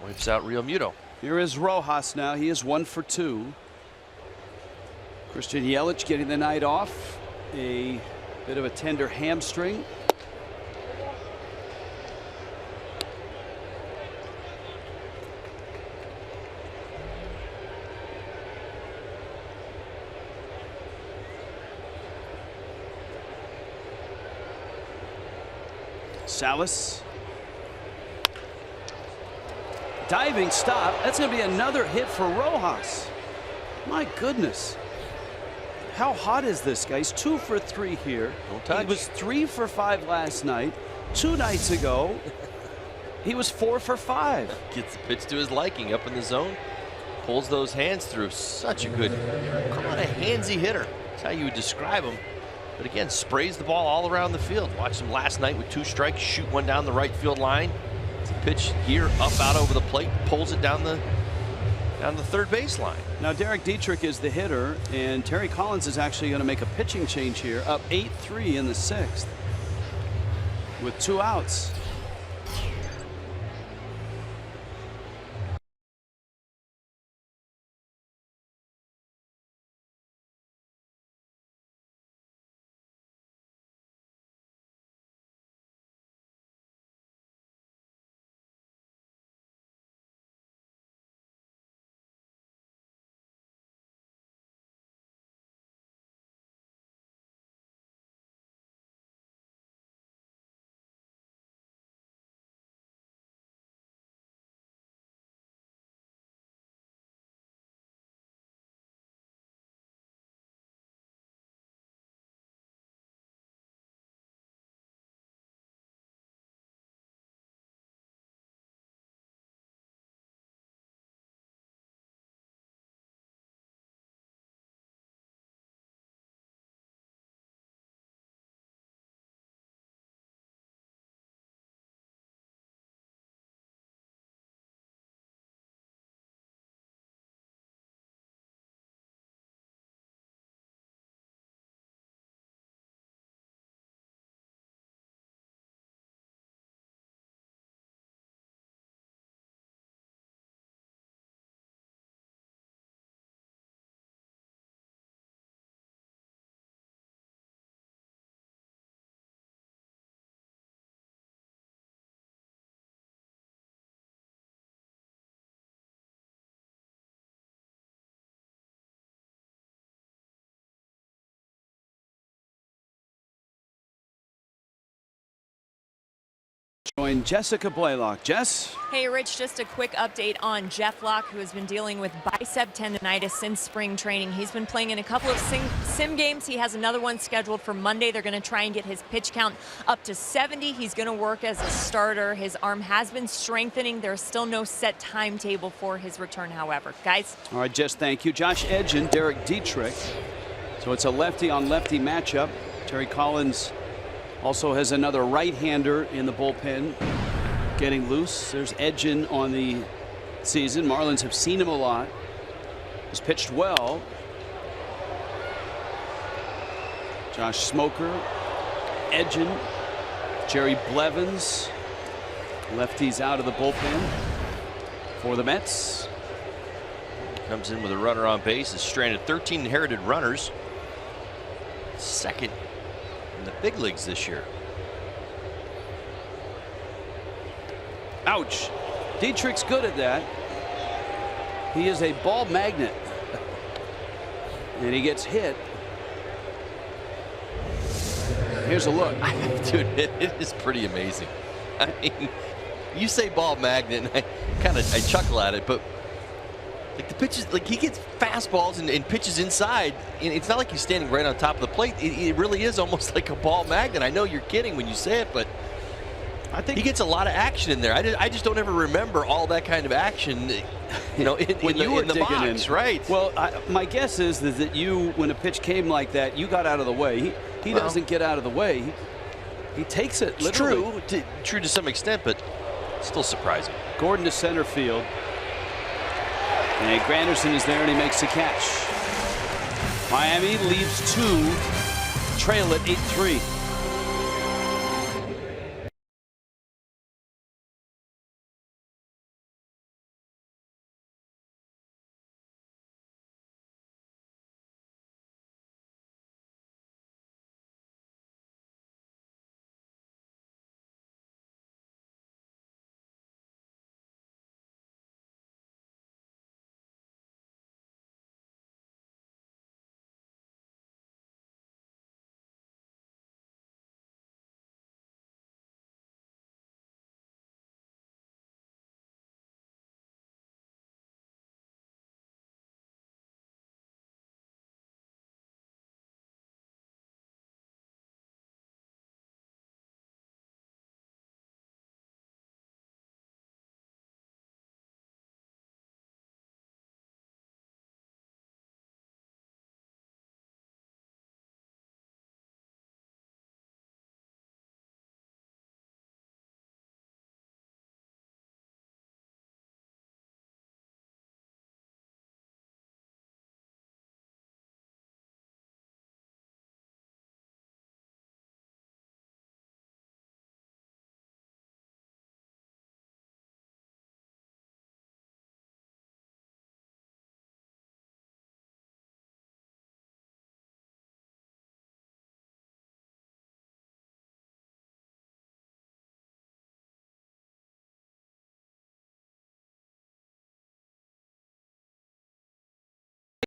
Wipes out Realmuto.
Here is Rojas now. He is 1 for 2. Christian Yelich getting the night off. A bit of a tender hamstring. Salas. Diving stop. That's going to be another hit for Rojas. My goodness. How hot is this guy? He's 2 for 3 here. He was 3 for 5 last night. 2 nights ago, he was 4 for 5.
Gets the pitch to his liking up in the zone. Pulls those hands through. Such a good, kind of handsy hitter. That's how you would describe him. But again, sprays the ball all around the field. Watched him last night with 2 strikes, shoot one down the right field line. Pitch here, up, out over the plate, pulls it down the third baseline.
Now Derek Dietrich is the hitter, and Terry Collins is actually going to make a pitching change here, up 8-3 in the 6th with 2 outs. Join Jessica Blaylock. Jess?
Hey, Rich, just a quick update on Jeff Locke, who has been dealing with bicep tendonitis since spring training. He's been playing in a couple of sim games. He has another one scheduled for Monday. They're going to try and get his pitch count up to 70. He's going to work as a starter. His arm has been strengthening. There's still no set timetable for his return, however. Guys?
All right, Jess, thank you. Josh Edge and Derek Dietrich. So it's a lefty-on-lefty matchup. Terry Collins also has another right-hander in the bullpen getting loose. There's Edgin on the season. Marlins have seen him a lot. He's pitched well. Josh Smoker, Edgin, Jerry Blevins. Lefties out of the bullpen for the Mets.
Comes in with a runner on base. Has stranded 13 inherited runners. Second in the big leagues this year.
Ouch. Dietrich's good at that. He is a ball magnet. And he gets hit. Here's a look.
Dude, it is pretty amazing. I mean, you say ball magnet, and I chuckle at it, but like the pitches, like he gets fastballs and pitches inside, and it's not like he's standing right on top of the plate. It really is almost like a ball magnet. I know you're kidding when you say it, but I think he gets a lot of action in there. I just don't ever remember all that kind of action, you know, in the box, right?
Well, my guess is that you, when a pitch came like that, you got out of the way. He doesn't get out of the way. He takes it literally.
True to some extent, but still surprising.
Gordon to center field. And Granderson is there, and he makes the catch. Miami leaves 2, trail at 8-3.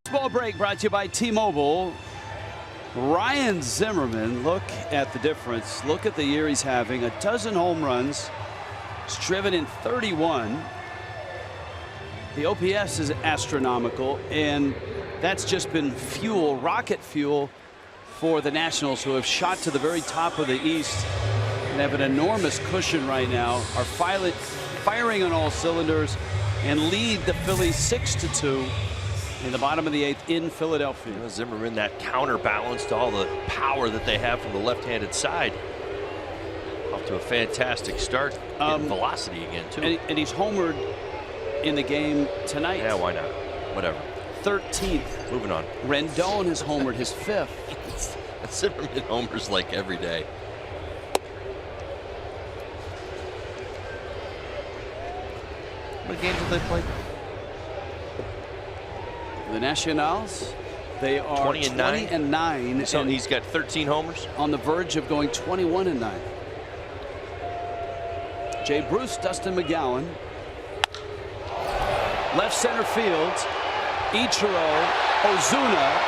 Baseball break brought to you by T-Mobile. Ryan Zimmerman, look at the difference. Look at the year he's having. 12 home runs. He's driven in 31. The OPS is astronomical, and that's just been fuel, rocket fuel, for the Nationals, who have shot to the very top of the East and have an enormous cushion right now. Are firing on all cylinders and lead the Phillies 6-2. In the bottom of the 8th in Philadelphia.
You know, Zimmerman, that counterbalance to all the power that they have from the left-handed side. Off to a fantastic start. Getting velocity again, too.
And he's homered in the game tonight.
Yeah, why not? Whatever.
13th.
Moving on.
Rendon has homered his 5th.
Zimmerman homers like every day. How many games have they played?
The Nationals, they are 20-9.
So he's got 13 homers.
On the verge of going 21-9. Jay Bruce, Dustin McGowan. Left center field. Ichiro, Ozuna.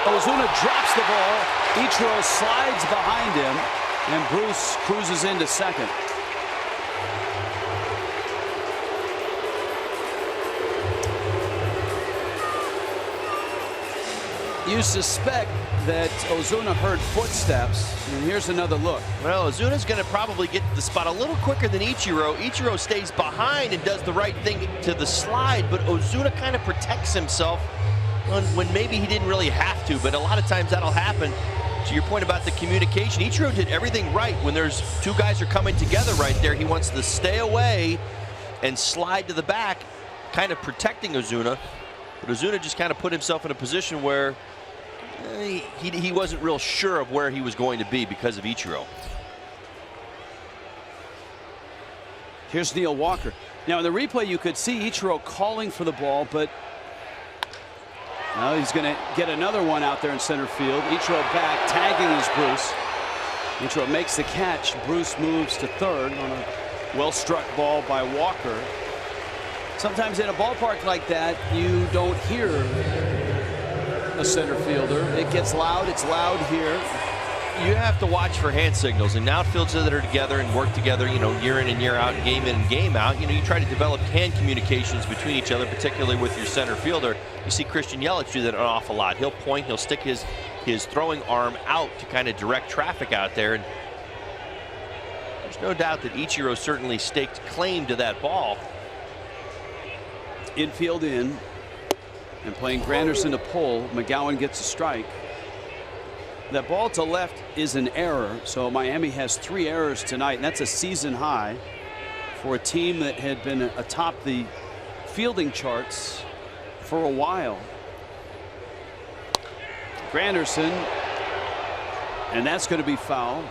Ozuna drops the ball. Ichiro slides behind him, and Bruce cruises into second. You suspect that Ozuna heard footsteps, and here's another look.
Well, Ozuna's going to probably get to the spot a little quicker than Ichiro. Ichiro stays behind and does the right thing to the slide, but Ozuna kind of protects himself when maybe he didn't really have to, but a lot of times that'll happen. To your point about the communication, Ichiro did everything right. When there's two guys are coming together right there, he wants to stay away and slide to the back, kind of protecting Ozuna. But Ozuna just kind of put himself in a position where he wasn't real sure of where he was going to be because of Ichiro.
Here's Neil Walker. Now in the replay you could see Ichiro calling for the ball, but now he's going to get another one out there in center field. Ichiro back, tagging is Bruce. Ichiro makes the catch. Bruce moves to third on a well-struck ball by Walker. Sometimes in a ballpark like that, you don't hear a center fielder. It gets loud. It's loud here.
You have to watch for hand signals, and outfields that are together and work together, you know, year in and year out, game in and game out. You know, you try to develop hand communications between each other, particularly with your center fielder. You see Christian Yelich do that an awful lot. He'll point, he'll stick his throwing arm out to kind of direct traffic out there, and there's no doubt that Ichiro certainly staked claim to that ball.
Infield in, and playing Granderson to pull. McGowan gets a strike. That ball to left is an error, so Miami has 3 errors tonight, and that's a season high for a team that had been atop the fielding charts for a while. Granderson, and that's going to be foul.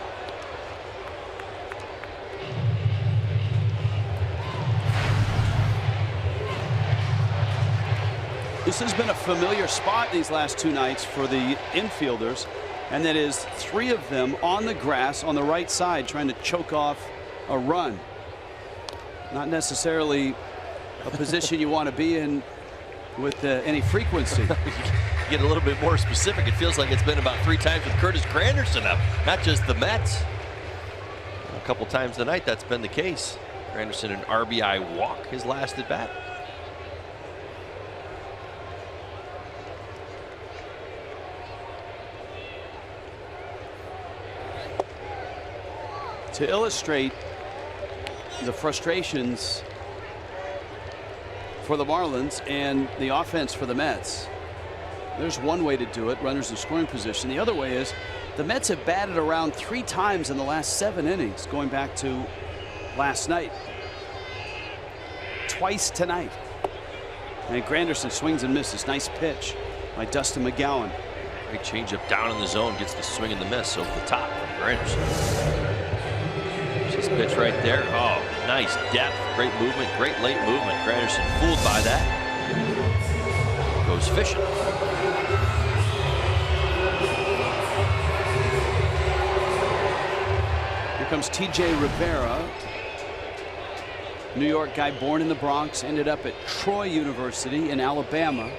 This has been a familiar spot these last 2 nights for the infielders, and that is 3 of them on the grass on the right side trying to choke off a run. Not necessarily a position you want to be in with any frequency.
Get a little bit more specific. It feels like it's been about 3 times with Curtis Granderson up, not just the Mets. A couple times tonight that's been the case. Granderson an RBI walk his last at bat.
To illustrate the frustrations for the Marlins and the offense for the Mets, there's one way to do it, runners in scoring position. The other way is the Mets have batted around 3 times in the last 7 innings, going back to last night. Twice tonight. And Granderson swings and misses. Nice pitch by Dustin McGowan.
Great changeup down in the zone, gets the swing and the miss over the top from Granderson. This pitch right there. Oh, nice depth, great movement, great late movement. Granderson fooled by that. Goes fishing.
Here comes TJ Rivera. New York guy born in the Bronx, ended up at Troy University in Alabama.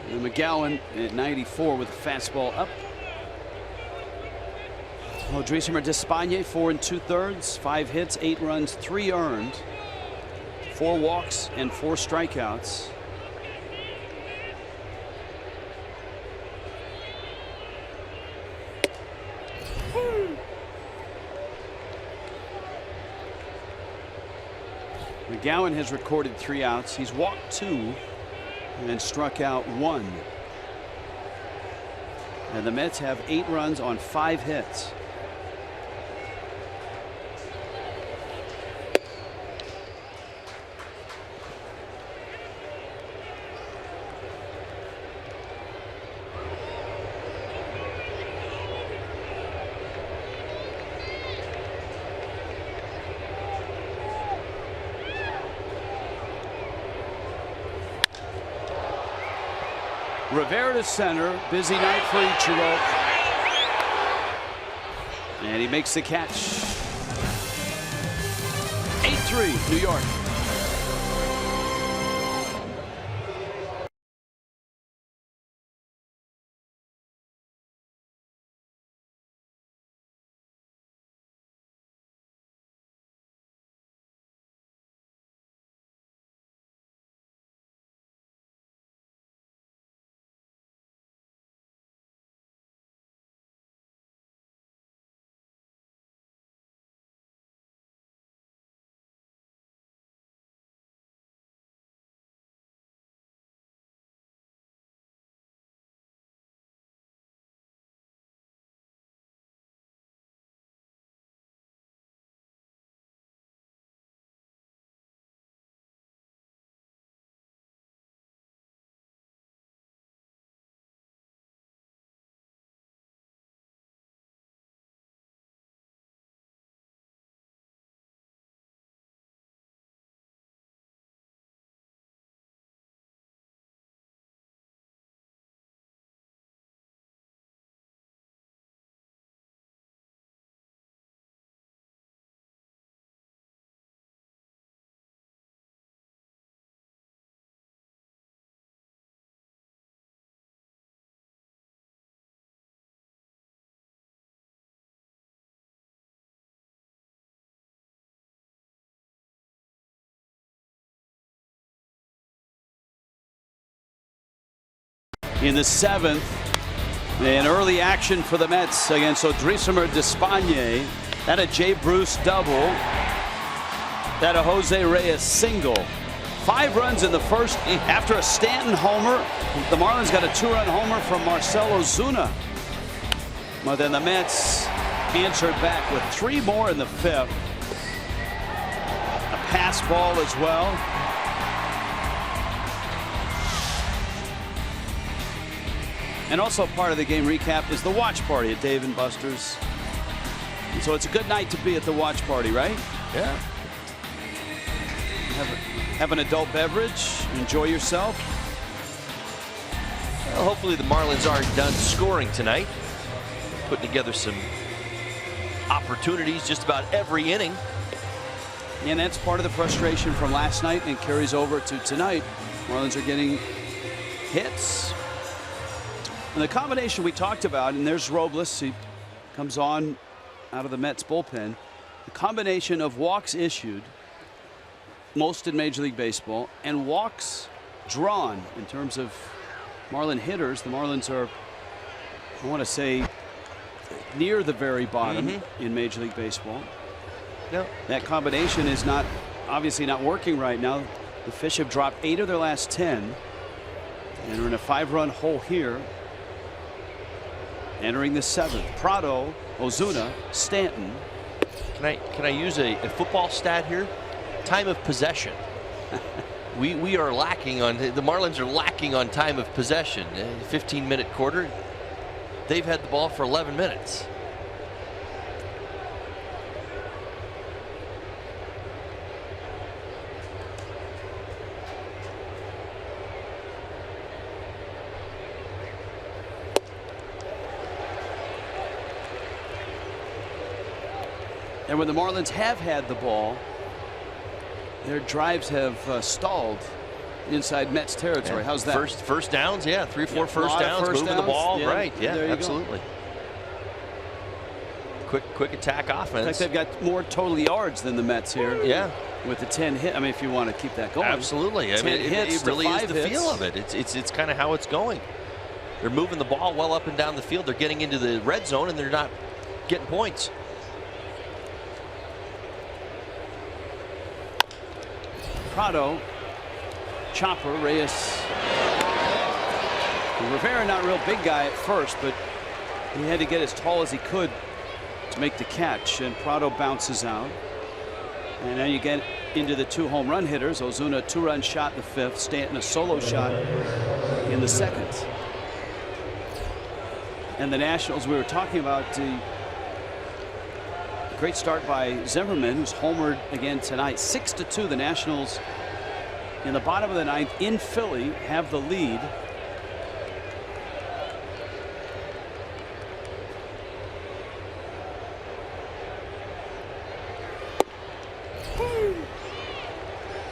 McGowan at 94 with a fastball up. Odrisamer Despaigne 4 2/3, 5 hits, 8 runs, 3 earned, 4 walks and 4 strikeouts. McGowan has recorded 3 outs. He's walked 2 and struck out 1. And the Mets have 8 runs on 5 hits. Rivera to center. Busy night for Ichiro. And he makes the catch. 8-3 New York. in the 7th. And early action for the Mets against Odrisamer Despaigne. That a Jay Bruce double. That a Jose Reyes single. 5 runs in the first after a Stanton homer. The Marlins got a 2-run homer from Marcell Ozuna. But then the Mets answered back with 3 more in the 5th. A pass ball as well. And also part of the game recap is the watch party at Dave & Buster's. And so it's a good night to be at the watch party, right?
Yeah.
Have an adult beverage, enjoy yourself.
Well, hopefully the Marlins aren't done scoring tonight. Put together some opportunities just about every inning.
And that's part of the frustration from last night and carries over to tonight. Marlins are getting hits. And the combination we talked about, and there's Robles, he comes on out of the Mets bullpen. The combination of walks issued, most in Major League Baseball, and walks drawn in terms of Marlin hitters. The Marlins are, I want to say, near the very bottom in Major League Baseball.
No.
That combination is not obviously not working right now. The Fish have dropped 8 of their last 10 and are in a 5-run hole here. Entering the 7th, Prado, Ozuna, Stanton.
Can I use a football stat here? Time of possession. we are lacking on, the Marlins are lacking on time of possession. 15-minute quarter. They've had the ball for 11 minutes.
And when the Marlins have had the ball, their drives have stalled inside Mets territory.
Yeah.
How's that?
First downs, yeah, 3 or 4 first downs, moving the ball, right? Yeah, absolutely. Quick attack offense.
In fact, they've got more total yards than the Mets here.
Yeah,
with the 10 hit. I mean, if you want to keep that going.
Absolutely. I mean, it really is the feel of it. It's kind of how it's going. They're moving the ball well up and down the field. They're getting into the red zone and they're not getting points.
Prado, chopper, Reyes. Rivera, not a real big guy at first, but he had to get as tall as he could to make the catch, and Prado bounces out. And now you get into the 2 home run hitters. Ozuna, 2-run shot in the 5th. Stanton, a solo shot in the 2nd. And the Nationals, we were talking about the great start by Zimmerman, who's homered again tonight. 6-2, the Nationals in the bottom of the 9th in Philly have the lead.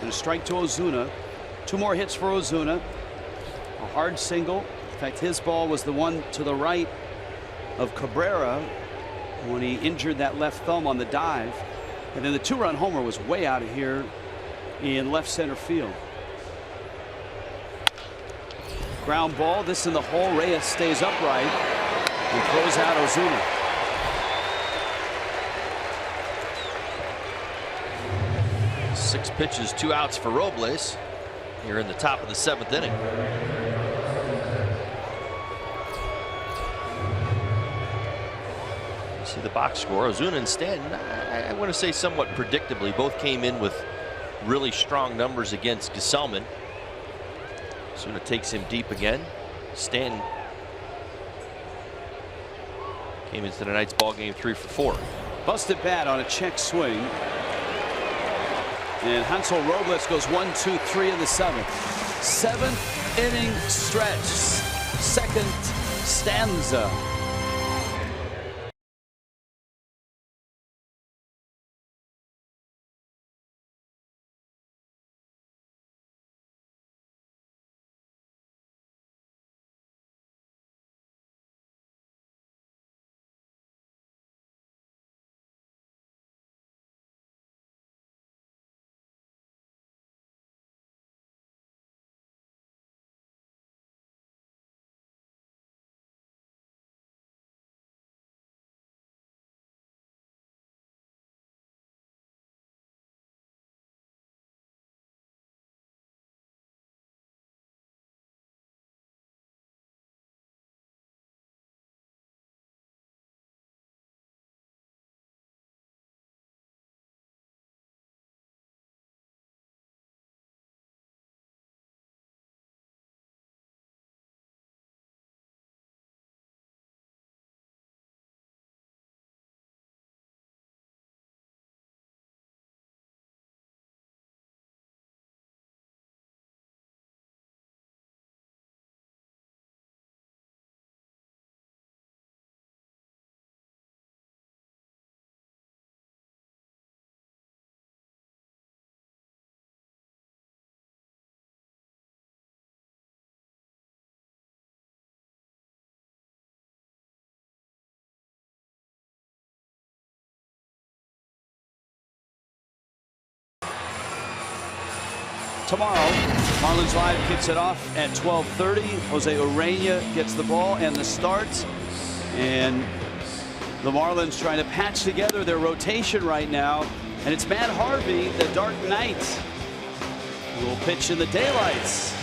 And a strike to Ozuna. 2 more hits for Ozuna. A hard single. In fact, his ball was the one to the right of Cabrera when he injured that left thumb on the dive. And then the 2-run homer was way out of here in left center field. Ground ball, this in the hole. Reyes stays upright and throws out Ozuna.
Six pitches, 2 outs for Robles here in the top of the 7th inning. See the box score. Ozuna and Stanton, I want to say somewhat predictably, both came in with really strong numbers against Gesellman. Ozuna takes him deep again. Stanton came into tonight's ball game 3 for 4.
Busted bat on a check swing. And Hansel Robles goes 1, 2, 3 in the 7th. 7th inning stretch. 2nd stanza. tomorrow. Marlins Live kicks it off at 12:30. Jose Urena gets the ball and the start. And the Marlins trying to patch together their rotation right now. And it's Matt Harvey, the Dark Knight, who will pitch in the daylights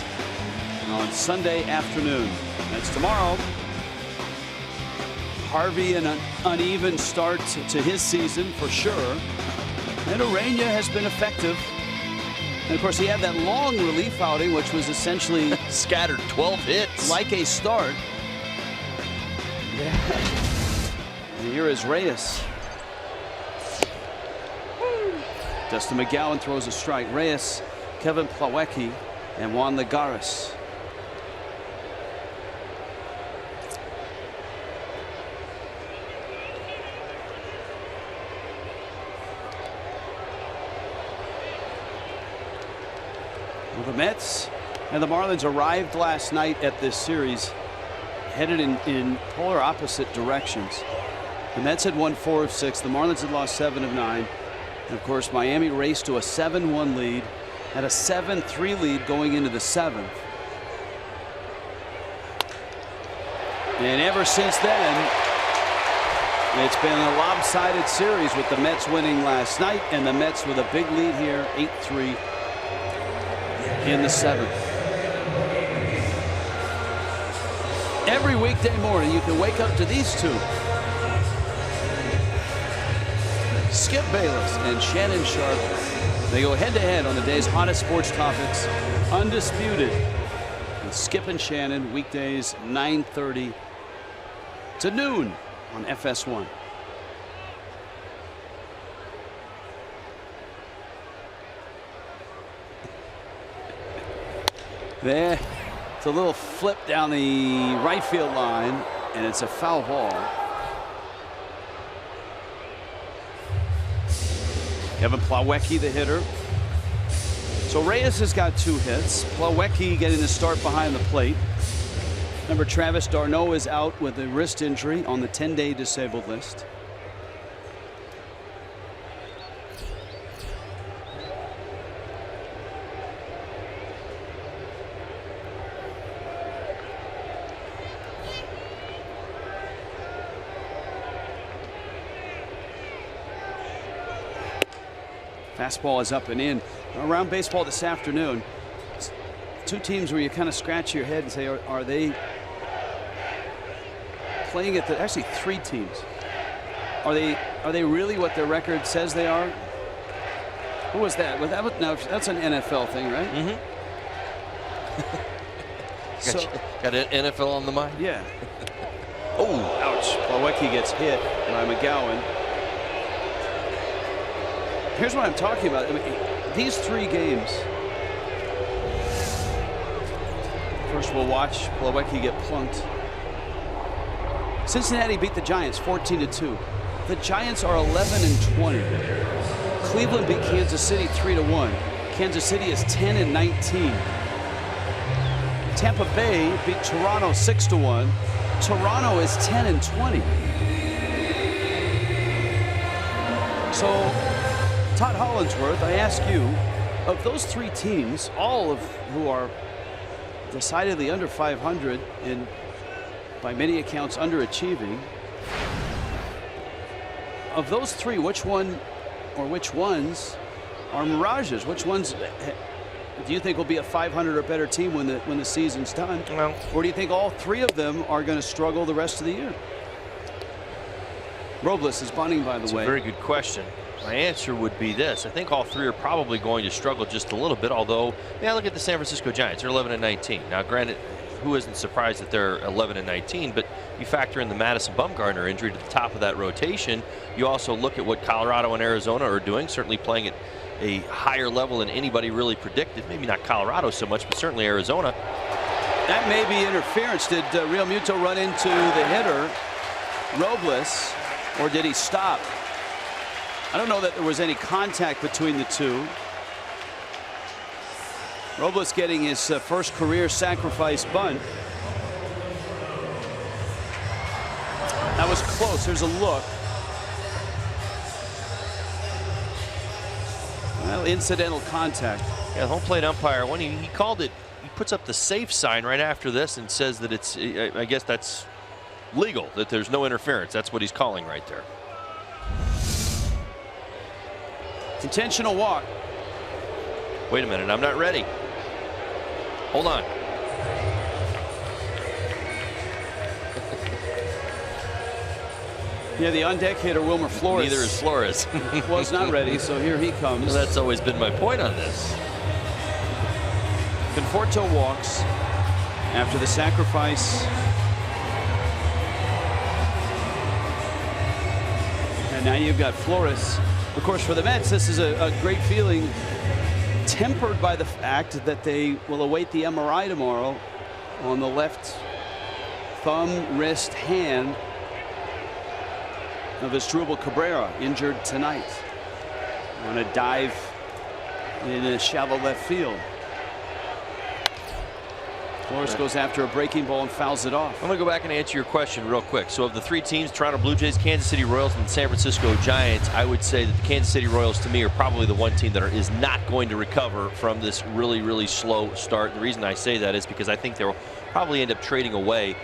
on Sunday afternoon. That's tomorrow. Harvey, an uneven start to his season for sure. And Urena has been effective. And of course, he had that long relief outing, which was essentially
scattered 12 hits.
Like a start. Yeah. And here is Reyes. Dustin McGowan throws a strike. Reyes, Kevin Plawecki, and Juan Lagares. Well, the Mets and the Marlins arrived last night at this series headed in polar opposite directions. The Mets had won 4 of 6. The Marlins had lost 7 of 9. And of course, Miami raced to a 7-1 lead, had a 7-3 lead going into the 7th. And ever since then, it's been a lopsided series with the Mets winning last night and the Mets with a big lead here, 8-3 in the 7th. Every weekday morning, you can wake up to these two. Skip Bayless and Shannon Sharpe. They go head-to-head on the day's hottest sports topics. Undisputed. With Skip and Shannon, weekdays 9:30 to noon on FS1. There, it's a little flip down the right field line, and it's a foul ball. Kevin Plawecki, the hitter. So Reyes has got 2 hits. Plawecki getting the start behind the plate. Remember, Travis d'Arnaud is out with a wrist injury on the 10-day disabled list. Fastball is up and in. Around baseball this afternoon, 2 teams where you kind of scratch your head and say, are they playing at the, actually 3 teams. Are they really what their record says they are? Who was that? Now that's an NFL thing, right?
Mm-hmm. Got an NFL on the mind?
Yeah. Oh, ouch. Plawecki gets hit by McGowan. Here's what I'm talking about. I mean, these 3 games. First, we'll watch Plawecki get plunked. Cincinnati beat the Giants 14-2. The Giants are 11-20. Cleveland beat Kansas City 3-1. Kansas City is 10-19. Tampa Bay beat Toronto 6-1. Toronto is 10-20. So, Todd Hollandsworth, I ask you, of those 3 teams, all of who are decidedly under 500 and by many accounts underachieving, of those 3, which one or which ones are mirages? Which ones do you think will be a 500 or better team when the season's done?
Well,
or do you think all 3 of them are going to struggle the rest of the year? Robles is bunting, by the way.
That's a very good question. My answer would be this. I think all 3 are probably going to struggle just a little bit, although, yeah, look at the San Francisco Giants. They're 11-19. Now, granted, who isn't surprised that they're 11-19, but you factor in the Madison Bumgarner injury to the top of that rotation. You also look at what Colorado and Arizona are doing, certainly playing at a higher level than anybody really predicted. Maybe not Colorado so much, but certainly Arizona.
That may be interference. Did Real Muto run into the hitter, Robles, or did he stop? I don't know that there was any contact between the 2. Robles getting his first career sacrifice bunt. That was close. There's a look. Well, incidental contact.
Yeah, the home plate umpire, when he called it, he puts up the safe sign right after this and says that it's, I guess that's legal, that there's no interference. That's what he's calling right there.
Intentional walk.
Wait a minute, I'm not ready. Hold on.
Yeah, the on-deck hitter, Wilmer Flores.
Neither is Flores.
Was not ready, so here he comes.
Well, that's always been my point on this.
Conforto walks after the sacrifice. And now you've got Flores. Of course, for the Mets, this is a great feeling, tempered by the fact that they will await the MRI tomorrow on the left thumb, wrist, hand of Asdrubal Cabrera, injured tonight on a dive in a shallow left field. Flores goes after a breaking ball and fouls it off.
I'm going to go back and answer your question real quick. So of the three teams, Toronto Blue Jays, Kansas City Royals, and San Francisco Giants, I would say that the Kansas City Royals, to me, are probably the one team that is not going to recover from this really, really slow start. The reason I say that is because I think they'll probably end up trading away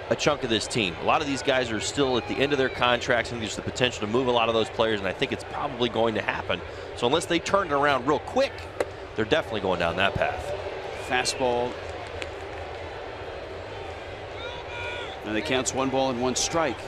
a chunk of this team. A lot of these guys are still at the end of their contracts, and there's the potential to move a lot of those players, and I think it's probably going to happen. So unless they turn it around real quick, they're definitely going down that path.
Fastball. And the count's 1 ball and 1 strike.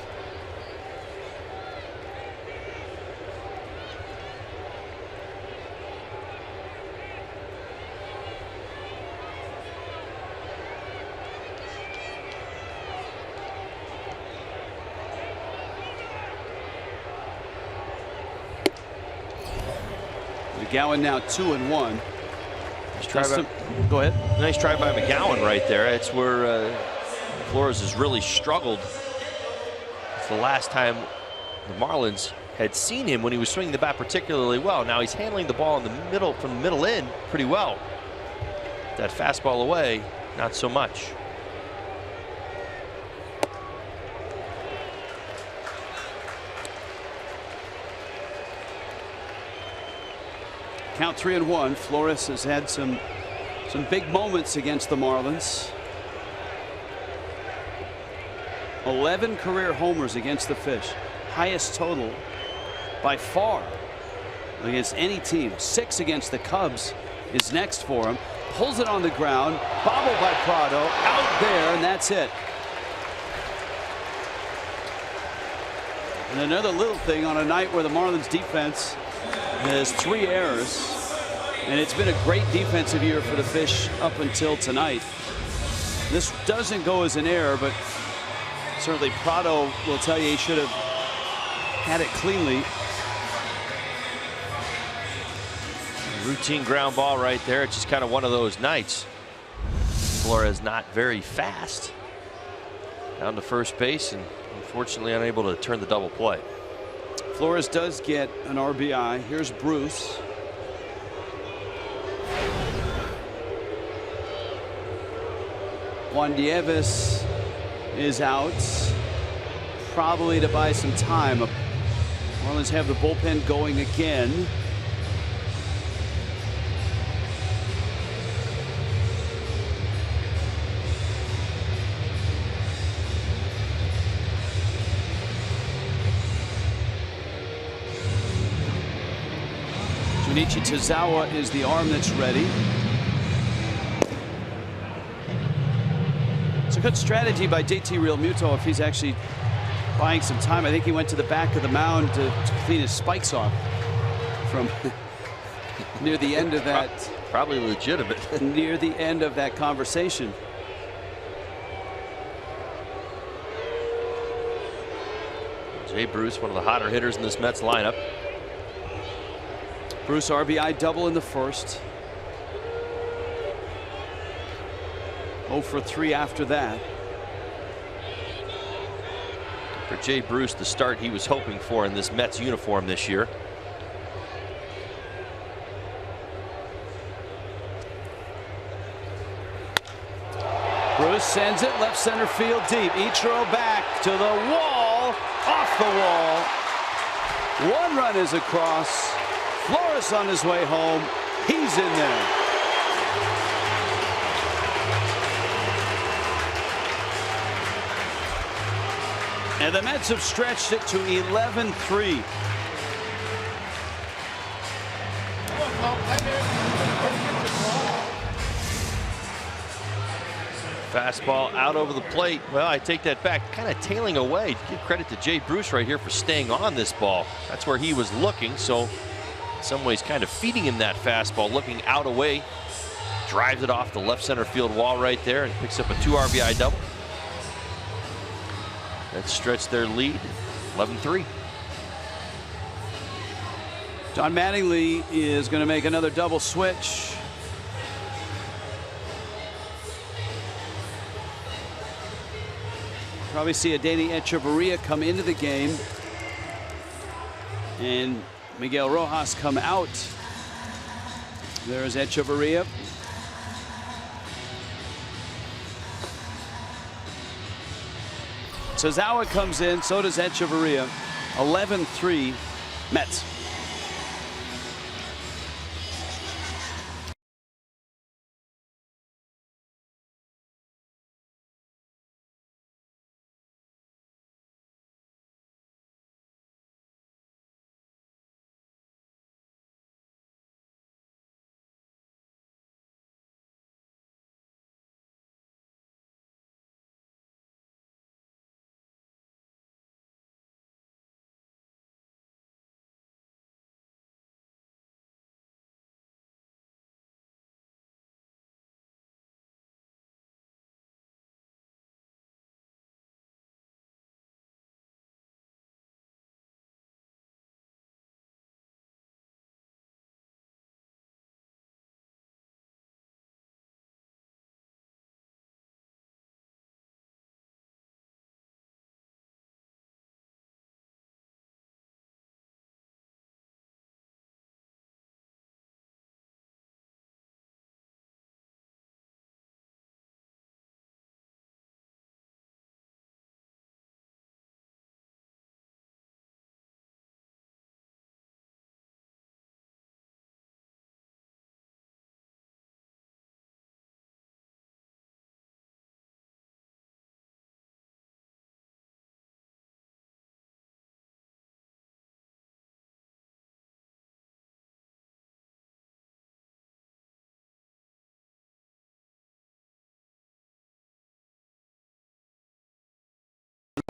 McGowan now 2-1. Go ahead.
Nice try by McGowan right there. It's where Flores has really struggled. It's the last time the Marlins had seen him when he was swinging the bat particularly well. Now he's handling the ball in the middle, from the middle in, pretty well. That fastball away, not so much.
Count 3-1. Flores has had some big moments against the Marlins. 11 career homers against the Fish. Highest total by far against any team. 6 against the Cubs is next for him. Pulls it on the ground. Bobbled by Prado. Out there, and that's it. And another little thing on a night where the Marlins defense has 3 errors. And it's been a great defensive year for the Fish up until tonight. This doesn't go as an error, but certainly Prado will tell you he should have had it cleanly.
Routine ground ball right there. It's just kind of one of those nights. Flores not very fast. Down to first base and unfortunately unable to turn the double play.
Flores does get an RBI. Here's Bruce. Juan Nieves is out, probably to buy some time. Marlins have the bullpen going again. Junichi Tozawa is the arm that's ready. It's a good strategy by JT Realmuto if he's actually buying some time. I think he went to the back of the mound to clean his spikes off from near the end of that.
Probably legitimate.
Near the end of that conversation.
Jay Bruce, one of the hotter hitters in this Mets lineup.
Bruce RBI double in the first. 0 for 3 after that.
For Jay Bruce, the start he was hoping for in this Mets uniform this year.
Bruce sends it left center field deep. Ichiro back to the wall, off the wall. 1 run is across. Flores on his way home. He's in there. And the Mets have stretched it to 11-3.
Fastball out over the plate. Well, I take that back. Kind of tailing away. Give credit to Jay Bruce right here for staying on this ball. That's where he was looking. So, in some ways, kind of feeding him that fastball, looking out away. Drives it off the left center field wall right there and picks up a 2 RBI double. That stretched their lead, 11-3.
Don Mattingly is going to make another double switch. Probably see Adeiny Echeverria come into the game and Miguel Rojas come out. There's Echeverria. Tazawa comes in, so does Echeverria. 11-3 Mets.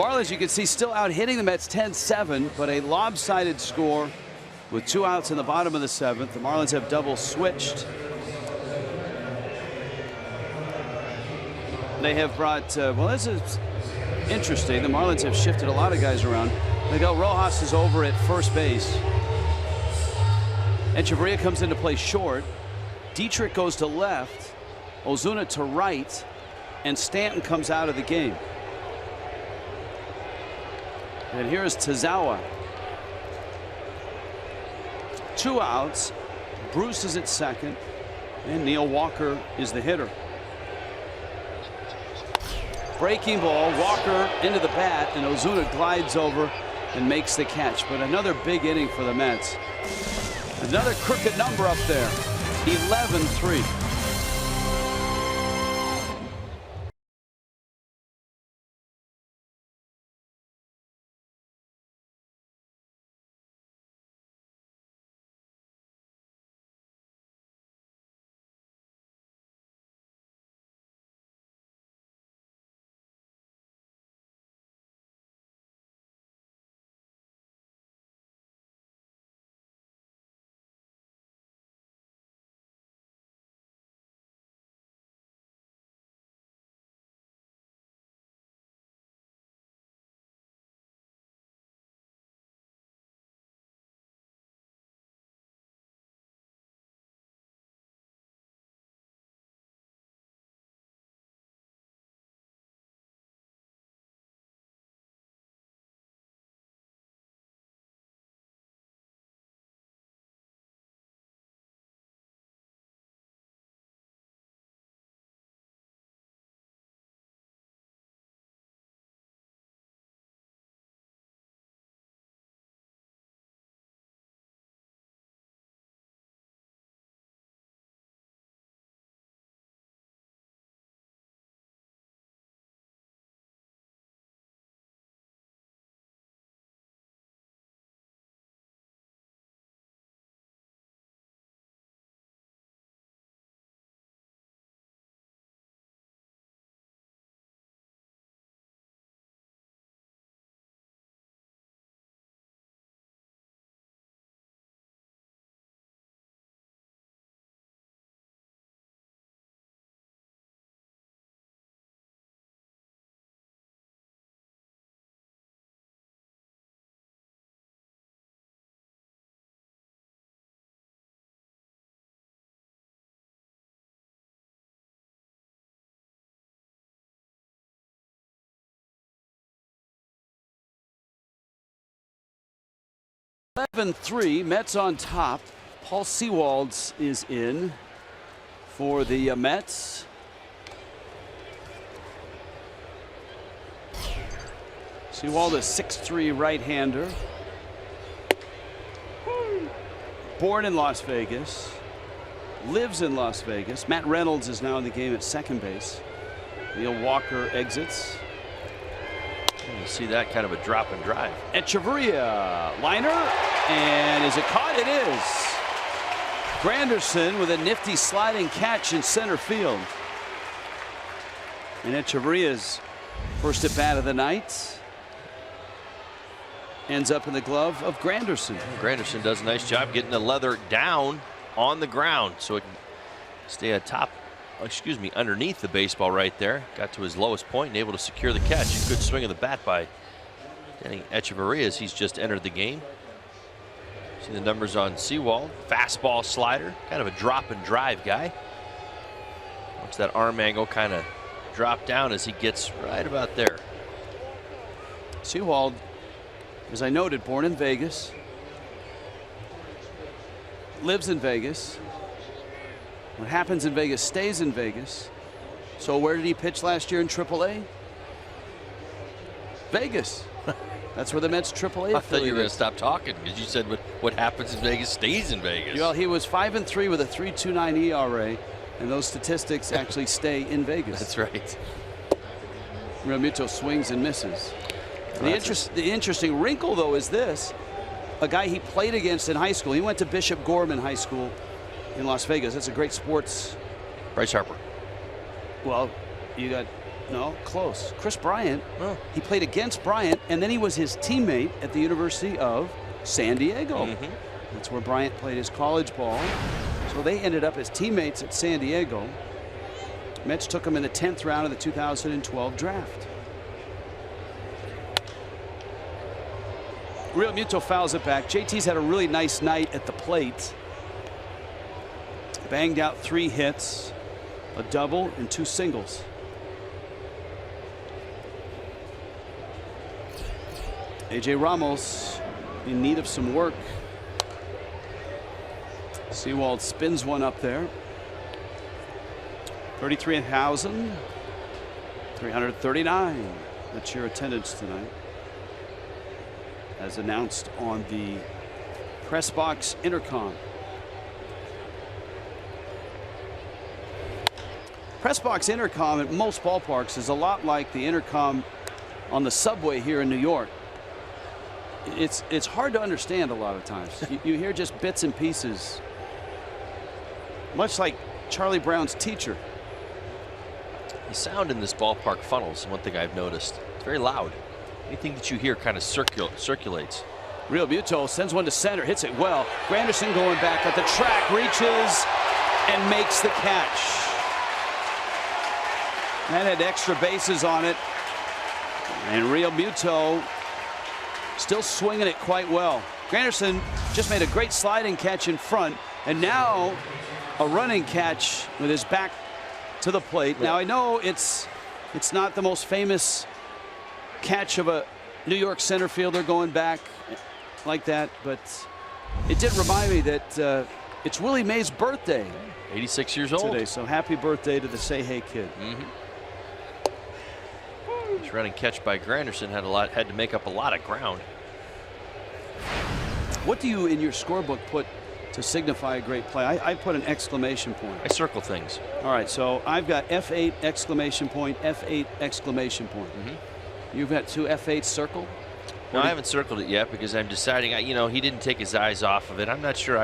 Marlins, you can see, still out hitting the Mets 10-7, but a lopsided score with 2 outs in the bottom of the 7th. The Marlins have double switched. They have brought, well, this is interesting. The Marlins have shifted a lot of guys around. Miguel Rojas is over at first base. Echeverria comes into play short. Dietrich goes to left. Ozuna to right. And Stanton comes out of the game. And here's Tazawa. 2 outs. Bruce is at second. And Neil Walker is the hitter. Breaking ball. Walker into the bat. And Ozuna glides over and makes the catch. But another big inning for the Mets. Another crooked number up there. 11-3. 11-3, Mets on top. Paul Sewalds is in for the Mets. Sewald is 6'3" right-hander. Born in Las Vegas. Lives in Las Vegas. Matt Reynolds is now in the game at second base. Neil Walker exits.
You see that kind of a drop and drive.
Echeverria, liner, and is it caught? It is. Granderson with a nifty sliding catch in center field. And Echeverria's first at bat of the night ends up in the glove of Granderson.
Granderson does a nice job getting the leather down on the ground so it can stay underneath the baseball right there. Got to his lowest point and able to secure the catch. Good swing of the bat by Danny Echeverria as he's just entered the game. See the numbers on Sewald. Fastball slider, kind of a drop and drive guy. Watch that arm angle kind of drop down as he gets right about there.
Sewald, as I noted, born in Vegas. Lives in Vegas. What happens in Vegas stays in Vegas. So where did he pitch last year in AAA? Vegas. That's where the Mets AAA.
I thought you were going to stop talking because you said what happens in Vegas stays in Vegas.
Well, he was 5-3 with a 3.29 ERA, and those statistics actually stay in Vegas.
That's right.
Realmuto swings and misses. The interesting wrinkle, though, is this: a guy he played against in high school. He went to Bishop Gorman High School in Las Vegas. That's a great sports.
Bryce Harper.
Well, you got close. Chris Bryant. Oh. He played against Bryant, and then he was his teammate at the University of San Diego. That's where Bryant played his college ball. So they ended up as teammates at San Diego. Mets took him in the 10th round of the 2012 draft. Realmuto fouls it back. JT's had a really nice night at the plate. Banged out 3 hits, a double, and 2 singles. AJ Ramos in need of some work. Sewald spins one up there. 33,339. That's your attendance tonight, as announced on the press box intercom. Press box intercom at most ballparks is a lot like the intercom on the subway here in New York. It's hard to understand a lot of times. You hear just bits and pieces, much like Charlie Brown's teacher.
The sound in this ballpark funnels. One thing I've noticed. It's very loud. Anything that you hear kind of circulates.
Realmuto sends one to center, hits it well. Granderson going back at the track, reaches and makes the catch. That had extra bases on it, and Realmuto still swinging it quite well. Granderson just made a great sliding catch in front, and now a running catch with his back to the plate. Now I know it's not the most famous catch of a New York center fielder going back like that, but it did remind me that it's Willie Mays' birthday.
86 years old
today, so happy birthday to the Say Hey Kid.
This running catch by Granderson had to make up a lot of ground.
What do you in your scorebook put to signify a great play? I put an exclamation point.
I circle things.
All right, so I've got F8 exclamation point, F8 exclamation point. You've got 2 F8s circled?
No, I haven't circled it yet because I'm deciding. He didn't take his eyes off of it. I'm not sure.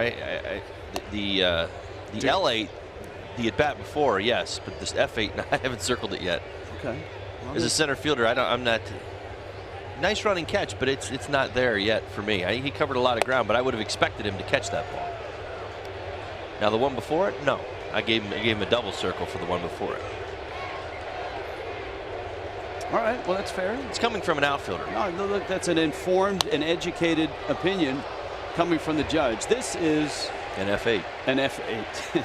The L8, the at bat before, yes, but this F8, I haven't circled it yet.
Okay. Well,
as a center fielder, I'm not. Nice running catch, but it's not there yet for me. He covered a lot of ground, but I would have expected him to catch that ball. Now the one before it, no, I gave him a double circle for the one before it.
All right, well, that's fair.
It's coming from an outfielder.
No, look, that's an informed and educated opinion coming from the judge. This is
an F8.
An F8.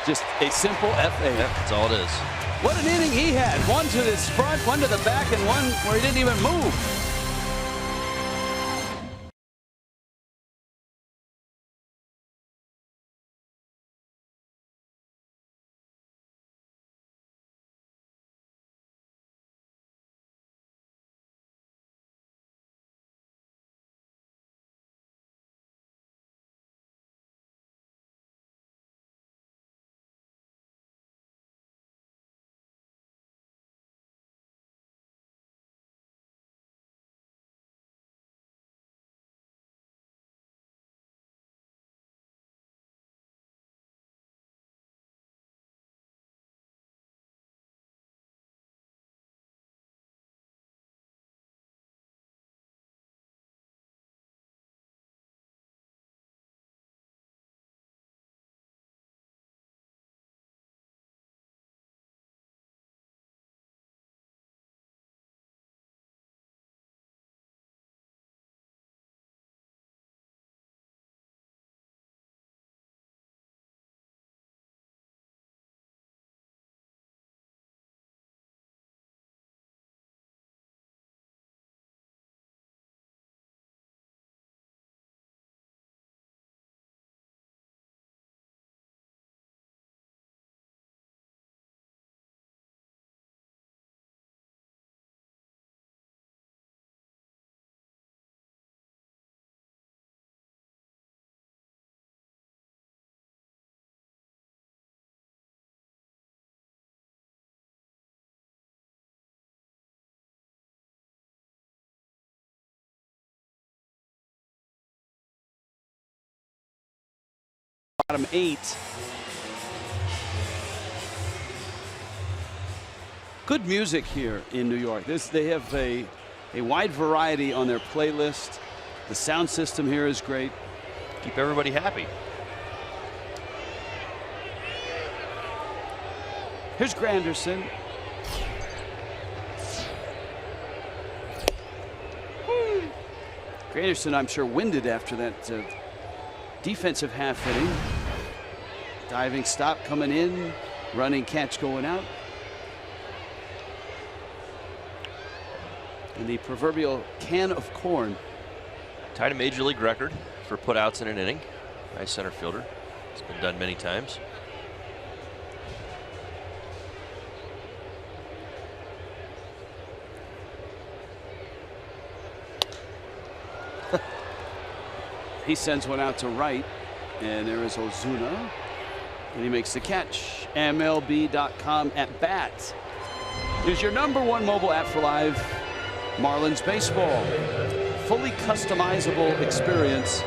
Just a simple F8.
Yep, that's all it is.
What an inning he had. One to his front, one to the back, and one where he didn't even move. bottom 8. Good music here in New York. They have a wide variety on their playlist. The sound system here is great.
Keep everybody happy.
Here's Granderson. Granderson, I'm sure, winded after that defensive half inning. Diving stop coming in, running catch going out. And the proverbial can of corn.
Tied a major league record for putouts in an inning. Nice center fielder. It's been done many times.
He sends one out to right, and there is Ozuna, and he makes the catch. MLB.com at bat is your #1 mobile app for live Marlins baseball. Fully customizable experience.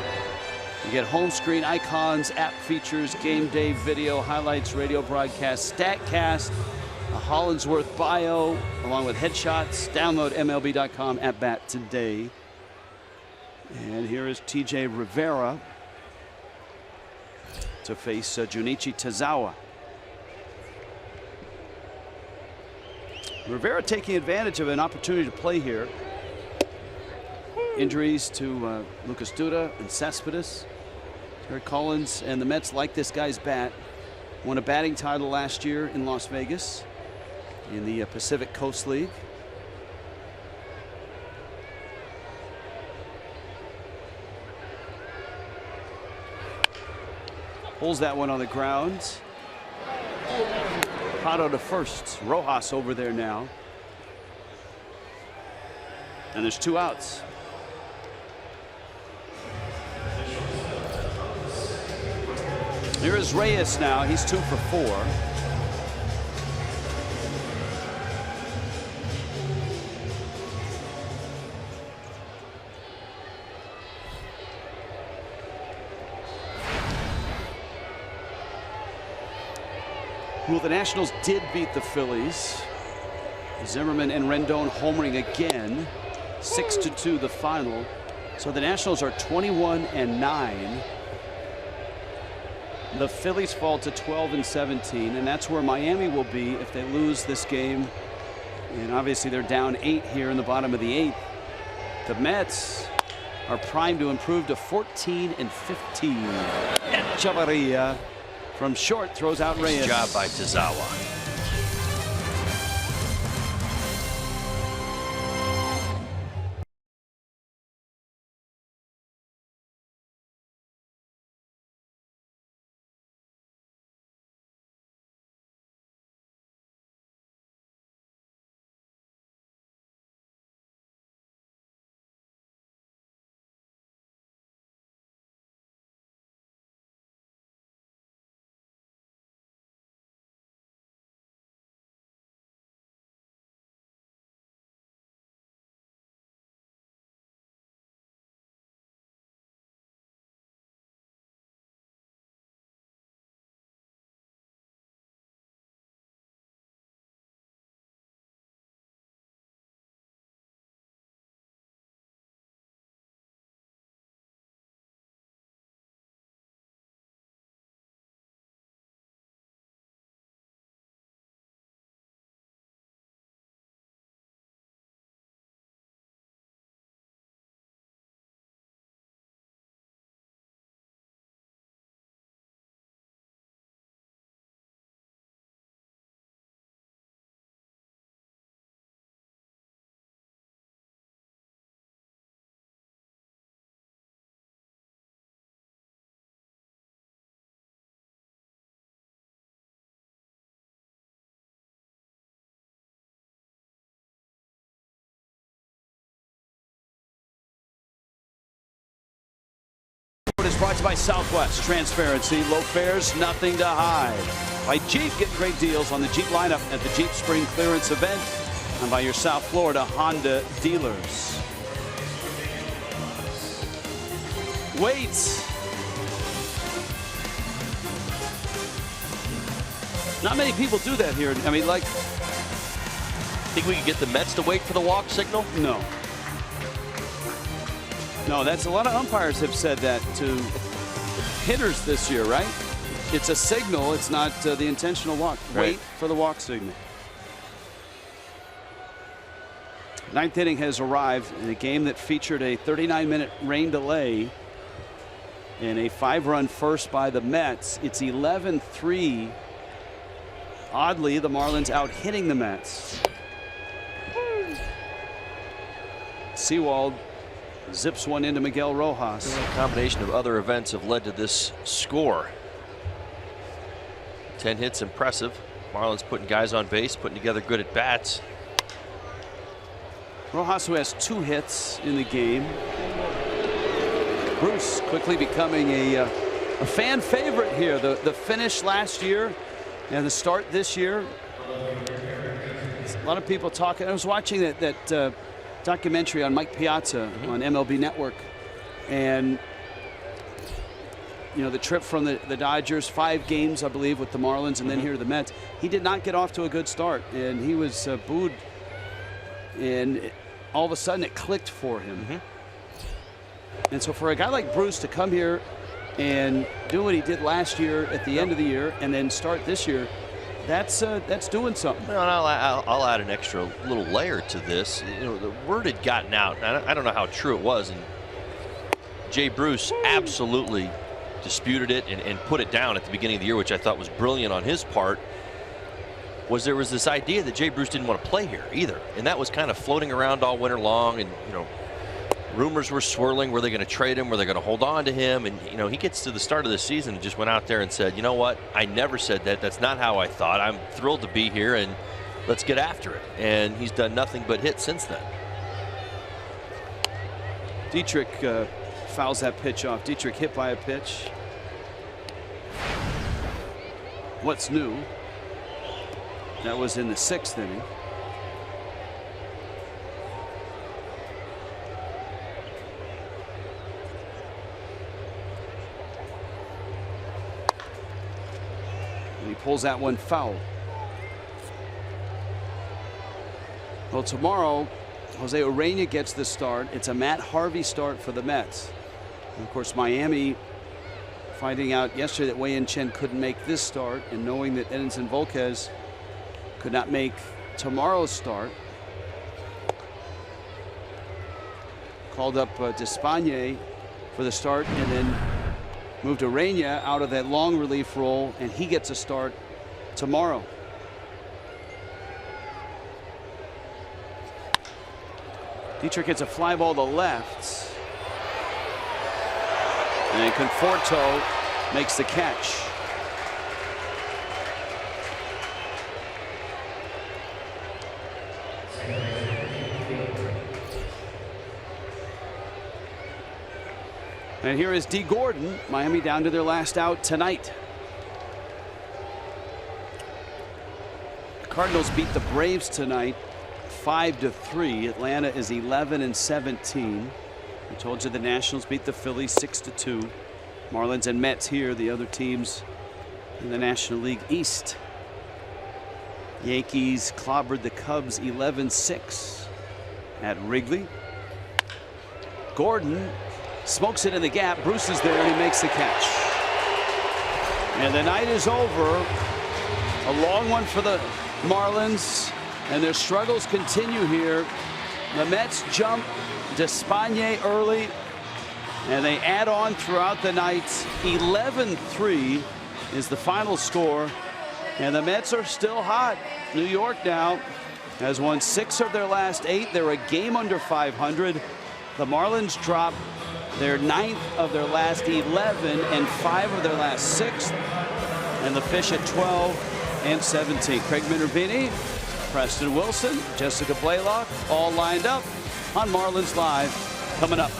You get home screen icons, app features, game day video, highlights, radio broadcasts, StatCast, a Hollinsworth bio, along with headshots. Download MLB.com at bat today. And here is TJ Rivera to face Junichi Tazawa. Rivera taking advantage of an opportunity to play here. Injuries to Lucas Duda and Cespedes. Terry Collins and the Mets like this guy's bat. Won a batting title last year in Las Vegas in the Pacific Coast League. Pulls that one on the ground. Prado to first. Rojas over there now. And there's 2 outs. Here is Reyes now. He's 2 for 4. Well, the Nationals did beat the Phillies. Zimmerman and Rendon homering again. 6-2 the final. So the Nationals are 21-9. The Phillies fall to 12-17, and that's where Miami will be if they lose this game. And obviously they're down 8 here in the bottom of the 8th. The Mets are primed to improve to 14-15. Echevarria from short throws out Reyes.
Nice job by Tazawa.
Is brought to you by Southwest. Transparency, low fares, nothing to hide. By Jeep, get great deals on the Jeep lineup at the Jeep Spring Clearance event, and by your South Florida Honda dealers. Wait. Not many people do that here. I mean, like.
Think we could get the Mets to wait for the walk signal?
No. No, that's a lot of umpires have said that to hitters this year, right? It's a signal. It's not the intentional walk.
Right.
Wait for the walk signal. Ninth inning has arrived in a game that featured a 39-minute rain delay and a 5-run first by the Mets. It's 11-3. Oddly, the Marlins out hitting the Mets. Sewald zips one into Miguel Rojas.
A combination of other events have led to this score. 10 hits, impressive. Marlins putting guys on base, putting together good at bats.
Rojas, who has 2 hits in the game. Bruce quickly becoming a fan favorite here. The finish last year and the start this year. A lot of people talking. I was watching that documentary on Mike Piazza on MLB Network, and you know, the trip from the Dodgers, 5 games I believe with the Marlins, and then here to the Mets. He did not get off to a good start, and he was booed, and all of a sudden it clicked for him. And so for a guy like Bruce to come here and do what he did last year at the end of the year and then start this year, that's doing something.
Well, I'll add an extra little layer to this. You know, the word had gotten out. I don't know how true it was, and Jay Bruce absolutely disputed it and put it down at the beginning of the year, which I thought was brilliant on his part. There was this idea that Jay Bruce didn't want to play here either, and that was kind of floating around all winter long. And you know, rumors were swirling. Were they going to trade him? Were they going to hold on to him? And you know, he gets to the start of the season and just went out there and said, you know what? I never said that. That's not how I thought. I'm thrilled to be here, and let's get after it. And he's done nothing but hit since then.
Dietrich fouls that pitch off. Dietrich hit by a pitch. What's new? That was in the 6th inning. And he pulls that one foul. Well, tomorrow, Jose Urena gets the start. It's a Matt Harvey start for the Mets. And of course, Miami finding out yesterday that Wei-Yin Chen couldn't make this start, and knowing that Edinson Volquez could not make tomorrow's start, called up Despagne for the start, and then moved Urena out of that long relief role, and he gets a start tomorrow. Dietrich gets a fly ball to left, and Conforto makes the catch. And here is D. Gordon. Miami down to their last out tonight. The Cardinals beat the Braves tonight 5-3. Atlanta is 11-17. I told you the Nationals beat the Phillies 6-2. Marlins and Mets here, the other teams in the National League East. Yankees clobbered the Cubs 11-6 at Wrigley. Gordon smokes it in the gap. Bruce is there, and he makes the catch. And the night is over. A long one for the Marlins, and their struggles continue here. The Mets jump Despagne early, and they add on throughout the night. 11-3 is the final score, and the Mets are still hot. New York now has won 6 of their last 8. They're a game under 500. The Marlins drop their 9th of their last 11 and 5 of their last 6. And the Fish at 12 and 17. Craig Minervini, Preston Wilson, Jessica Blaylock, all lined up on Marlins Live coming up.